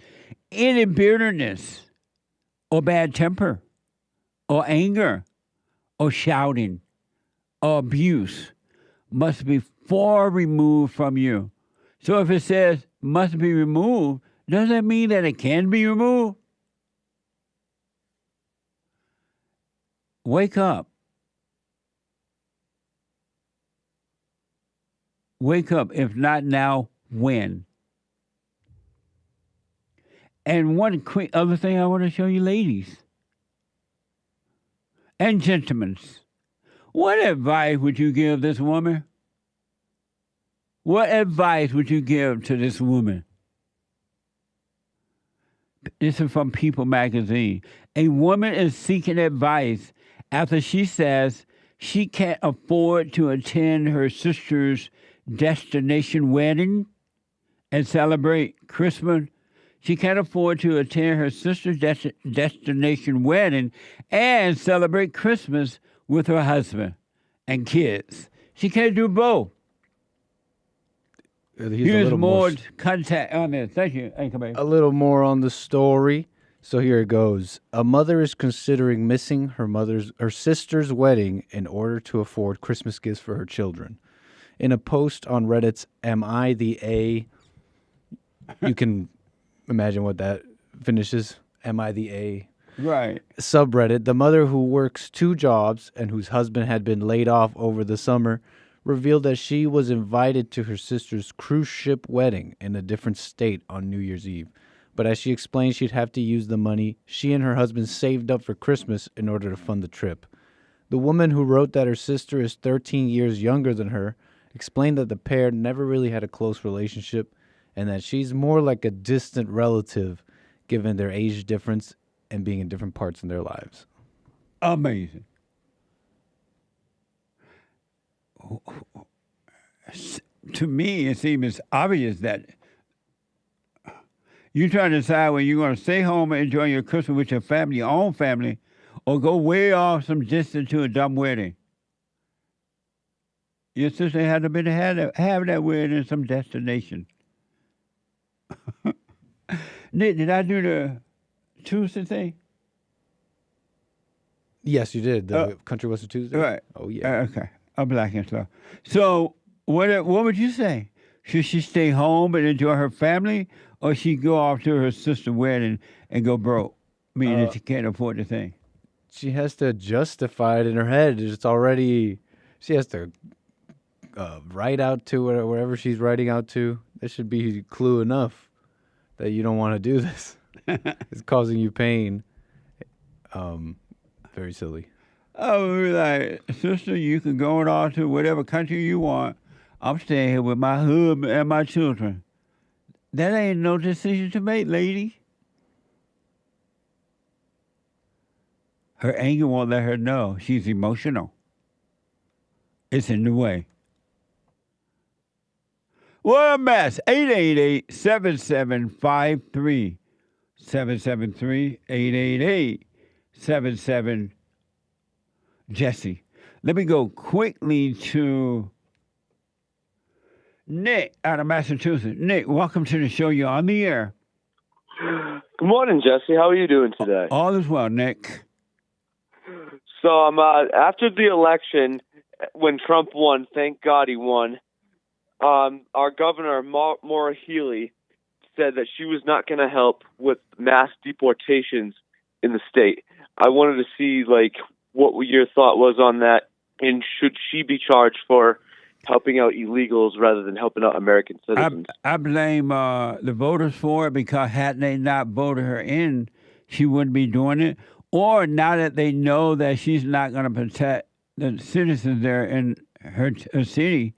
any bitterness or bad temper or anger or shouting or abuse must be far removed from you. So if it says must be removed, does that mean that it can be removed? Wake up. Wake up. If not now, when? And one quick other thing I want to show you, ladies and gentlemen. What advice would you give this woman? What advice would you give to this woman? This is from People magazine. A woman is seeking advice after she says she can't afford to attend her sister's destination wedding and celebrate Christmas. She can't afford to attend her sister's destination wedding and celebrate Christmas with her husband and kids. She can't do both. Here's more contact on this. Thank you. A little more on the story. So here it goes. A mother is considering missing her sister's wedding in order to afford Christmas gifts for her children. In a post on Reddit's Am I the A? You can imagine what that finishes. Am I the A? Right. Subreddit, the mother who works 2 jobs and whose husband had been laid off over the summer revealed that she was invited to her sister's cruise ship wedding in a different state on New Year's Eve. But as she explained, she'd have to use the money she and her husband saved up for Christmas in order to fund the trip. The woman who wrote that her sister is 13 years younger than her explained that the pair never really had a close relationship and that she's more like a distant relative given their age difference and being in different parts in their lives. Amazing. To me, it seems obvious that you're trying to decide whether you're going to stay home and enjoy your Christmas with your family, your own family, or go way off some distance to a dumb wedding. Your sister had to have that wedding in some destination. Nick, did I do the Tuesday thing? Yes, you did. The Country Western Tuesday? Right. Oh, yeah. Okay. I'm black and slow. So what would you say? Should she stay home and enjoy her family, or she go off to her sister's wedding and go broke, meaning that she can't afford the thing? She has to justify it in her head. It's already, she has to write out to wherever she's writing out to. That should be clue enough that you don't want to do this. It's causing you pain. Very silly. I would be like, sister, you can go on to whatever country you want. I'm staying here with my husband and my children. That ain't no decision to make, lady. Her anger won't let her know. She's emotional. It's in the way. What a mess. 888-7753. 773-888-77 Jesse. Let me go quickly to Nick out of Massachusetts. Nick, welcome to the show. You're on the air. Good morning, Jesse. How are you doing today? All is well, Nick. So after the election, when Trump won, thank God he won, our governor, Maura Healey, said that she was not going to help with mass deportations in the state. I wanted to see, what your thought was on that, and should she be charged for helping out illegals rather than helping out American citizens? I blame the voters for it, because had they not voted her in, she wouldn't be doing it. Or now that they know that she's not going to protect the citizens there in her city,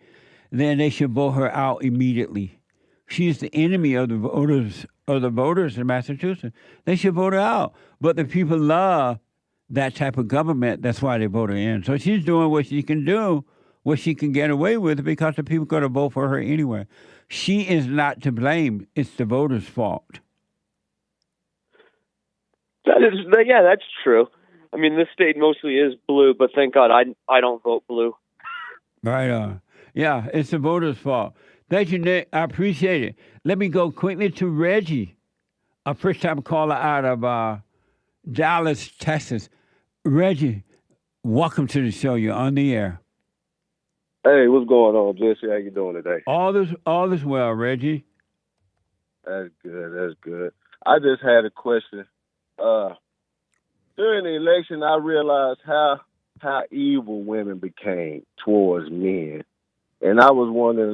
then they should vote her out immediately. She's the enemy of the voters in Massachusetts. They should vote her out. But the people love that type of government. That's why they vote her in. So she's doing what she can do, what she can get away with, because the people are going to vote for her anyway. She is not to blame. It's the voters' fault. That's true. I mean, this state mostly is blue, but thank God I don't vote blue. Right on. Yeah, it's the voters' fault. Thank you, Nick. I appreciate it. Let me go quickly to Reggie, a first-time caller out of Dallas, Texas. Reggie, welcome to the show. You're on the air. Hey, what's going on, Jesse? How you doing today? All is well, Reggie. That's good. I just had a question. During the election, I realized how evil women became towards men, and I was wondering,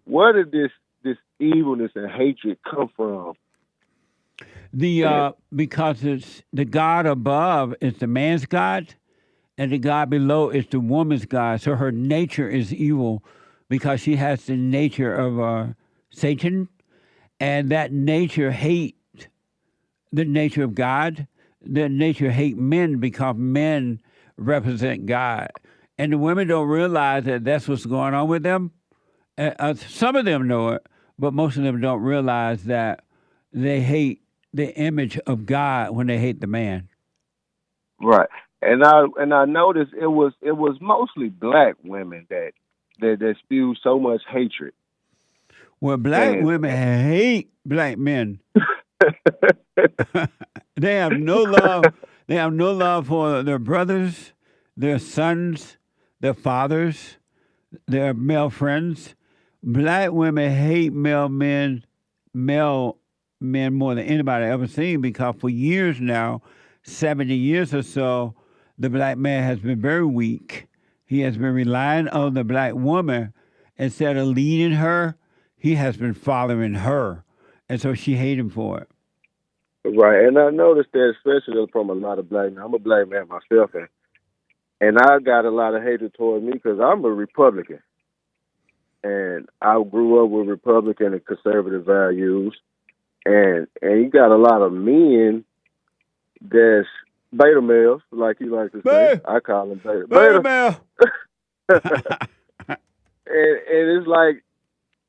where did this evilness and hatred come from? Because it's the God above is the man's God, and the God below is the woman's God. So her nature is evil because she has the nature of Satan, and that nature hate the nature of God. The nature hate men because men represent God. And the women don't realize that that's what's going on with them. Some of them know it, but most of them don't realize that they hate the image of God when they hate the man. Right. And I noticed it was mostly black women that spew so much hatred. Well, black women hate black men. They have no love. They have no love for their brothers, their sons, their fathers. their male friends. Black women hate male men more than anybody ever seen because for years now, 70 years or so, the black man has been very weak. He has been relying on the black woman. Instead of leading her, he has been following her. And so she hates him for it. Right, and I noticed that especially from a lot of black men. I'm a black man myself, and I got a lot of hatred toward me because I'm a Republican. And I grew up with Republican and conservative values. And you got a lot of men that's beta males, like you like to say. I call them beta male. and it's like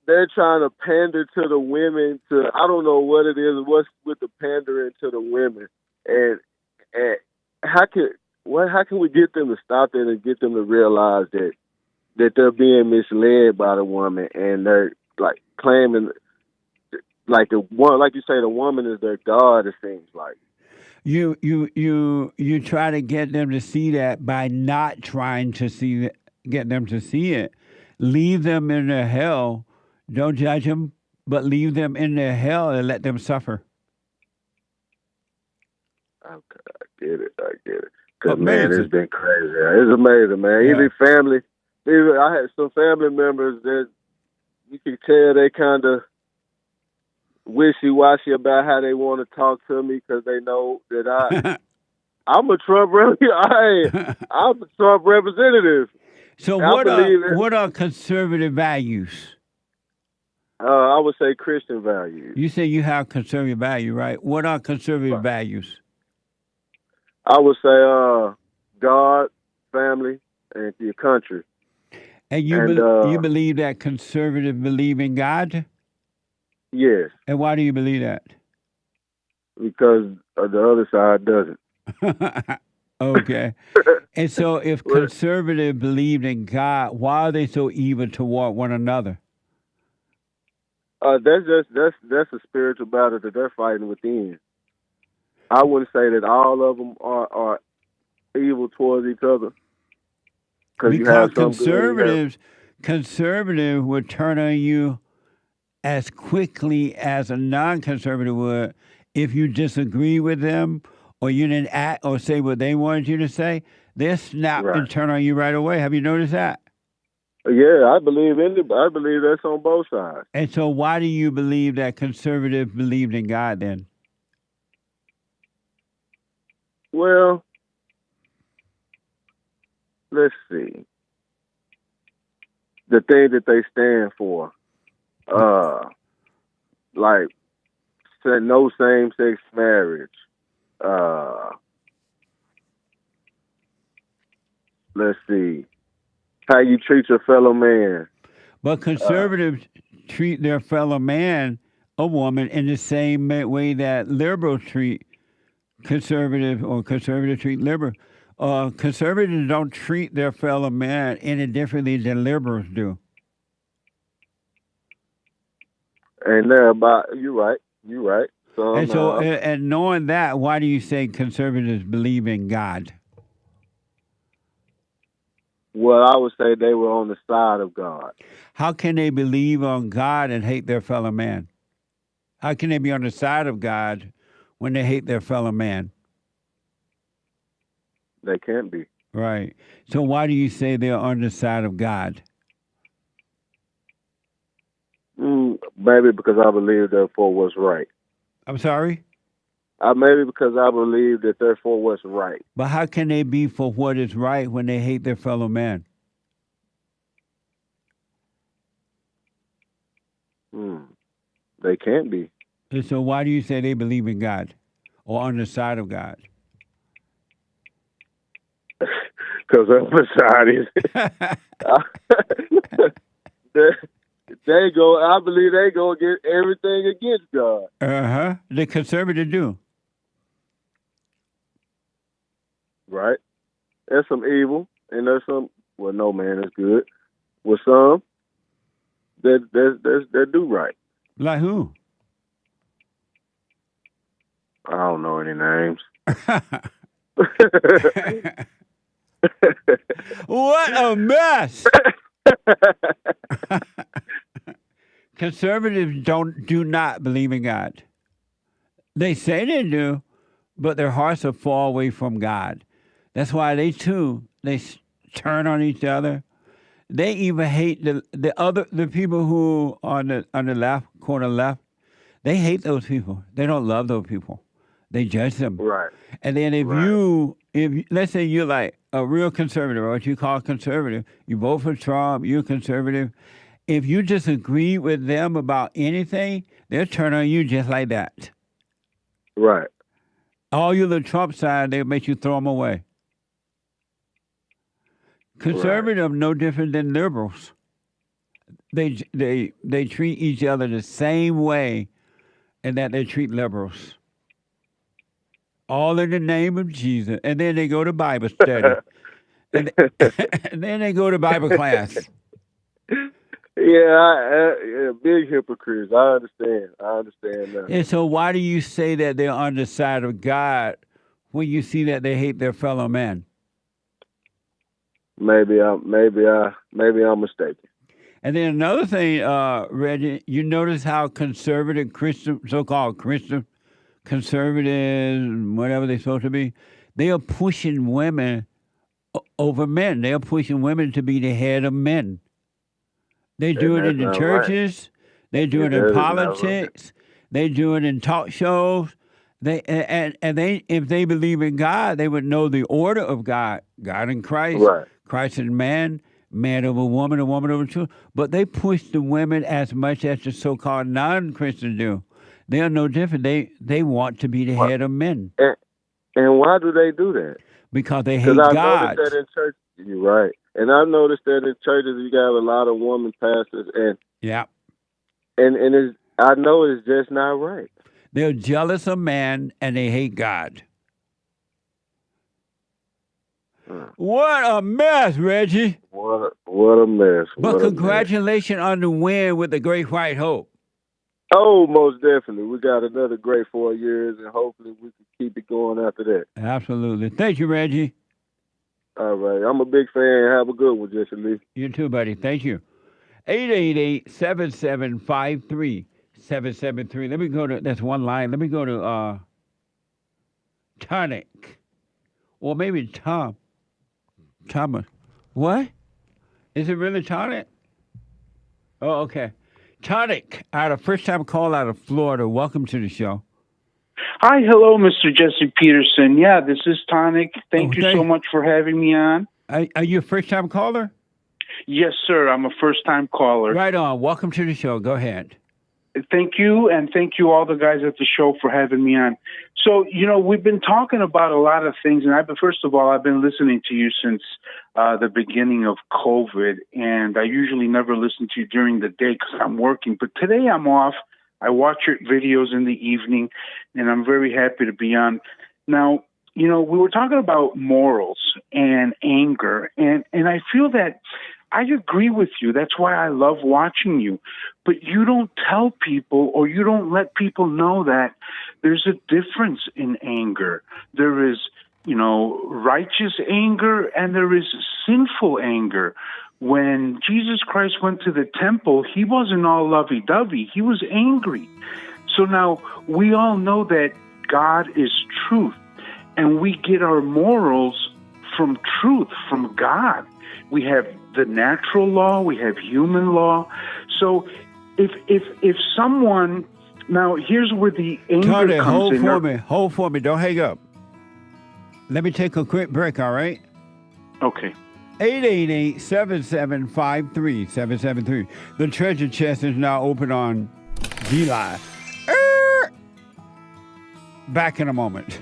they're trying to pander to the women. I don't know what it is. What's with the pandering to the women? And how can we get them to stop that and get them to realize that they're being misled by the woman and they're like claiming like the one, like you say, the woman is their god. It seems like you try to get them to see that by not trying to get them to see it. Leave them in their hell. Don't judge them, but leave them in their hell and let them suffer. Okay, I get it. Because, man, it's been crazy. It's amazing, man. Even family, I had some family members that you can tell they kind of wishy-washy about how they want to talk to me because they know that I'm a Trump I'm a Trump representative. So what are conservative values? I would say Christian values. You say you have conservative value, right? What are conservative values? I would say God, family, and your country. And you believe that conservatives believe in God? Yes. And why do you believe that? Because the other side doesn't. Okay. And so if conservatives believed in God, why are they so evil toward one another? That's a spiritual battle that they're fighting within. I wouldn't say that all of them are evil towards each other. Because conservative would turn on you as quickly as a non-conservative would if you disagree with them or you didn't act or say what they wanted you to say. They'll snap and turn on you right away. Have you noticed that? Yeah, I believe that's on both sides. And so why do you believe that conservatives believed in God then? Well, let's see. The thing that they stand for, like no same-sex marriage. Let's see. How you treat your fellow man. But conservatives treat their fellow man, a woman, in the same way that liberals treat conservative or conservatives treat liberal. Conservatives don't treat their fellow man any differently than liberals do. And you're right. So, and knowing that, why do you say conservatives believe in God? Well, I would say they were on the side of God. How can they believe on God and hate their fellow man? How can they be on the side of God when they hate their fellow man? They can't be. Right. So why do you say they're on the side of God? Maybe because I believe therefore what's right. I'm sorry? Maybe because I believe that therefore what's right. But how can they be for what is right when they hate their fellow man? They can't be. And so why do you say they believe in God or on the side of God? Because the other side is... I believe they go get everything against God. The conservatives do. Right. There's some evil, and there's some. Well, no man is good. With some, that do right. Like who? I don't know any names. What a mess! Conservatives do not believe in God. They say they do, but their hearts are far away from God. That's why they turn on each other. They even hate the people who on the left, corner left. They hate those people. They don't love those people. They judge them. Right. And then if let's say you're like a real conservative, or what you call conservative, you vote for Trump, you're conservative. If you disagree with them about anything, they'll turn on you just like that. Right. All you the Trump side, they'll make you throw them away. Conservative no different than liberals. They treat each other the same way, and that they treat liberals. All in the name of Jesus, and then they go to Bible study, and then they go to Bible class. Yeah, big hypocrites. I understand that. And so, why do you say that they're on the side of God when you see that they hate their fellow man? Maybe I'm mistaken. And then another thing, Reggie, you notice how conservative Christian, so-called Christian conservatives, whatever they're supposed to be, they are pushing women over men. They are pushing women to be the head of men. They do it in the churches. Right. They do it in politics. They do it in talk shows. They if they believe in God, they would know the order of God. God in Christ, Christ in man, man over woman, a woman over children. But they push the women as much as the so-called non-Christians do. They are no different. They want to be the head of men. And why do they do that? Because they hate God. Because I noticed that in church. You're right. And I've noticed that in churches you got a lot of women pastors, and I know it's just not right. They're jealous of man and they hate God. What a mess, Reggie! What a mess! But congratulations on the win with the Great White Hope. Oh, most definitely. We got another great 4 years, and hopefully we can keep it going after that. Absolutely. Thank you, Reggie. All right. I'm a big fan. Have a good one, Jesse Lee. You too, buddy. Thank you. 888-7753-773. Let me go to, that's one line. Let me go to Tonic. Or maybe Thomas. What? Is it really Tonic? Oh, okay. Tonic, I had a first-time call out of Florida. Welcome to the show. Hi, hello, Mr. Jesse Peterson. Yeah, this is Tonic. Thank you so much for having me on. Are you a first-time caller? Yes, sir. I'm a first-time caller. Right on. Welcome to the show. Go ahead. Thank you, and thank you all the guys at the show for having me on. So, we've been talking about a lot of things, and first of all, I've been listening to you since the beginning of COVID, and I usually never listen to you during the day because I'm working, but today I'm off. I watch your videos in the evening, and I'm very happy to be on. Now, we were talking about morals and anger, and I feel that I agree with you. That's why I love watching you. But you don't tell people, or you don't let people know that there's a difference in anger. There is, righteous anger, and there is sinful anger. When Jesus Christ went to the temple, he wasn't all lovey-dovey. He was angry. So now we all know that God is truth, and we get our morals from truth, from God. We have the natural law, we have human law. So if someone, now here's where the anger Tony, comes in. Hold for me. Don't hang up. Let me take a quick break, all right? Okay. 888-7753-773. The treasure chest is now open on GLEN. Back in a moment.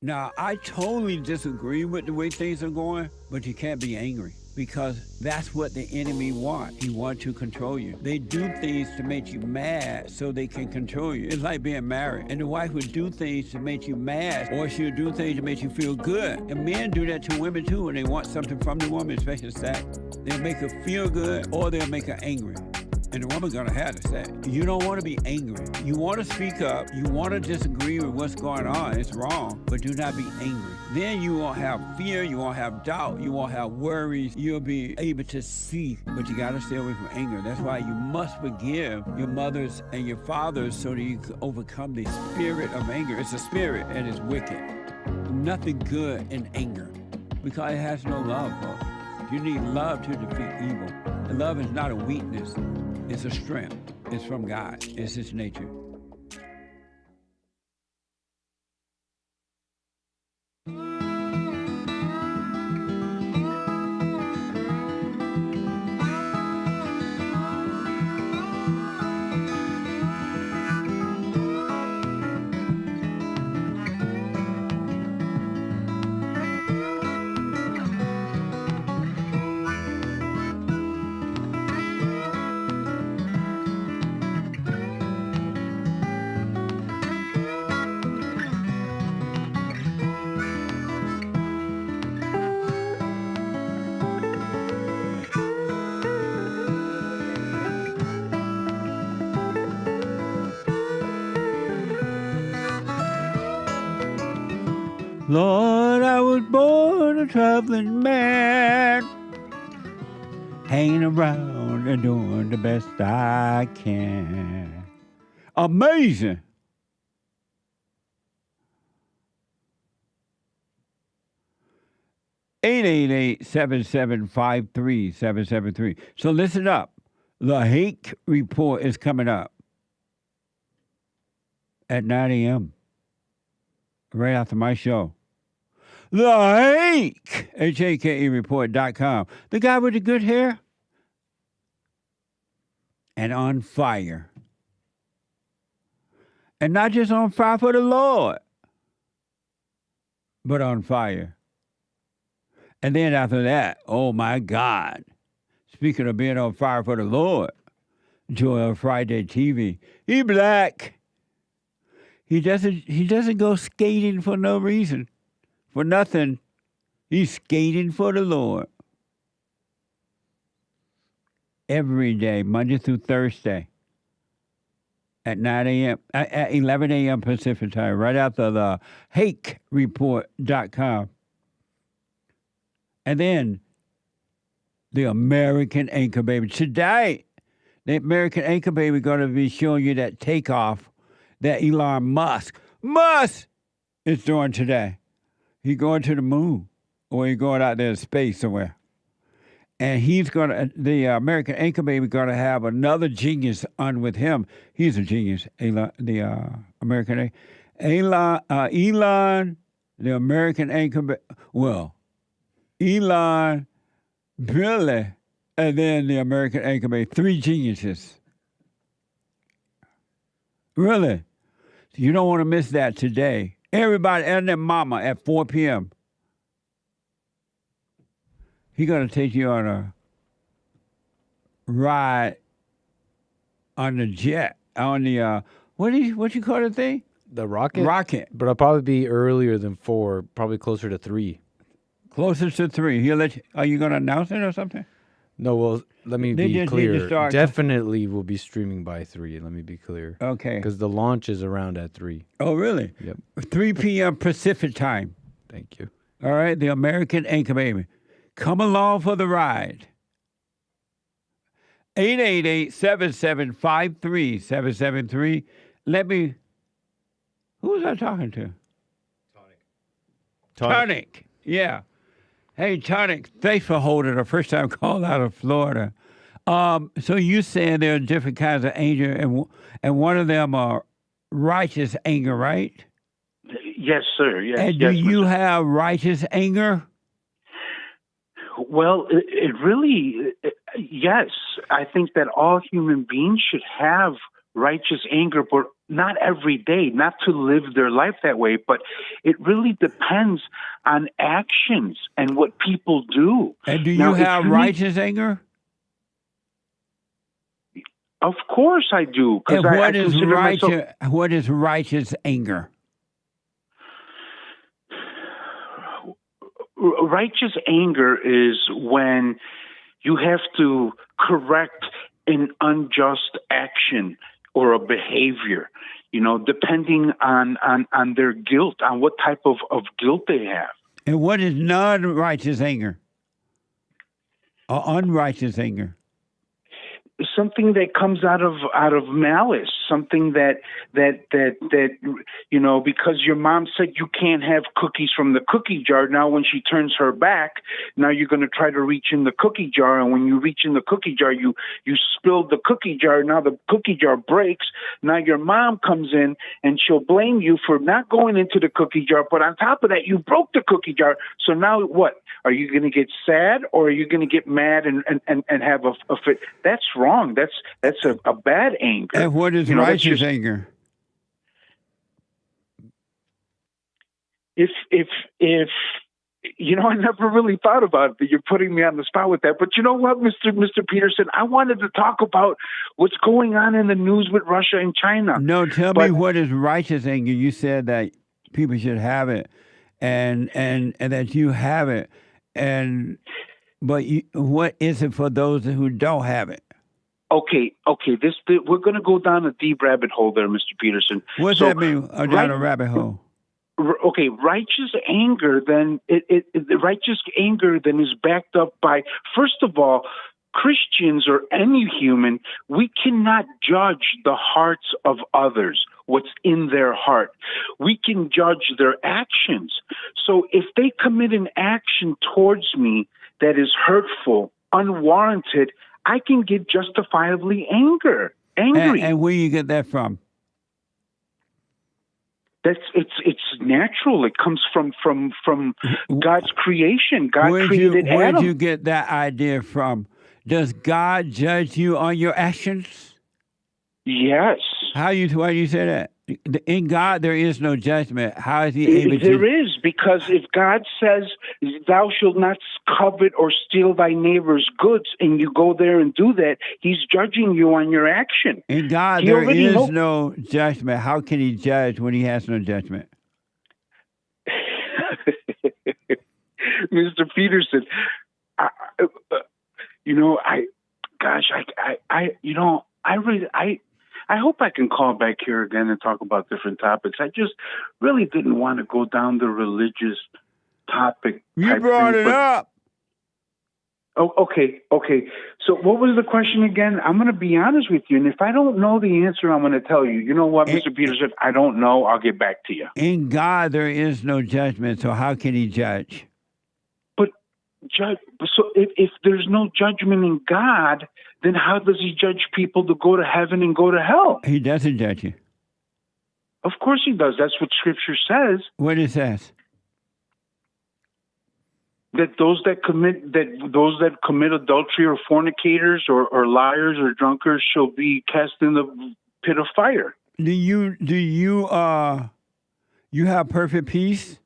Now, I totally disagree with the way things are going, but you can't be angry because that's what the enemy wants. He wants to control you. They do things to make you mad so they can control you. It's like being married. And the wife would do things to make you mad, or she'll do things to make you feel good. And men do that to women too when they want something from the woman, especially sex. They'll make her feel good or they'll make her angry. And the woman's gonna have to say, you don't want to be angry. You want to speak up. You want to disagree with what's going on. It's wrong, but do not be angry. Then you won't have fear. You won't have doubt. You won't have worries. You'll be able to see, but you got to stay away from anger. That's why you must forgive your mothers and your fathers so that you can overcome the spirit of anger. It's a spirit and it's wicked. Nothing good in anger because it has no love, folks. You need love to defeat evil. And love is not a weakness. It's a strength. It's from God. It's His nature. Lord, I was born a traveling man, hanging around and doing the best I can. Amazing. (888) 775-3773. So listen up. The Hake Report is coming up at 9 a.m. right after my show. The Hake, HAKE report.com. The guy with the good hair and on fire. And not just on fire for the Lord, but on fire. And then after that, oh my God. Speaking of being on fire for the Lord, Joel Friday TV. He black. He doesn't go skating for no reason, for nothing. He's skating for the Lord. Every day, Monday through Thursday, at 9 a.m., at 11 a.m. Pacific time, right after the HakeReport.com. And then the American Anchor Baby. Today, the American Anchor Baby going to be showing you that takeoff that Elon Musk is doing today. He's going to the moon, or he's going out there in space somewhere. And the American Anchor Baby going to have another genius on with him. He's a genius, Elon, the American Elon, the American Anchor Baby. Well, Elon, Billy, and then the American Anchor Baby. 3 geniuses. Really? You don't want to miss that today. Everybody and their mama at 4 p.m. He's going to take you on a ride on the jet, on the, what you call the thing? The rocket? Rocket. But I'll probably be earlier than 4, probably closer to 3. Closer to 3. He'll let you, are you going to announce it or something? No, well, let me be clear. Definitely will be streaming by 3. Let me be clear. Okay. Because the launch is around at 3. Oh, really? Yep. 3 p.m. Pacific time. Thank you. All right, the American Anchor Baby. Come along for the ride. 888-775-3773. Who was I talking to? Tonic. Yeah. Hey, Tonic, thanks for holding a first-time call out of Florida. So you said there are different kinds of anger, and one of them are righteous anger, right? Yes, sir. Yes. And do you have righteous anger? Well, it really, yes. I think that all human beings should have righteous anger, but not every day, not to live their life that way, but it really depends on actions and what people do. And do Now, you if have you righteous anger? Of course I do. And Because I what is consider myself... righteous? What is righteous anger? Righteous anger is when you have to correct an unjust action or a behavior, depending on their guilt, on what type of guilt they have. And what is non-righteous anger? Or unrighteous anger? Something that comes out of malice, something that because your mom said you can't have cookies from the cookie jar. Now, when she turns her back, now you're going to try to reach in the cookie jar, and when you reach in the cookie jar, you spilled the cookie jar. Now the cookie jar breaks. Now your mom comes in and she'll blame you for not going into the cookie jar. But on top of that, you broke the cookie jar. So now what? Are you going to get sad, or are you going to get mad and have a fit? That's wrong. That's a bad anger. And what is righteous anger? If I never really thought about it, but you're putting me on the spot with that. But you know what, Mr. Peterson, I wanted to talk about what's going on in the news with Russia and China. No, tell me what is righteous anger. You said that people should have it, and that you have it. But what is it for those who don't have it? Okay. We're going to go down a deep rabbit hole there, Mr. Peterson. What's that mean? Down a rabbit hole. Okay, righteous anger. Then the righteous anger then is backed up by, first of all, Christians or any human. We cannot judge the hearts of others, what's in their heart. We can judge their actions. So if they commit an action towards me that is hurtful, unwarranted, I can get justifiably angry. And where you get that from? It's natural. It comes from God's creation. God created Adam. Where'd you get that idea from? Does God judge you on your actions? Yes. Why do you say that? In God, there is no judgment. How is he able to? There is, because if God says, thou shalt not covet or steal thy neighbor's goods, and you go there and do that, he's judging you on your action. In God, there is no judgment. How can he judge when he has no judgment? Mr. Peterson, I hope I can call back here again and talk about different topics. I just really didn't want to go down the religious topic. You brought it up. Oh, okay. So what was the question again? I'm going to be honest with you, and if I don't know the answer, I'm going to tell you. You know what, Mr. Peterson? I don't know. I'll get back to you. In God, there is no judgment, so how can he judge? So if there's no judgment in God, then how does he judge people to go to heaven and go to hell? He doesn't judge you. Of course he does. That's what Scripture says. What it says? That those that commit adultery or fornicators or liars or drunkards shall be cast in the pit of fire. Do you have perfect peace?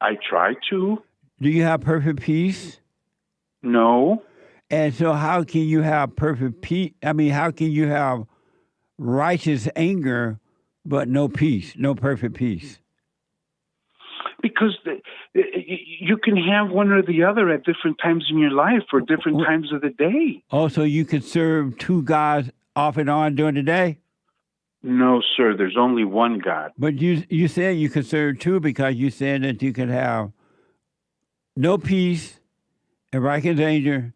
I try to. Do you have perfect peace? No. And so how can you have perfect peace? I mean, how can you have righteous anger but no peace, no perfect peace? Because you can have one or the other at different times in your life or different times of the day. Oh, so you could serve two gods off and on during the day? No, sir. There's only one God. But you said you could serve two because you said that you could have no peace and righteous anger,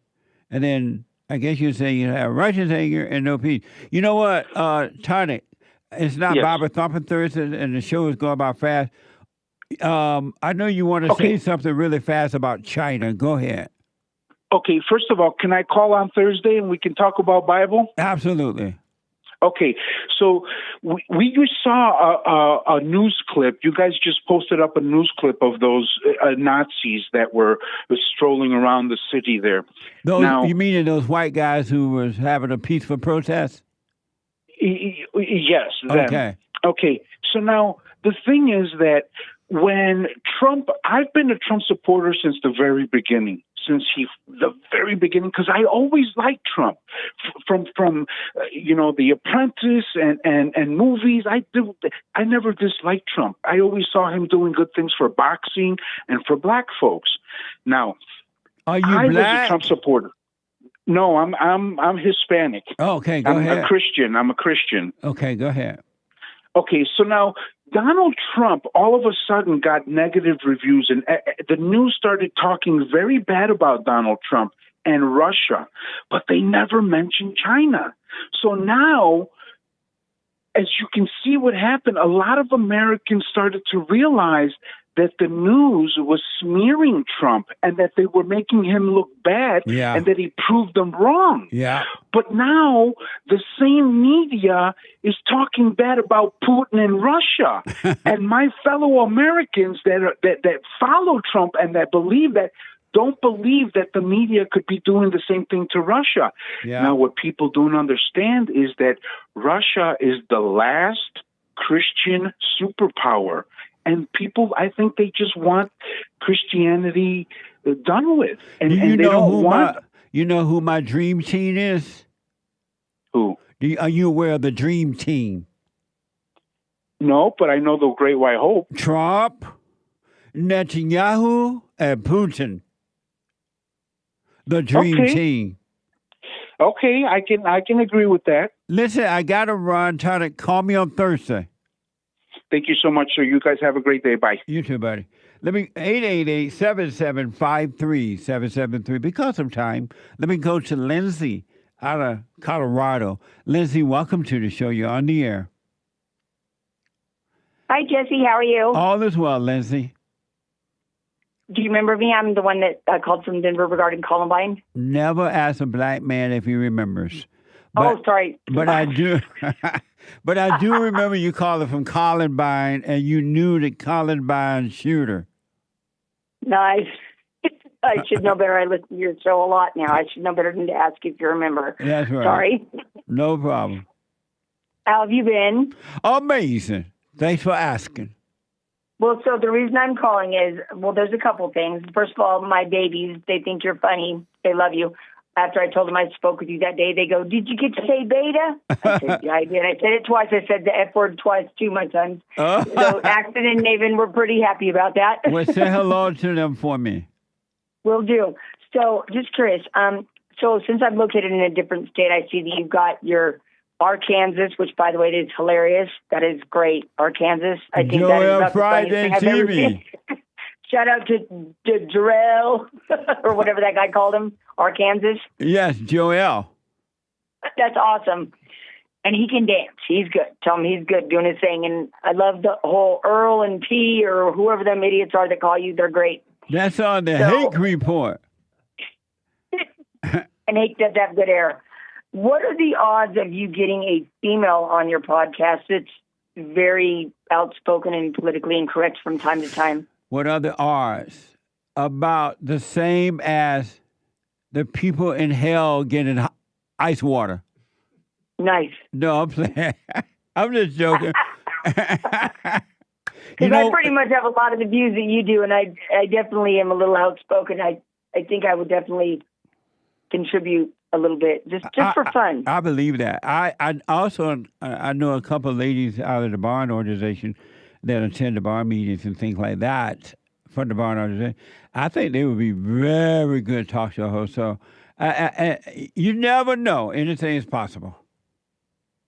and then I guess you say you have righteous anger and no peace. You know what, Tonic? It's not Bible Thumping Thursday, and the show is going about fast. I know you want to say something really fast about China. Go ahead. Okay, first of all, can I call on Thursday and we can talk about Bible? Absolutely. Okay, so we just saw a news clip. You guys just posted up a news clip of those Nazis that were strolling around the city there. You mean those white guys who was having a peaceful protest? Yes. Them. Okay. Okay. So now the thing is that when Trump, I've been a Trump supporter since the very beginning. Because I always liked Trump from The Apprentice and movies. I never disliked Trump. I always saw him doing good things for boxing and for black folks. Now, are you I black? was a Trump supporter. No, I'm Hispanic. Oh, okay, go ahead. I'm a Christian. Okay, go ahead. Okay, so now Donald Trump all of a sudden got negative reviews, and the news started talking very bad about Donald Trump and Russia, but they never mentioned China. So now, as you can see what happened, a lot of Americans started to realize that the news was smearing Trump and that they were making him look bad and that he proved them wrong. Yeah. But now the same media is talking bad about Putin and Russia. And my fellow Americans that follow Trump and that believe that don't believe that the media could be doing the same thing to Russia. Yeah. Now, what people don't understand is that Russia is the last Christian superpower. And people, I think they just want Christianity done with. And, you they don't want... You know who my dream team is? Who? Are you aware of the dream team? No, but I know the Great White Hope. Trump, Netanyahu, and Putin. The dream team. Okay, I can agree with that. Listen, I got to run. TONIC, call me on Thursday. Thank you so much, sir. You guys have a great day. Bye. You too, buddy. Let me 888-7753-773. Because of time, let me go to Lindsay out of Colorado. Lindsay, welcome to the show. You're on the air. Hi, Jesse. How are you? All is well, Lindsay. Do you remember me? I'm the one that called from Denver regarding Columbine. Never ask a black man if he remembers. But, sorry. But I do. But I do remember you calling from Columbine, and you knew the Columbine shooter. Nice. I should know better. I listen to your show a lot now. I should know better than to ask if you remember. That's right. Sorry. No problem. How have you been? Amazing. Thanks for asking. Well, so the reason I'm calling is, there's a couple things. First of all, my babies, they think you're funny. They love you. After I told them I spoke with you that day, they go, "Did you get to say beta?" I said, "Yeah, I did." I said it twice. I said the F word twice too, my sons. So Axton and Naven were pretty happy about that. Well, say hello to them for me. Will do. So just curious. So since I'm located in a different state, I see that you've got your Arkansas, which, by the way, is hilarious. That is great. Arkansas. I think that is about Friday the funniest thing I've ever seen. Shout out to Jarrell, or whatever that guy called him, Arkansas. Yes, Joel. That's awesome. And he can dance. He's good. Tell him he's good doing his thing. And I love the whole Earl and P or whoever them idiots are that call you. They're great. That's on the Hake Report. And Hake does have good air. What are the odds of you getting a female on your podcast that's very outspoken and politically incorrect from time to time? What are the odds? About the same as the people in hell getting ice water. Nice. No, I'm playing. I'm just joking. Because I pretty much have a lot of the views that you do, and I definitely am a little outspoken. I think I would definitely contribute a little bit, just for fun. I believe that. I also know a couple of ladies out of the barn organization that attend the barn meetings and things like that from the barn organization. I think they would be very good talk show hosts. So you never know. Anything is possible.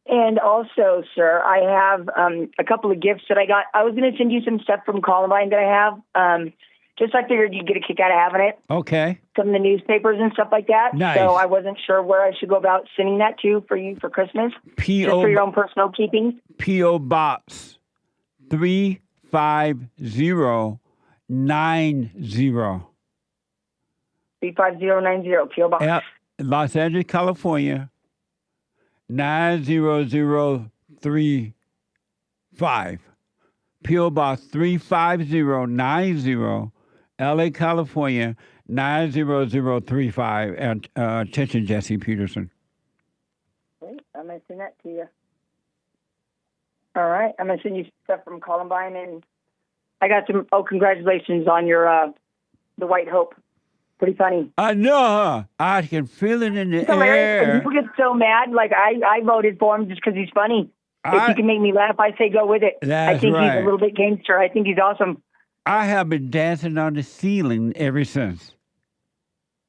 And also, sir, I have a couple of gifts that I got. I was going to send you some stuff from Columbine that I have. Just I figured you'd get a kick out of having it. Okay. Some of the newspapers and stuff like that. Nice. So I wasn't sure where I should go about sending that to for you for Christmas. Just for your own personal keeping. P.O. Box 35090. 35090 P.O. Box. Los Angeles, California, 90035. P.O. Box 35090, L.A., California, 90035. And attention, Jesse Peterson. Great. I'm going to send that to you. All right. I'm going to send you stuff from Columbine, and I got some. Oh, congratulations on your the White Hope. Pretty funny. I know, huh? I can feel it in the It's hilarious. air. And people get so mad. Like, I voted for him just because he's funny. If he can make me laugh, I say go with it. That's I think he's right. a little bit gangster. I think he's awesome. I have been dancing on the ceiling ever since.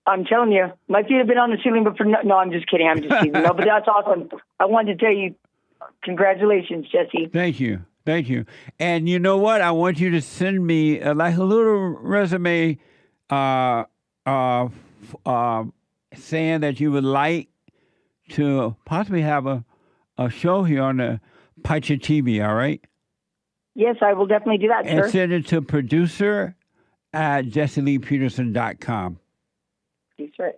I'm telling you. My feet have been on the ceiling, but no, I'm just kidding. I'm just kidding. No, but that's awesome. I wanted to tell you, congratulations, Jesse. Thank you. Thank you. And you know what? I want you to send me like a little resume saying that you would like to possibly have a show here on the Picha TV, all right? Yes, I will definitely do that, And sir. send it to producer at jesseleepeterson.com. Sir.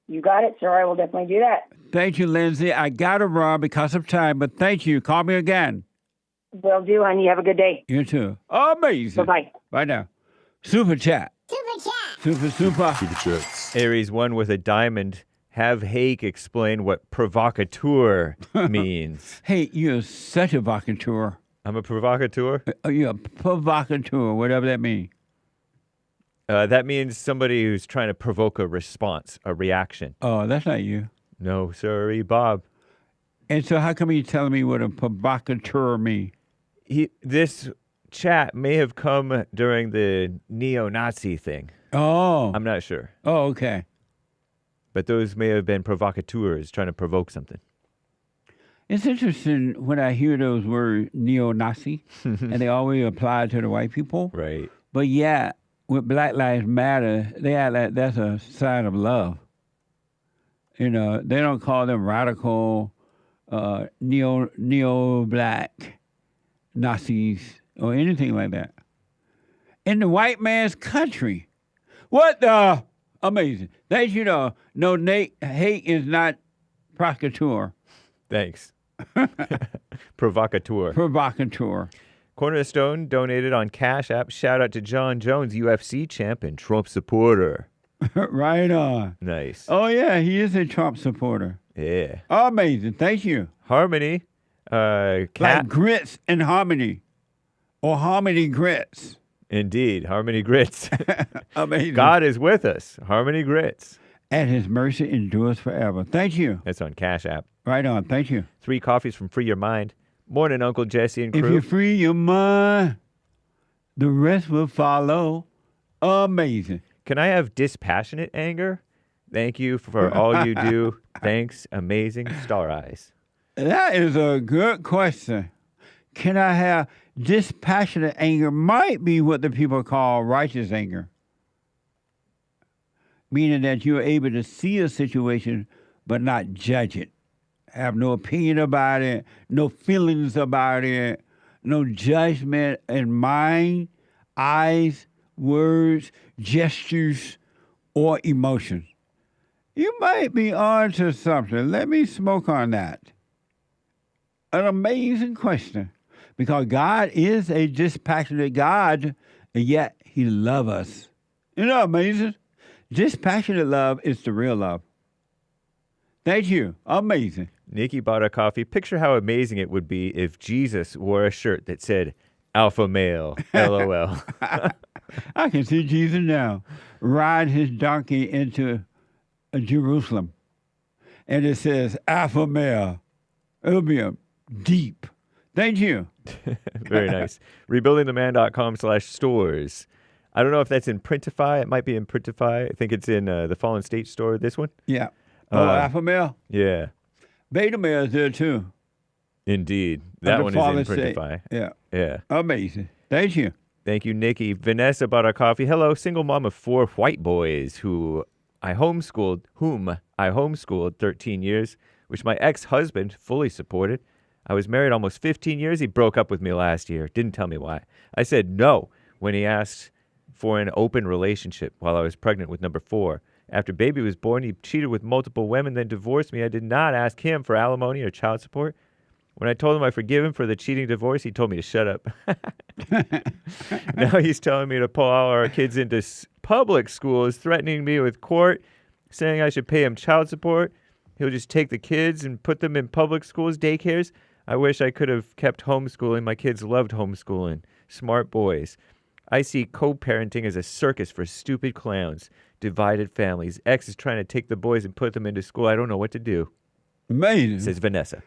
You got it, sir. I will definitely do that. Thank you, Lindsay. I got to run because of time, but thank you. Call me again. Will do, honey. Have a good day. You too. Amazing. Bye-bye. Bye now. Super chat. Super. Super chats. Aries 1 with a diamond. Have Hake explain what provocateur means. Hey, you're such a provocateur. I'm a provocateur? You're a provocateur, whatever that means. That means somebody who's trying to provoke a response, a reaction. Oh, that's not you. No, sorry, Bob. And so how come you telling me what a provocateur means? This chat may have come during the neo-Nazi thing. Oh. I'm not sure. Oh, okay. But those may have been provocateurs trying to provoke something. It's interesting when I hear those words neo-Nazi, and they always apply to the white people. Right. But yeah, with Black Lives Matter, they act like that's a sign of love. You know, they don't call them radical neo-black Nazis or anything like that. In the white man's country. What the? Amazing. Thank you, though. No, Nate, hate is not provocateur. Thanks. Provocateur. Provocateur. Cornerstone donated on Cash App. Shout out to John Jones, UFC champ and Trump supporter. Right on. Nice. Oh, yeah, he is a Trump supporter. Yeah. Amazing. Thank you. Harmony. Like grits and harmony. Or harmony grits. Indeed. Harmony grits. Amazing. God is with us. Harmony grits. And his mercy endures forever. Thank you. That's on Cash App. Right on. Thank you. 3 coffees from Free Your Mind. Morning, Uncle Jesse and crew. If you free your mind, the rest will follow. Amazing. Can I have dispassionate anger? Thank you for all you do. Thanks. Amazing. Star eyes. That is a good question. Can I have dispassionate anger? Might be what the people call righteous anger. Meaning that you're able to see a situation but not judge it. Have no opinion about it, no feelings about it, no judgment in mind, eyes, words, gestures, or emotions. You might be on to something. Let me smoke on that. An amazing question. Because God is a dispassionate God, and yet he loves us. You know, amazing? Dispassionate love is the real love. Thank you. Amazing. Nikki bought a coffee. Picture how amazing it would be if Jesus wore a shirt that said, Alpha Male, LOL. I can see Jesus now ride his donkey into Jerusalem. And it says, Alpha Male. It'll be a deep. Thank you. Very nice. Rebuildingtheman.com/stores. I don't know if that's in Printify. It might be in Printify. I think it's in the Fallen State store, this one. Yeah. Oh, Alpha Male? Yeah. Beta Male is there too. Indeed. That one is in Printify. Yeah. Yeah. Amazing. Thank you. Thank you, Nikki. Vanessa bought our coffee. Hello, single mom of 4 white boys whom I homeschooled 13 years, which my ex-husband fully supported. I was married almost 15 years. He broke up with me last year. Didn't tell me why. I said no when he asked for an open relationship while I was pregnant with number 4. After baby was born, he cheated with multiple women, then divorced me. I did not ask him for alimony or child support. When I told him I forgive him for the cheating divorce, he told me to shut up. Now he's telling me to pull all our kids into public schools, threatening me with court, saying I should pay him child support. He'll just take the kids and put them in public schools, daycares. I wish I could have kept homeschooling. My kids loved homeschooling. Smart boys. I see co-parenting as a circus for stupid clowns. Divided families. X is trying to take the boys and put them into school. I don't know what to do. Amazing. Says Vanessa.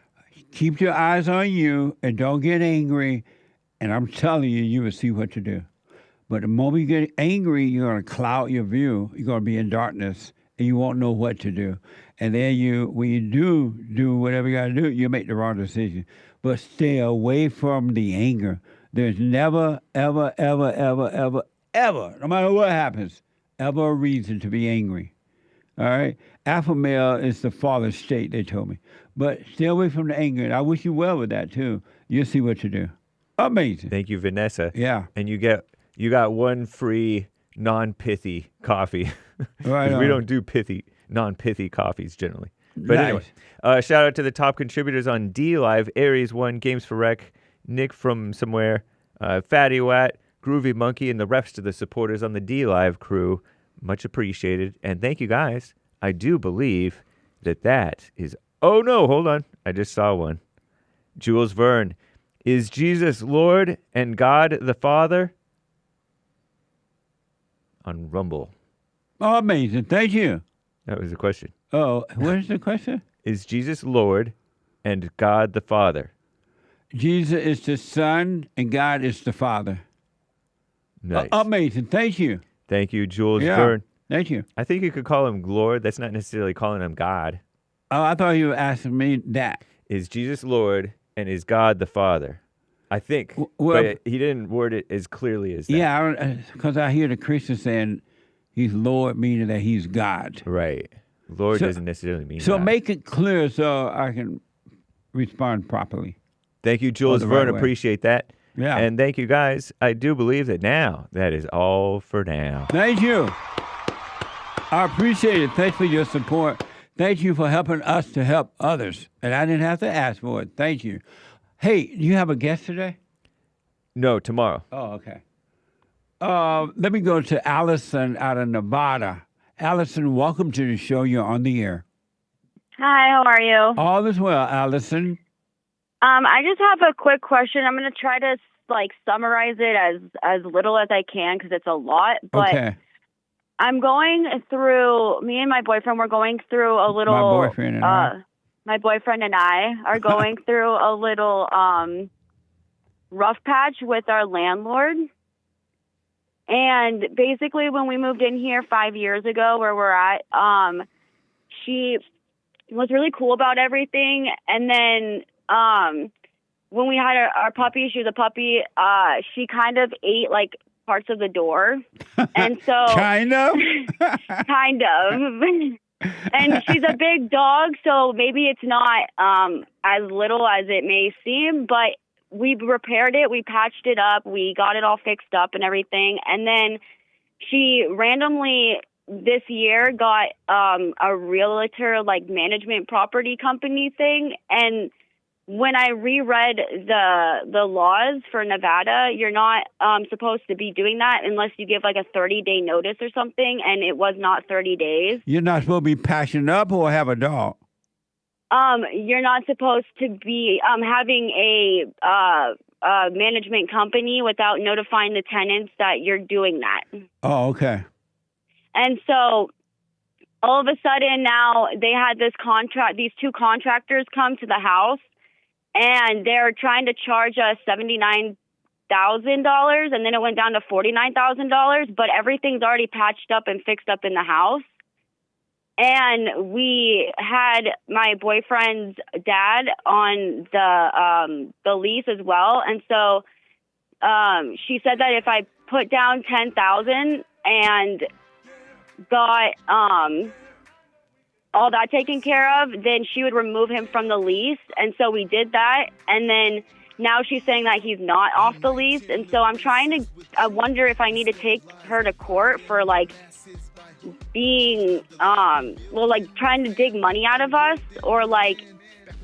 Keep your eyes on you and don't get angry. And I'm telling you, you will see what to do. But the moment you get angry, you're going to cloud your view. You're going to be in darkness, and you won't know what to do. And then when you do whatever you got to do, you make the wrong decision. But stay away from the anger. There's never, ever, ever, ever, ever, ever, no matter what happens, ever a reason to be angry. All right? Alpha male is the father state, they told me. But stay away from the anger. And I wish you well with that, too. You'll see what to do. Amazing. Thank you, Vanessa. Yeah. And you got one free non-pithy coffee. Right We on. don't do non-pithy coffees generally. But Nice. anyway, shout out to the top contributors on D Live: Aries One, Games for Rec, Nick from somewhere, Fatty Watt, Groovy Monkey, and the rest of the supporters on the D Live crew. Much appreciated. And thank you guys. I do believe that is. Oh no, hold on. I just saw one. Jules Verne. Is Jesus Lord and God the Father? On Rumble. Oh, amazing. Thank you. That was the question. Oh, what is the question? Is Jesus Lord and God the Father? Jesus is the Son and God is the Father. Nice. Amazing. Thank you. Thank you, Jules Yeah. Verne. Thank you. I think you could call him Lord. That's not necessarily calling him God. Oh, I thought you were asking me that. Is Jesus Lord and is God the Father? I think. well- but he didn't word it as clearly as that. Yeah, because I hear the Christians saying he's Lord, meaning that he's God. Right. Lord So- doesn't necessarily mean So God. make it clear so I can respond properly. Thank you, Jules the right Verne. way. Appreciate that. Yeah. And thank you, guys. I do believe that now, that is all for now. Thank you. I appreciate it. Thanks for your support. Thank you for helping us to help others. And I didn't have to ask for it. Thank you. Hey, do you have a guest today? No, tomorrow. Oh, okay. Let me go to Allison out of Nevada. Allison, welcome to the show. You're on the air. Hi, how are you? All is well, Allison. I just have a quick question. I'm going to try to summarize it as little as I can because it's a lot. But Okay. I'm going through. Me and my boyfriend. We're going through a little. My boyfriend and I. My boyfriend and I are going through a little rough patch with our landlord. And basically, when we moved in here 5 years ago, where we're at, she was really cool about everything. And then when we had our puppy, she was a puppy, she kind of ate parts of the door. And so kind of? kind of. And she's a big dog, so maybe it's not as little as it may seem, but we repaired it, we patched it up, we got it all fixed up and everything. And then she randomly this year got a realtor management property company thing. And when I reread the laws for Nevada, you're not supposed to be doing that unless you give a 30-day notice or something, and it was not 30 days. You're not supposed to be patching up or have a dog. You're not supposed to be having a management company without notifying the tenants that you're doing that. Oh, okay. And so all of a sudden now they had these two contractors come to the house, and they're trying to charge us $79,000, and then it went down to $49,000, but everything's already patched up and fixed up in the house. And we had my boyfriend's dad on the lease as well. And so she said that if I put down $10,000 and got all that taken care of, then she would remove him from the lease. And so we did that. And then now she's saying that he's not off the lease. And so I wonder if I need to take her to court for being trying to dig money out of us, or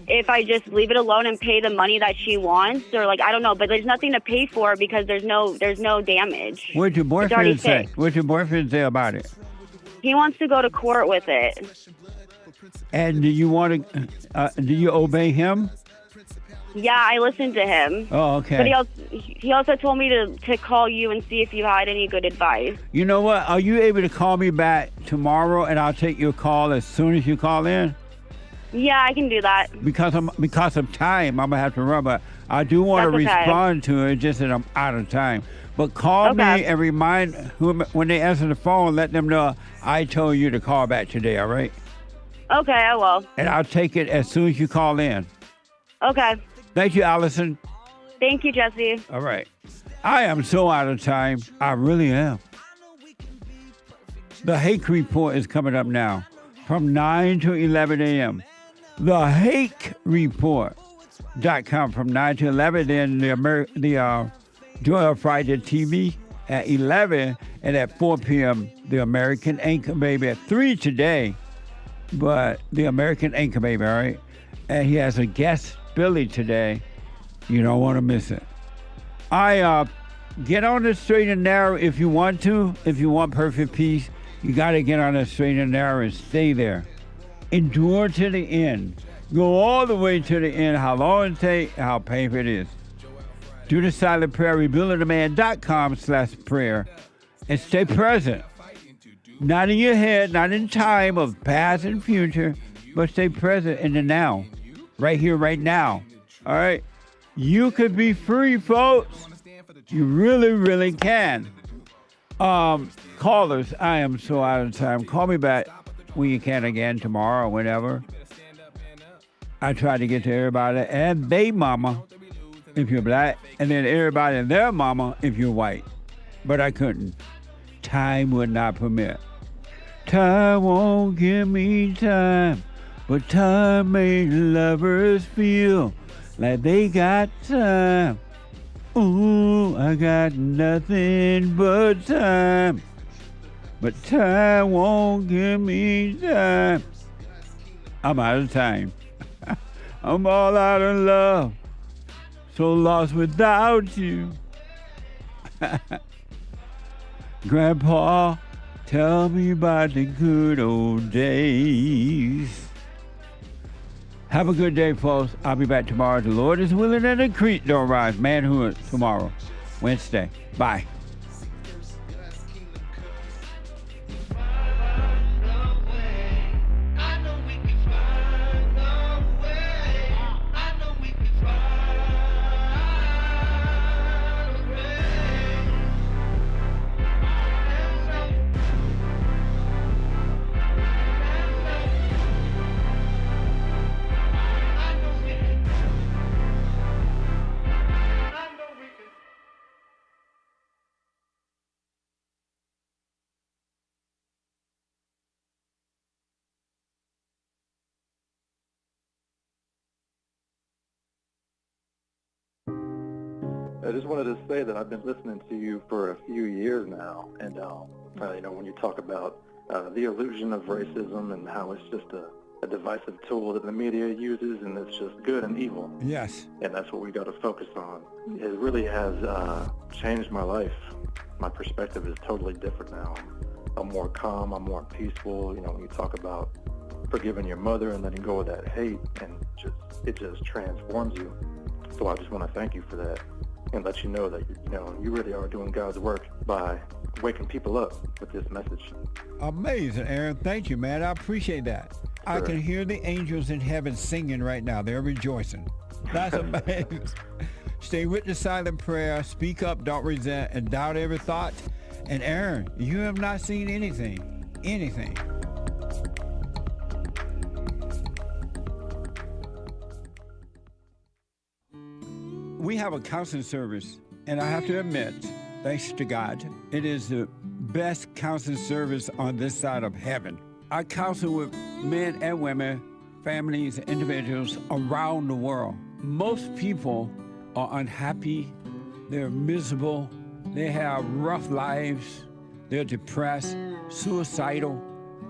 if I just leave it alone and pay the money that she wants, or I don't know, but there's nothing to pay for because there's no damage. What'd your boyfriend say? What'd your boyfriend say about it? He wants to go to court with it. And do you want to? Do you obey him? Yeah, I listened to him. Oh, okay. But he also told me to call you and see if you had any good advice. You know what? Are you able to call me back tomorrow, and I'll take your call as soon as you call in? Yeah, I can do that. Because of time, I'm gonna have to run, but I do want to That's okay. respond to it. Just that I'm out of time. But call me and remind when they answer the phone, let them know I told you to call back today. All right? Okay, I will. And I'll take it as soon as you call in. Okay. Thank you, Allison. Thank you, Jesse. All right. I am so out of time. I really am. The Hake Report is coming up now from 9 to 11 a.m. The HakeReport.com from 9 to 11. Then the Joy of Friday TV at 11. And at 4 p.m., the American Anchor Baby at 3 today. But the American Anchor Baby, all right? And he has a guest, Billy, today. You don't want to miss it. Get on the straight and narrow if you want to. If you want perfect peace, you got to get on the straight and narrow and stay there. Endure to the end. Go all the way to the end, how long it takes, how painful it is. Do the silent prayer, rebuildingtheman.com/prayer, and stay present. Not in your head, not in time of past and future, but stay present in the now. Right here, right now. All right? You could be free, folks. You really, really can. Callers, I am so out of time. Call me back when you can again tomorrow or whenever. I try to get to everybody and they mama if you're black, and then everybody and their mama if you're white. But I couldn't. Time would not permit. Time won't give me time, but time made lovers feel like they got time. Ooh, I got nothing but time, but time won't give me time. I'm out of time. I'm all out of love, so lost without you. Grandpa, tell me about the good old days. Have a good day, folks. I'll be back tomorrow. The Lord is willing and the creek don't rise. Manhood tomorrow, Wednesday. Bye. I just wanted to say that I've been listening to you for a few years now, and when you talk about the illusion of racism and how it's just a divisive tool that the media uses, and it's just good and evil. Yes. And that's what we got to focus on. It really has changed my life. My perspective is totally different now. I'm more calm. I'm more peaceful. When you talk about forgiving your mother and letting go of that hate, and it just transforms you. So I just want to thank you for that, and let you know that you really are doing God's work by waking people up with this message. Amazing, Aaron. Thank you, man. I appreciate that. Sure. I can hear the angels in heaven singing right now. They're rejoicing. That's amazing. Stay with the silent prayer. Speak up, don't resent, and doubt every thought. And Aaron, you have not seen anything. Anything. We have a counseling service, and I have to admit, thanks to God, it is the best counseling service on this side of heaven. I counsel with men and women, families, individuals around the world. Most people are unhappy, they're miserable, they have rough lives, they're depressed, suicidal,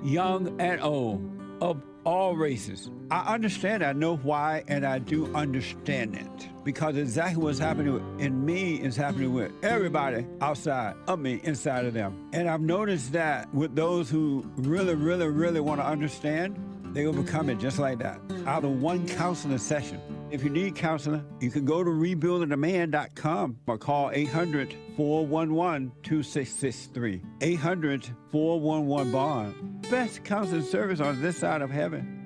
young and old, of all races. I understand, I know why, and I do understand it. Because exactly what's happening in me is happening with everybody outside of me, inside of them. And I've noticed that with those who really, really, really want to understand, they overcome it just like that, out of one counseling session. If you need counseling, you can go to rebuildingtheman.com or call 800-411-2663. 800-411-BOND. Best counseling service on this side of heaven.